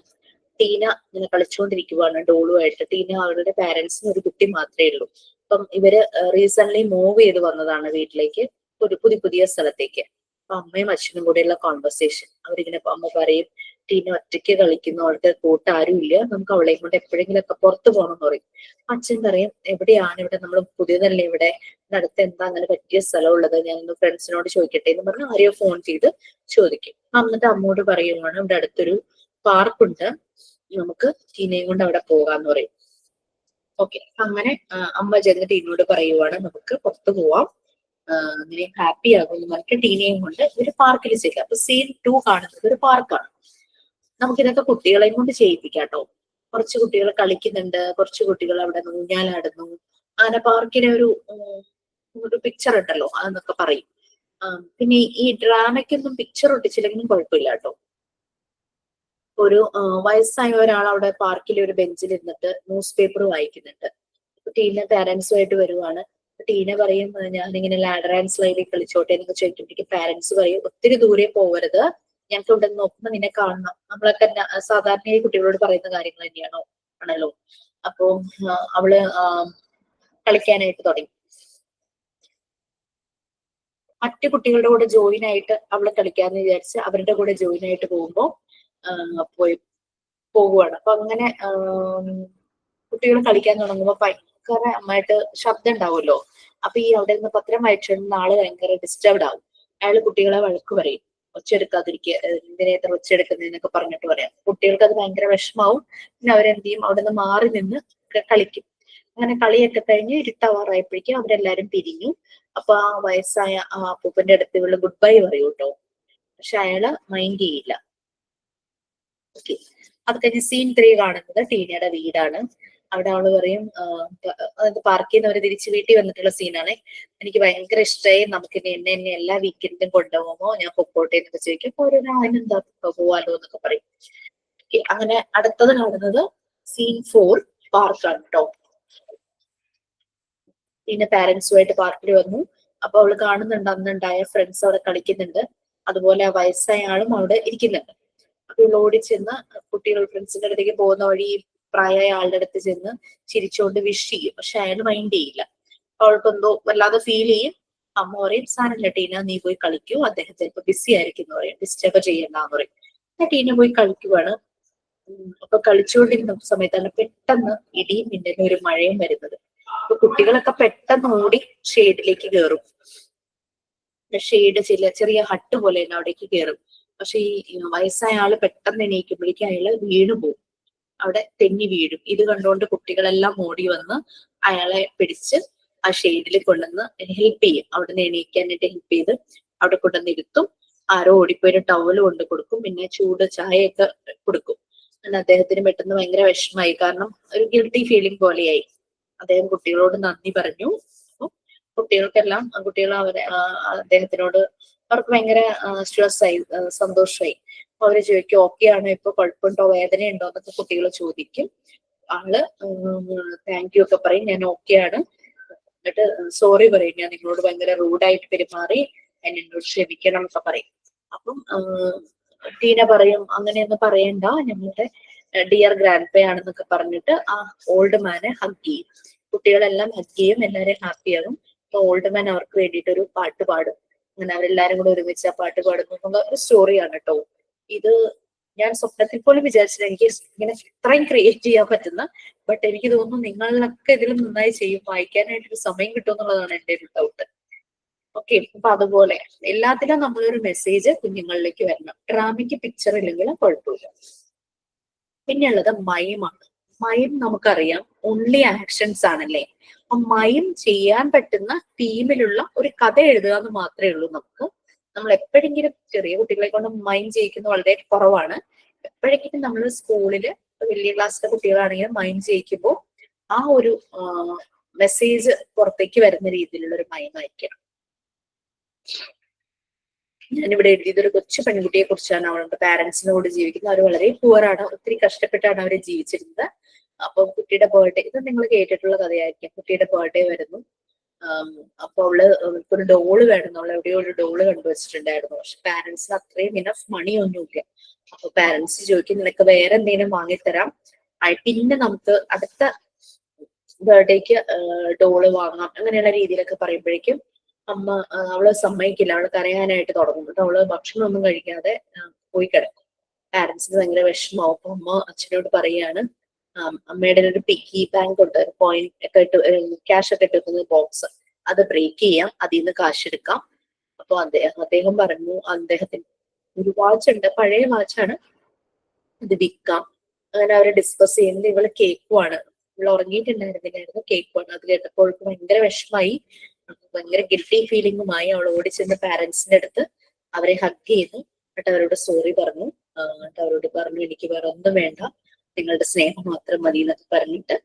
ടീന ഇങ്ങനെ കളിച്ചുകൊണ്ടിരിക്കുവാണ് ഡോളുമായിട്ട്. ടീന അവരുടെ പാരന്റ്സിന് ഒരു കുട്ടി മാത്രമേ ഉള്ളൂ. അപ്പം ഇവര് റീസെന്റ് മൂവ് ചെയ്ത് വന്നതാണ് വീട്ടിലേക്ക്, പുതിയ സ്ഥലത്തേക്ക്. അപ്പൊ അമ്മയും അച്ഛനും കൂടെയുള്ള കോൺവെർസേഷൻ. അവരിങ്ങനെ അമ്മ പറയും, ടീന ഒറ്റയ്ക്ക് കളിക്കുന്നു, അവൾക്ക് കൂട്ടാരും ഇല്ല, നമുക്ക് അവളെയും കൊണ്ട് എപ്പോഴെങ്കിലും ഒക്കെ പുറത്തു പോകണം എന്ന് പറയും. അച്ഛൻ പറയും, എവിടെയാണ് ഇവിടെ, നമ്മൾ പുതിയതല്ലേ ഇവിടെ, അടുത്ത് എന്താ അങ്ങനെ പറ്റിയ സ്ഥലം ഉള്ളത്, ഞാൻ ഫ്രണ്ട്സിനോട് ചോദിക്കട്ടെ എന്ന് പറഞ്ഞ് ആരെയോ ഫോൺ ചെയ്ത് ചോദിക്കും. എന്നിട്ട് അമ്മോട് പറയുവാണ്, ഇവിടെ അടുത്തൊരു പാർക്കുണ്ട്, നമുക്ക് ടീനയും കൊണ്ട് അവിടെ പോകാന്ന് പറയും. ഓക്കെ, അങ്ങനെ അമ്മ ചെന്ന് ടീനോട് പറയുവാണ്, നമുക്ക് പുറത്തു പോവാം, അങ്ങനെ ഹാപ്പി ആകും എന്ന് പറഞ്ഞിട്ട് ടീനയും കൊണ്ട് ഒരു പാർക്കിൽ ചെയ്യാം. അപ്പൊ സീൻ 2 കാണുന്നത് ഒരു പാർക്കാണ്. നമുക്കിതൊക്കെ കുട്ടികളെയും കൊണ്ട് ചെയ്യിപ്പിക്കാം കേട്ടോ. കുറച്ച് കുട്ടികൾ കളിക്കുന്നുണ്ട്, കുറച്ച് കുട്ടികൾ അവിടെ ഊഞ്ഞാലാടുന്നു. അങ്ങനെ പാർക്കിലെ ഒരു പിക്ചർ ഉണ്ടല്ലോ, അതെന്നൊക്കെ പറയും. പിന്നെ ഈ ഡ്രാമയ്ക്കൊന്നും പിക്ചർ ഒട്ടിച്ചില്ലെങ്കിലും കുഴപ്പമില്ല കേട്ടോ. ഒരു വയസ്സായ ഒരാൾ അവിടെ പാർക്കിലെ ഒരു ബെഞ്ചിൽ ഇരുന്നിട്ട് ന്യൂസ് പേപ്പർ വായിക്കുന്നുണ്ട്. ടീന പാരന്റ്സുമായിട്ട് വരുവാണ്. ടീന പറയും, ഞാനിങ്ങനെ ലാഡർ ആൻഡ് സ്ലൈഡിൽ കളിച്ചോട്ടെ എന്നൊക്കെ ചോദിക്കുമ്പോഴേക്ക് പാരന്റ്സ് പറയും, ഒത്തിരി ദൂരെ പോകരുത്, ഞങ്ങൾക്ക് ഇവിടെ നോക്കുമ്പോൾ നിന്നെ കാണണം. നമ്മളൊക്കെ സാധാരണയായി കുട്ടികളോട് പറയുന്ന കാര്യങ്ങൾ തന്നെയാണോ ആണല്ലോ. അപ്പൊ അവള് കളിക്കാനായിട്ട് തുടങ്ങി. മറ്റു കുട്ടികളുടെ കൂടെ ജോയിൻ ആയിട്ട് അവള് കളിക്കാന്ന് വിചാരിച്ച് അവരുടെ കൂടെ ജോയിൻ ആയിട്ട് പോകുമ്പോ പോവുകയാണ്. അപ്പൊ അങ്ങനെ കുട്ടികൾ കളിക്കാൻ തുടങ്ങുമ്പോൾ കാരണം നന്നായിട്ട് ശബ്ദം ഉണ്ടാവുമല്ലോ. അപ്പൊ ഈ അവിടെ നിന്ന് പത്രം വായിച്ചിരുന്ന ആള് ഭയങ്കര ഡിസ്റ്റർബ്ഡ് ആവും. അയാള് കുട്ടികളെ വഴക്ക് പറയും, ഒച്ചെടുക്കാതിരിക്കുക, എന്തിനെ ഇത്ര ഒച്ചെടുക്കുന്നതെന്നൊക്കെ പറഞ്ഞിട്ട് പറയാം. കുട്ടികൾക്ക് അത് ഭയങ്കര വിഷമാവും. പിന്നെ അവരെന്ത് ചെയ്യും, അവിടെ നിന്ന് മാറി നിന്ന് കളിക്കും. അങ്ങനെ കളിയൊക്കെ കഴിഞ്ഞ് ഇരുട്ടാവാറായപ്പോഴേക്കും അവരെല്ലാരും പിരിഞ്ഞു. അപ്പൊ ആ വയസ്സായ ആ അപ്പൂപ്പന്റെ അടുത്ത് ഇവള് ഗുഡ് ബൈ പറയൂ കേട്ടോ. പക്ഷെ അയാള് മൈൻഡ് ചെയ്യില്ല. ഓക്കെ, അത് കഴിഞ്ഞ് സീൻ 3 കാണുന്നത് ടീനയുടെ വീടാണ്. അവിടെ അവള് പറയും, പാർക്ക് ചെയ്യുന്നവര് തിരിച്ച് വീട്ടിൽ വന്നിട്ടുള്ള സീനാണ്. എനിക്ക് ഭയങ്കര ഇഷ്ടമായി, നമുക്ക് എന്നെ എല്ലാ വീക്കെൻഡും കൊണ്ടുപോകുമോ, ഞാൻ പൊക്കോട്ടെ എന്നൊക്കെ ചോദിക്കും. അപ്പൊ ഒരു അതിനെന്താ പോവാലോ എന്നൊക്കെ പറയും. അങ്ങനെ അടുത്തത് കാണുന്നത് സീൻ 4 പാർക്കാണ് കേട്ടോ. പിന്നെ പാരന്റ്സുമായിട്ട് പാർക്കിൽ വന്നു. അപ്പൊ അവള് കാണുന്നുണ്ട് അന്നുണ്ടായ ഫ്രണ്ട്സ് അവിടെ കളിക്കുന്നുണ്ട്, അതുപോലെ ആ വയസ്സായ ആളും അവിടെ ഇരിക്കുന്നുണ്ട്. അപ്പൊ ഇവള് ഓടി ചെന്ന് കുട്ടികൾ ഫ്രണ്ട്സിന്റെ അടുത്തേക്ക് പോകുന്ന വഴി പ്രായമായ ആളുടെ അടുത്ത് ചെന്ന് ചിരിച്ചുകൊണ്ട് വിഷ് ചെയ്യും. പക്ഷെ അയാൾ മൈൻഡ് ചെയ്യില്ല. അവൾക്കെന്തോ വല്ലാതെ ഫീൽ ചെയ്യും. അമ്മ പറയും, സാരമില്ല ടീന, നീ പോയി കളിക്കൂ, അദ്ദേഹത്തെ ഇപ്പൊ ബിസി ആയിരിക്കും എന്ന് പറയും, ഡിസ്റ്റർബ് ചെയ്യണ്ടെന്ന് പറയും. ടീന പോയി കളിക്കുവാണ്. അപ്പൊ കളിച്ചുകൊണ്ടിരുന്ന സമയത്താണ് പെട്ടെന്ന് ഇടിയും മിന്നലും ഒരു മഴയും വരുന്നത്. അപ്പൊ കുട്ടികളൊക്കെ പെട്ടെന്ന് ഓടി ഷെയ്ഡിലേക്ക് കയറും. ഷെയ്ഡ് ചെറിയ ഹട്ട് പോലെ തന്നെ അവിടേക്ക് കയറും. പക്ഷെ ഈ വയസ്സായ ആള് പെട്ടെന്ന് എണീക്കുമ്പോഴേക്കും അയാള് വീണു പോകും, അവിടെ തെന്നി വീഴും. ഇത് കണ്ടുകൊണ്ട് കുട്ടികളെല്ലാം ഓടി വന്ന് അയാളെ പിടിച്ച് ആ ഷെയ്ഡിൽ കൊണ്ടുവന്ന് ഹെൽപ്പ് ചെയ്യും. അവിടെ നിന്ന് എണീക്കാനായിട്ട് ഹെൽപ്പ് ചെയ്ത് അവിടെ കൊണ്ടുവന്ന് ഇരുത്തും. ആരോ ഓടിപ്പോയൊരു ടവല് കൊണ്ട് കൊടുക്കും, പിന്നെ ചൂട് ചായയൊക്കെ കൊടുക്കും. അങ്ങനെ അദ്ദേഹത്തിന് പെട്ടെന്ന് ഭയങ്കര വിഷമമായി, കാരണം ഒരു ഗിൽട്ടി ഫീലിംഗ് പോലെയായി. അദ്ദേഹം കുട്ടികളോട് നന്ദി പറഞ്ഞു. കുട്ടികൾക്കെല്ലാം അദ്ദേഹത്തിനോട് അവർക്ക് ഭയങ്കര ആശ്വാസമായി, സന്തോഷമായി. അപ്പൊ അവര് ചോദിക്കും, ഓക്കെ ആണോ, ഇപ്പൊ കുഴപ്പമുണ്ടോ, വേദനയുണ്ടോ എന്നൊക്കെ കുട്ടികൾ ചോദിക്കും. ആള് താങ്ക് യു ഒക്കെ പറയും, ഞാൻ ഓക്കെ ആണ്. എന്നിട്ട് സോറി പറയും, ഞാൻ നിങ്ങളോട് ഭയങ്കര റൂഡായിട്ട് പെരുമാറി, എന്നോട് ക്ഷമിക്കണം എന്നൊക്കെ പറയും. അപ്പം ടീന പറയും, അങ്ങനെയൊന്നും പറയണ്ട, ഞങ്ങളുടെ ഡിയർ ഗ്രാൻഡ് പേ ആണെന്നൊക്കെ പറഞ്ഞിട്ട് ആ ഓൾഡ് മാനെ ഹഗ് ചെയ്യും. കുട്ടികളെല്ലാം ഹഗ് ചെയ്യും, എല്ലാവരെയും ഹാപ്പിയാകും. അപ്പൊ ഓൾഡ് മാൻ അവർക്ക് വേണ്ടിയിട്ട് ഒരു പാട്ട് പാടും. അങ്ങനെ അവരെല്ലാരും കൂടെ ഒരുമിച്ച് ആ പാട്ട് പാടുന്ന ഒരു സ്റ്റോറിയാണ് കേട്ടോ. ഇത് ഞാൻ സ്വപ്നത്തിൽ പോലും വിചാരിച്ചില്ല എനിക്ക് ഇങ്ങനെ ഇത്രയും ക്രിയേറ്റ് ചെയ്യാൻ പറ്റുന്ന. ബട്ട് എനിക്ക് തോന്നുന്നു നിങ്ങളിലൊക്കെ ഇതിലും നന്നായി ചെയ്യും. വായിക്കാനായിട്ടൊരു സമയം കിട്ടും എന്നുള്ളതാണ് എന്റെ ഒരു ഡൗട്ട്. ഓക്കെ, അപ്പൊ അതുപോലെ എല്ലാത്തിലും നമ്മളൊരു മെസ്സേജ് കുഞ്ഞുങ്ങളിലേക്ക് വരണം. ഡ്രാമയ്ക്ക് പിക്ചർ ഇല്ലെങ്കിൽ കുഴപ്പമില്ല. പിന്നെയുള്ളത് മയമാണ്. മയം നമുക്കറിയാം ഓൺലി ആക്ഷൻസ് ആണല്ലേ. അപ്പൊ മയം ചെയ്യാൻ പറ്റുന്ന തീമിലുള്ള ഒരു കഥ എഴുതുക എന്ന് മാത്രമേ ഉള്ളൂ നമുക്ക്. നമ്മൾ എപ്പോഴെങ്കിലും ചെറിയ കുട്ടികളെ കൊണ്ട് മൈം ചെയ്യിക്കുന്നത് വളരെ കുറവാണ്. എപ്പോഴെങ്കിലും നമ്മൾ സ്കൂളില് വലിയ ക്ലാസ്സിലെ കുട്ടികളാണെങ്കിലും മൈം ചെയ്യിക്കുമ്പോൾ ആ ഒരു മെസ്സേജ് പുറത്തേക്ക് വരുന്ന രീതിയിലുള്ള ഒരു മയമായിരിക്കണം. ഞാനിവിടെ എഴുതിയതൊരു കൊച്ചു പെൺകുട്ടിയെ കുറിച്ചാണ്. അവളുടെ പാരന്റ്സിനോട് ജീവിക്കുന്നത്. അവർ വളരെ പുവറാണ്, ഒത്തിരി കഷ്ടപ്പെട്ടാണ് അവര് ജീവിച്ചിരുന്നത്. അപ്പൊ കുട്ടിയുടെ ബർത്ത്ഡേ, ഇത് നിങ്ങൾ കേട്ടിട്ടുള്ള കഥയായിരിക്കും. കുട്ടിയുടെ ബർത്ത്ഡേ വരുന്നു. അപ്പൊ അവള് ഒരു ഡോള് വേണമെന്ന്, അവൾ എവിടെയോ ഒരു ഡോള് കണ്ടുവച്ചിട്ടുണ്ടായിരുന്നു. പക്ഷെ പാരന്റ്സിന് അത്രയും ഇനഫ് മണി ഒന്നുമില്ല. അപ്പൊ പാരന്റ്സ് ചോദിക്കും, നിനക്ക് വേറെ എന്തെങ്കിലും വാങ്ങിത്തരാം, പിന്നെ നമുക്ക് അടുത്ത ബർത്ത്ഡേക്ക് ഡോള് വാങ്ങാം, അങ്ങനെയുള്ള രീതിയിലൊക്കെ പറയുമ്പോഴേക്കും അവള് സമ്മതിക്കില്ല. അവള് കരയാനായിട്ട് തുടങ്ങും. എന്നിട്ട് അവള് ഭക്ഷണം ഒന്നും കഴിക്കാതെ പോയി കിടക്കും. പാരന്റ്സിന് ഭയങ്കര വിഷമാവും. അപ്പൊ അമ്മ അച്ഛനോട് പറയാണ്, അമ്മയുടെ ഒരു പിക്കി ബാങ്ക് ഉണ്ട്, കോയിൻ ഒക്കെ ഇട്ട് ക്യാഷ് ഒക്കെ ഇട്ട് ബോക്സ്, അത് ബ്രേക്ക് ചെയ്യാം, അതിൽ നിന്ന് കാശ് എടുക്കാം. അപ്പൊ അദ്ദേഹം പറഞ്ഞു, അദ്ദേഹത്തിന് ഒരു വാച്ച് ഉണ്ട്, പഴയ വാച്ചാണ്, ഇത് വിൽക്കാം. അങ്ങനെ അവര് ഡിസ്കസ് ചെയ്യുന്നത്. ഇവള് കേക്കുവാണ്, ഇവള് ഉറങ്ങിയിട്ടുണ്ടായിരുന്നില്ലായിരുന്നു, കേക്കുവാണ്. അത് കേട്ടപ്പോൾ ഭയങ്കര വിഷമായി, ഭയങ്കര ഗിൽറ്റി ഫീലിംഗുമായി. അവൾ ഓടിച്ചെന്ന് പാരന്റ്സിന്റെ അടുത്ത് അവരെ ഹഗ് ചെയ്തു. എന്നിട്ട് അവരോട് സോറി പറഞ്ഞു. എന്നിട്ട് അവരോട് പറഞ്ഞു, എനിക്ക് വേറെ ഒന്നും വേണ്ട, നിങ്ങളുടെ സ്നേഹം മാത്രം മതി എന്നൊക്കെ പറഞ്ഞിട്ട്,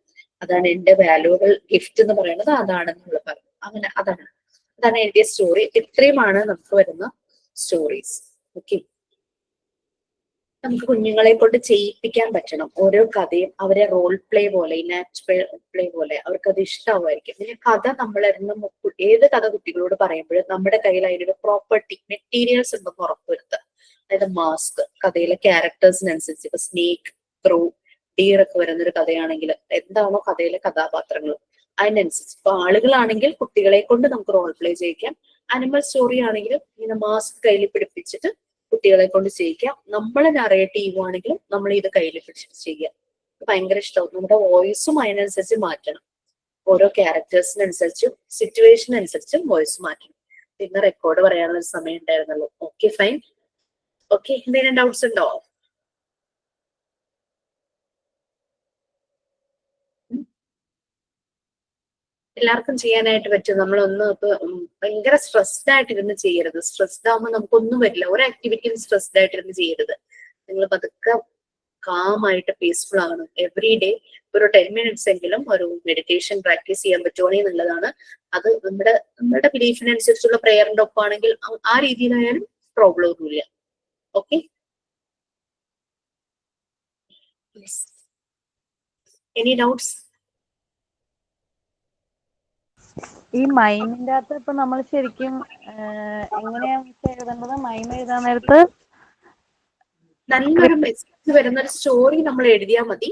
അതാണ് എന്റെ വാല്യൂബിൾ ഗിഫ്റ്റ് എന്ന് പറയുന്നത്, അതാണെന്ന് അവള് പറഞ്ഞു. അങ്ങനെ അതാണ് എഴുതിയ സ്റ്റോറി. ഇത്രയുമാണ് നമുക്ക് വരുന്ന സ്റ്റോറീസ്. ഓക്കെ, നമുക്ക് കുഞ്ഞുങ്ങളെ കൊണ്ട് ചെയ്യിപ്പിക്കാൻ പറ്റണം ഓരോ കഥയും. അവരെ റോൾ പ്ലേ പോലെ, ഇനാക്ട് പ്ലേ പോലെ അവർക്കത് ഇഷ്ടമായിരിക്കും. പിന്നെ കഥ നമ്മൾ ഏത് കഥ കുട്ടികളോട് പറയുമ്പോഴും നമ്മുടെ കയ്യിൽ അതിനൊരു പ്രോപ്പർട്ടി മെറ്റീരിയൽസ് ഉണ്ടെന്ന് ഉറപ്പുവരുത്തുക. അതായത് മാസ്ക്, കഥയിലെ ക്യാരക്ടേഴ്സിനനുസരിച്ച്, ഇപ്പൊ സ്നേക്ക്, ക്രോ, ഡീർ ഒക്കെ വരുന്നൊരു കഥയാണെങ്കിൽ എന്താണോ കഥയിലെ കഥാപാത്രങ്ങൾ അതിനനുസരിച്ച്. ഇപ്പൊ ആളുകളാണെങ്കിൽ കുട്ടികളെ കൊണ്ട് നമുക്ക് റോൾ പ്ലേ ചെയ്യിക്കാം. അനിമൽ സ്റ്റോറി ആണെങ്കിലും ഇങ്ങനെ മാസ്ക് കയ്യിൽ പിടിപ്പിച്ചിട്ട് കുട്ടികളെ കൊണ്ട് ചെയ്യിക്കാം. നമ്മളെ നറേറ്റ് ചെയ്യുവാണെങ്കിലും നമ്മൾ ഇത് കയ്യിൽ പിടിച്ചിട്ട് ചെയ്യാം. ഭയങ്കര ഇഷ്ടമാവും. നമ്മുടെ വോയിസും അതിനനുസരിച്ച് മാറ്റണം. ഓരോ ക്യാരക്ടേഴ്സിനനുസരിച്ചും സിറ്റുവേഷൻ അനുസരിച്ചും വോയിസ് മാറ്റണം. പിന്നെ റെക്കോർഡ് പറയാനുള്ള ഒരു സമയം ഉണ്ടായിരുന്നുള്ളൂ. Okay fine. ഓക്കെ, എന്തെങ്കിലും ഡൗട്ട്സ് ഉണ്ടോ? എല്ലാവർക്കും ചെയ്യാനായിട്ട് പറ്റും. നമ്മളൊന്ന് ഇപ്പൊ ഭയങ്കര സ്ട്രെസ്ഡ് ആയിട്ടിരുന്ന് ചെയ്യരുത്. സ്ട്രെസ്ഡ് ആകുമ്പോൾ നമുക്കൊന്നും വരില്ല. ഒരു ആക്ടിവിറ്റിയും സ്ട്രെസ്ഡ് ആയിട്ടിരുന്ന് ചെയ്യരുത്. നിങ്ങൾ പതുക്കെ കാമായിട്ട് പീസ്ഫുൾ ആകണം. എവറി ഡേ ഒരു 10 minutes എങ്കിലും ഒരു മെഡിറ്റേഷൻ പ്രാക്ടീസ് ചെയ്യാൻ പറ്റുമോ എന്നുള്ളതാണ്. അത് നമ്മുടെ ബിലീഫിനനുസരിച്ചുള്ള പ്രെയറിന്റെ ഒപ്പമാണെങ്കിൽ ആ രീതിയിലായാലും പ്രോബ്ലം ഒന്നുമില്ല. Okay, any doubts? ഈ മൈമിന്റെ അകത്ത് ഇപ്പൊ നമ്മൾ ശരിക്കും എങ്ങനെയാ എഴുതേണ്ടത്? മൈം എഴുതാൻ നേരത്ത് നല്ലൊരു മെസ്സേജ് വരുന്ന ഒരു സ്റ്റോറി നമ്മൾ എഴുതിയാൽ മതി.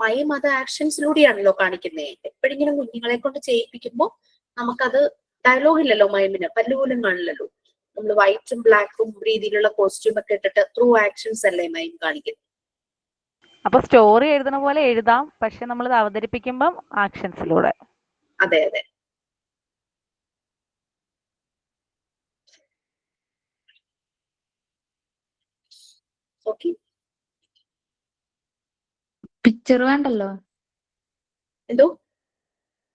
മൈം അത് ആക്ഷൻസിലൂടെയാണല്ലോ കാണിക്കുന്നത്. എപ്പോഴെങ്കിലും കുഞ്ഞുങ്ങളെ കൊണ്ട് ചെയ്യിപ്പിക്കുമ്പോൾ നമുക്കത് ഡയലോഗ് ഇല്ലല്ലോ മൈമിന്, പല്ലുപോലും കാണില്ലല്ലോ. നമ്മൾ വൈറ്റും ബ്ലാക്കും രീതിയിലുള്ള കോസ്റ്റ്യൂം ഒക്കെ ഇട്ടിട്ട് ത്രൂ ആക്ഷൻസ് അല്ലേ മൈം കാണിക്കുന്നത്. അപ്പൊ സ്റ്റോറി എഴുതുന്ന പോലെ എഴുതാം, പക്ഷെ നമ്മൾ അവതരിപ്പിക്കുമ്പം ആക്ഷൻസിലൂടെ. അതെ അതെ. ഓക്കെ, പിക്ചർ വേണ്ടല്ലോ, എന്തോ?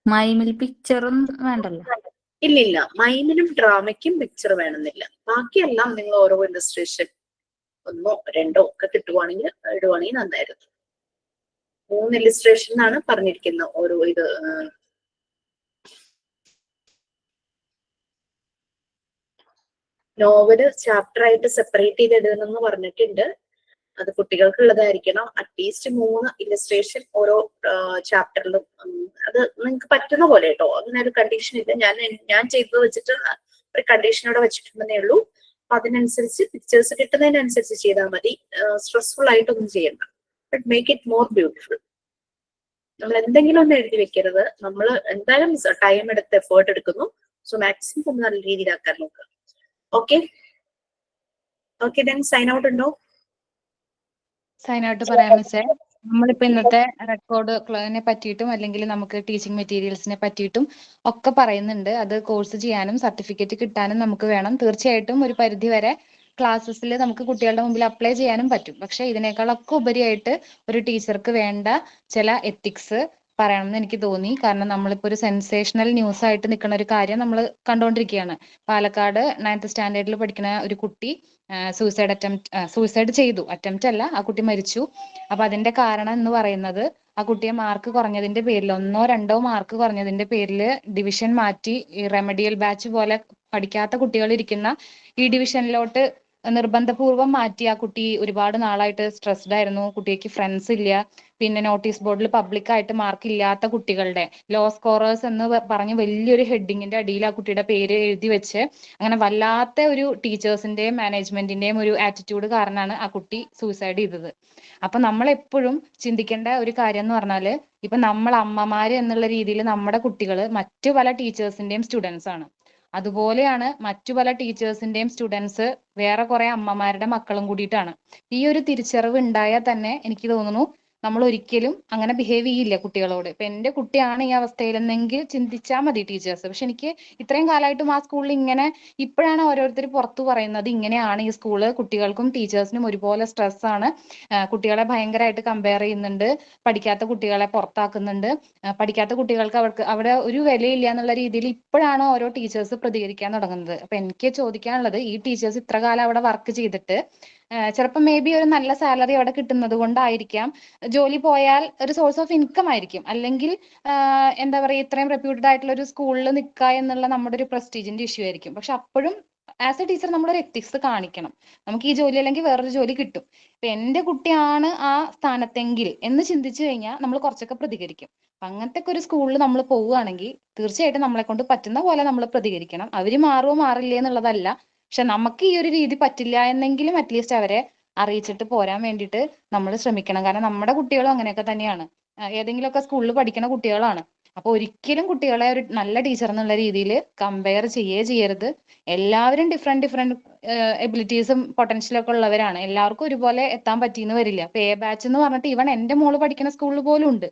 മൈമിൽ പിക്ചറും വേണ്ടല്ലോ. ഇല്ലില്ല, മൈമിനും ഡ്രാമയ്ക്കും പിക്ചർ വേണമെന്നില്ല. ബാക്കിയെല്ലാം നിങ്ങൾ ഓരോ ഇല്ലസ്ട്രേഷൻ 1 2 ഒക്കെ കിട്ടുവാണെങ്കിൽ ഇടുവാണെങ്കിൽ നന്നായിരുന്നു. 3 ഇല്ലസ്ട്രേഷൻ ആണ് പറഞ്ഞിരിക്കുന്നത്. ഓരോ ഇത് നോവല് ചാപ്റ്റർ ആയിട്ട് സെപ്പറേറ്റ് ചെയ്ത് എഴുതണമെന്ന് പറഞ്ഞിട്ടുണ്ട്. അത് കുട്ടികൾക്കുള്ളതായിരിക്കണം. അറ്റ്ലീസ്റ്റ് 3 ഇല്ലസ്ട്രേഷൻ ഓരോ ചാപ്റ്ററിലും. അത് നിങ്ങൾക്ക് പറ്റുന്ന പോലെ കേട്ടോ, അങ്ങനെ ഒരു കണ്ടീഷൻ ഇല്ല. ഞാൻ ചെയ്തത് വെച്ചിട്ട് ഒരു കണ്ടീഷനോടെ വെച്ചിട്ടുണ്ടെന്നേ ഉള്ളൂ. അപ്പൊ അതിനനുസരിച്ച് പിക്ചേഴ്സ് കിട്ടുന്നതിനനുസരിച്ച് ചെയ്താൽ മതി. സ്ട്രെസ്ഫുൾ ആയിട്ടൊന്നും ചെയ്യണ്ട. But make it more beautiful. നമ്മൾ എന്തെങ്കിലും ഒന്ന് എഴുതി വെക്കരുത്. നമ്മൾ എന്തായാലും ടൈം എടുത്ത് എഫേർട്ട് എടുക്കുന്നു. സോ മാക്സിമം ഒന്ന് നല്ല രീതിയിലാക്കാൻ നോക്കുക. Okay okay, then sign out ഉണ്ടോ? സൈൻ ഔട്ട് പറയാം മിസ്സേ. നമ്മളിപ്പോ ഇന്നത്തെ റെക്കോർഡിനെ പറ്റിയിട്ടും അല്ലെങ്കിൽ നമുക്ക് ടീച്ചിങ് മെറ്റീരിയൽസിനെ പറ്റിയിട്ടും ഒക്കെ പറയുന്നുണ്ട്. അത് കോഴ്സ് ചെയ്യാനും സർട്ടിഫിക്കറ്റ് കിട്ടാനും നമുക്ക് വേണം. തീർച്ചയായിട്ടും ഒരു പരിധി വരെ ക്ലാസ്സസിൽ നമുക്ക് കുട്ടികളുടെ മുമ്പിൽ അപ്ലൈ ചെയ്യാനും പറ്റും. പക്ഷെ ഇതിനേക്കാളൊക്കെ ഉപരിയായിട്ട് ഒരു ടീച്ചർക്ക് വേണ്ട ചില എത്തിക്സ് പറയണമെന്ന് എനിക്ക് തോന്നി. കാരണം നമ്മളിപ്പോ ഒരു സെൻസേഷണൽ ന്യൂസ് ആയിട്ട് നിൽക്കുന്ന ഒരു കാര്യം നമ്മൾ കണ്ടുകൊണ്ടിരിക്കുകയാണ്. പാലക്കാട് 9th സ്റ്റാൻഡേർഡിൽ പഠിക്കുന്ന ഒരു കുട്ടി സൂയിസൈഡ് ചെയ്തു. അറ്റംപ്റ്റ് അല്ല, ആ കുട്ടി മരിച്ചു. അപ്പൊ അതിന്റെ കാരണം എന്ന് പറയുന്നത് ആ കുട്ടിയെ മാർക്ക് കുറഞ്ഞതിന്റെ പേരിൽ 1 2 മാർക്ക് കുറഞ്ഞതിന്റെ പേരിൽ ഡിവിഷൻ മാറ്റി ഈ റെമഡിയൽ ബാച്ച് പോലെ പഠിക്കാത്ത കുട്ടികൾ ഇരിക്കുന്ന ഈ ഡിവിഷനിലോട്ട് നിർബന്ധപൂർവം മാറ്റി. ആ കുട്ടി ഒരുപാട് നാളായിട്ട് സ്ട്രെസ്ഡ് ആയിരുന്നു. കുട്ടിക്ക് ഫ്രണ്ട്സ് ഇല്ല. പിന്നെ നോട്ടീസ് ബോർഡിൽ പബ്ലിക്കായിട്ട് മാർക്ക് ഇല്ലാത്ത കുട്ടികളുടെ ലോ സ്കോറേഴ്സ് എന്ന് പറഞ്ഞ് വലിയൊരു ഹെഡിങ്ങിന്റെ അടിയിൽ ആ കുട്ടിയുടെ പേര് എഴുതി വെച്ച് അങ്ങനെ വല്ലാത്ത ഒരു ടീച്ചേഴ്സിന്റെയും മാനേജ്മെന്റിന്റെയും ഒരു ആറ്റിറ്റ്യൂഡ് കാരണമാണ് ആ കുട്ടി സൂയിസൈഡ് ചെയ്തത്. അപ്പൊ നമ്മൾ എപ്പോഴും ചിന്തിക്കേണ്ട ഒരു കാര്യം എന്ന് പറഞ്ഞാല് ഇപ്പൊ നമ്മൾ അമ്മമാര് എന്നുള്ള രീതിയിൽ നമ്മുടെ കുട്ടികൾ മറ്റു പല ടീച്ചേഴ്സിന്റെയും സ്റ്റുഡൻസ് ആണ്. അതുപോലെയാണ് മറ്റു പല ടീച്ചേഴ്സിന്റെയും സ്റ്റുഡൻസ് വേറെ കുറെ അമ്മമാരുടെ മക്കളും കൂടിയിട്ടാണ്. ഈ ഒരു തിരിച്ചറിവ് ഉണ്ടായാൽ തന്നെ എനിക്ക് തോന്നുന്നു നമ്മൾ ഒരിക്കലും അങ്ങനെ ബിഹേവ് ചെയ്യില്ല കുട്ടികളോട്. ഇപ്പൊ എന്റെ കുട്ടിയാണ് ഈ അവസ്ഥയിലെന്നെങ്കിൽ ചിന്തിച്ചാൽ മതി ടീച്ചേഴ്സ്. പക്ഷെ എനിക്ക് ഇത്രയും കാലമായിട്ടും ആ സ്കൂളിൽ ഇങ്ങനെ ഇപ്പോഴാണ് ഓരോരുത്തർ പുറത്തു പറയുന്നത് ഇങ്ങനെയാണ് ഈ സ്കൂള്, കുട്ടികൾക്കും ടീച്ചേഴ്സിനും ഒരുപോലെ സ്ട്രെസ് ആണ്, കുട്ടികളെ ഭയങ്കരമായിട്ട് കമ്പയർ ചെയ്യുന്നുണ്ട്, പഠിക്കാത്ത കുട്ടികളെ പുറത്താക്കുന്നുണ്ട്, പഠിക്കാത്ത കുട്ടികൾക്ക് അവിടെ ഒരു വിലയില്ല എന്നുള്ള രീതിയിൽ ഇപ്പോഴാണ് ഓരോ ടീച്ചേഴ്സ് പ്രതികരിക്കാൻ തുടങ്ങുന്നത്. അപ്പൊ എനിക്ക് ചോദിക്കാനുള്ളത്, ഈ ടീച്ചേഴ്സ് ഇത്ര കാലം അവിടെ വർക്ക് ചെയ്തിട്ട് ചിലപ്പോൾ മേ ബി ഒരു നല്ല സാലറി അവിടെ കിട്ടുന്നത് കൊണ്ടായിരിക്കാം, ജോലി പോയാൽ ഒരു സോഴ്സ് ഓഫ് ഇൻകം ആയിരിക്കും, അല്ലെങ്കിൽ എന്താ പറയുക ഇത്രയും റെപ്യൂട്ടഡ് ആയിട്ടുള്ള ഒരു സ്കൂളിൽ നിൽക്കുക എന്നുള്ള നമ്മുടെ ഒരു പ്രസ്റ്റീജിന്റെ ഇഷ്യൂ ആയിരിക്കും. പക്ഷെ അപ്പോഴും ആസ് എ ടീച്ചർ നമ്മളൊരു എത്തിക്സ് കാണിക്കണം. നമുക്ക് ഈ ജോലി അല്ലെങ്കിൽ വേറൊരു ജോലി കിട്ടും. ഇപ്പൊ എന്റെ കുട്ടിയാണ് ആ സ്ഥാനത്തെങ്കിൽ എന്ന് ചിന്തിച്ചു കഴിഞ്ഞാൽ നമ്മൾ കുറച്ചൊക്കെ പ്രതികരിക്കും. അപ്പൊ അങ്ങനത്തെ ഒക്കെ ഒരു സ്കൂളിൽ നമ്മൾ പോവുകയാണെങ്കിൽ തീർച്ചയായിട്ടും നമ്മളെ കൊണ്ട് പറ്റുന്ന പോലെ നമ്മൾ പ്രതികരിക്കണം. അവര് മാറുമോ മാറില്ലേ എന്നുള്ളതല്ല, പക്ഷെ നമുക്ക് ഈ ഒരു രീതി പറ്റില്ല എന്നെങ്കിലും അറ്റ്ലീസ്റ്റ് അവരെ അറിയിച്ചിട്ട് പോരാൻ വേണ്ടിയിട്ട് നമ്മൾ ശ്രമിക്കണം. കാരണം നമ്മുടെ കുട്ടികളും അങ്ങനെയൊക്കെ തന്നെയാണ്. ഏതെങ്കിലുമൊക്കെ സ്കൂളിൽ പഠിക്കുന്ന കുട്ടികളാണ്. അപ്പൊ ഒരിക്കലും കുട്ടികളെ ഒരു നല്ല ടീച്ചർ എന്നുള്ള രീതിയിൽ കമ്പയർ ചെയ്യരുത്. എല്ലാവരും ഡിഫറെന്റ് എബിലിറ്റീസും പൊട്ടൻഷ്യലും ഒക്കെ ഉള്ളവരാണ്. എല്ലാവർക്കും ഒരുപോലെ എത്താൻ പറ്റിയെന്ന് വരില്ല. അപ്പൊ എ ബാച്ച് എന്ന് പറഞ്ഞിട്ട് ഇവൻ എന്റെ മോള് പഠിക്കുന്ന സ്കൂളിൽ പോലും ഉണ്ട്.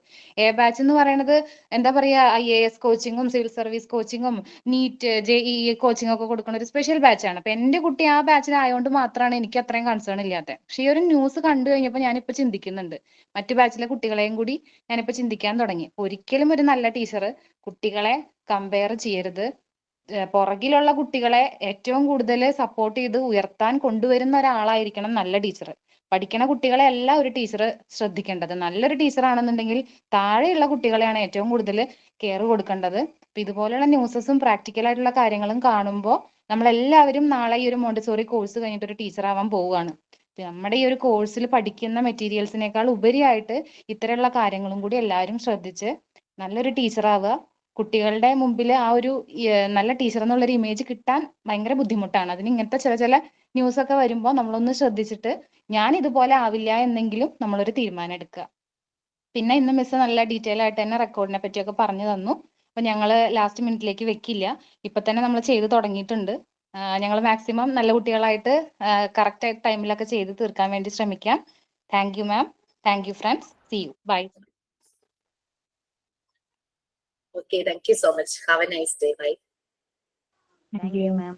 എ ബാച്ച് എന്ന് പറയുന്നത് എന്താ പറയാ, IAS കോച്ചിങ്ങും സിവിൽ സർവീസ് കോച്ചിങ്ങും നീറ്റ് JEE കോച്ചിങ് ഒക്കെ കൊടുക്കുന്ന ഒരു സ്പെഷ്യൽ ബാച്ചാണ്. അപ്പൊ എന്റെ കുട്ടി ആ ബാച്ചിലായതുകൊണ്ട് മാത്രമാണ് എനിക്ക് അത്രയും കൺസേൺ ഇല്ലാത്തത്. പക്ഷെ ഈ ഒരു ന്യൂസ് കണ്ടു കഴിഞ്ഞപ്പോൾ ഞാനിപ്പോ ചിന്തിക്കുന്നുണ്ട്, മറ്റു ബാച്ചിലെ കുട്ടികളെയും കൂടി ഞാനിപ്പോ ചിന്തിക്കാൻ തുടങ്ങി. ഒരിക്കലും ഒരു നല്ല ടീച്ചർ കുട്ടികളെ കമ്പയർ ചെയ്യരുത്. പുറകിലുള്ള കുട്ടികളെ ഏറ്റവും കൂടുതൽ സപ്പോർട്ട് ചെയ്ത് ഉയർത്താൻ കൊണ്ടുവരുന്ന ഒരാളായിരിക്കണം നല്ല ടീച്ചർ. പഠിക്കണ കുട്ടികളെ അല്ല ഒരു ടീച്ചർ ശ്രദ്ധിക്കേണ്ടത്. നല്ലൊരു ടീച്ചർ ആണെന്നുണ്ടെങ്കിൽ താഴെയുള്ള കുട്ടികളെയാണ് ഏറ്റവും കൂടുതൽ കെയർ കൊടുക്കേണ്ടത്. അപ്പൊ ഇതുപോലെയുള്ള ന്യൂസസും പ്രാക്ടിക്കൽ ആയിട്ടുള്ള കാര്യങ്ങളും കാണുമ്പോൾ നമ്മളെല്ലാവരും നാളെ ഈ ഒരു മോണ്ടിസോറി കോഴ്സ് കഴിഞ്ഞിട്ട് ഒരു ടീച്ചർ ആവാൻ പോവുകയാണ്. നമ്മുടെ ഈ ഒരു കോഴ്സിൽ പഠിക്കുന്ന മെറ്റീരിയൽസിനേക്കാൾ ഉപരിയായിട്ട് ഇത്തരമുള്ള കാര്യങ്ങളും കൂടി എല്ലാവരും ശ്രദ്ധിച്ച് നല്ലൊരു ടീച്ചർ ആവുക. കുട്ടികളുടെ മുമ്പിൽ ആ ഒരു നല്ല ടീച്ചർ എന്നുള്ളൊരു ഇമേജ് കിട്ടാൻ ഭയങ്കര ബുദ്ധിമുട്ടാണ്. അതിന് ഇങ്ങനത്തെ ചില ന്യൂസ് ഒക്കെ വരുമ്പോൾ നമ്മളൊന്ന് ശ്രദ്ധിച്ചിട്ട് ഞാൻ ഇതുപോലെ ആവില്ല എന്നെങ്കിലും നമ്മളൊരു തീരുമാനം എടുക്കുക. പിന്നെ ഇന്ന് മിസ് നല്ല ഡീറ്റെയിൽ ആയിട്ട് തന്നെ റെക്കോർഡിനെ പറ്റിയൊക്കെ പറഞ്ഞു തന്നു. അപ്പൊ ഞങ്ങൾ ലാസ്റ്റ് മിനിറ്റിലേക്ക് വെക്കില്ല, ഇപ്പൊ തന്നെ നമ്മൾ ചെയ്ത് തുടങ്ങിയിട്ടുണ്ട്. ഞങ്ങൾ മാക്സിമം നല്ല കുട്ടികളായിട്ട് കറക്റ്റ് ടൈമിലൊക്കെ ചെയ്ത് തീർക്കാൻ വേണ്ടി ശ്രമിക്കാം. Thank you ma'am, thank you friends, see you, bye. Okay, thank you so much. Have a nice day. Bye. Thank you, ma'am.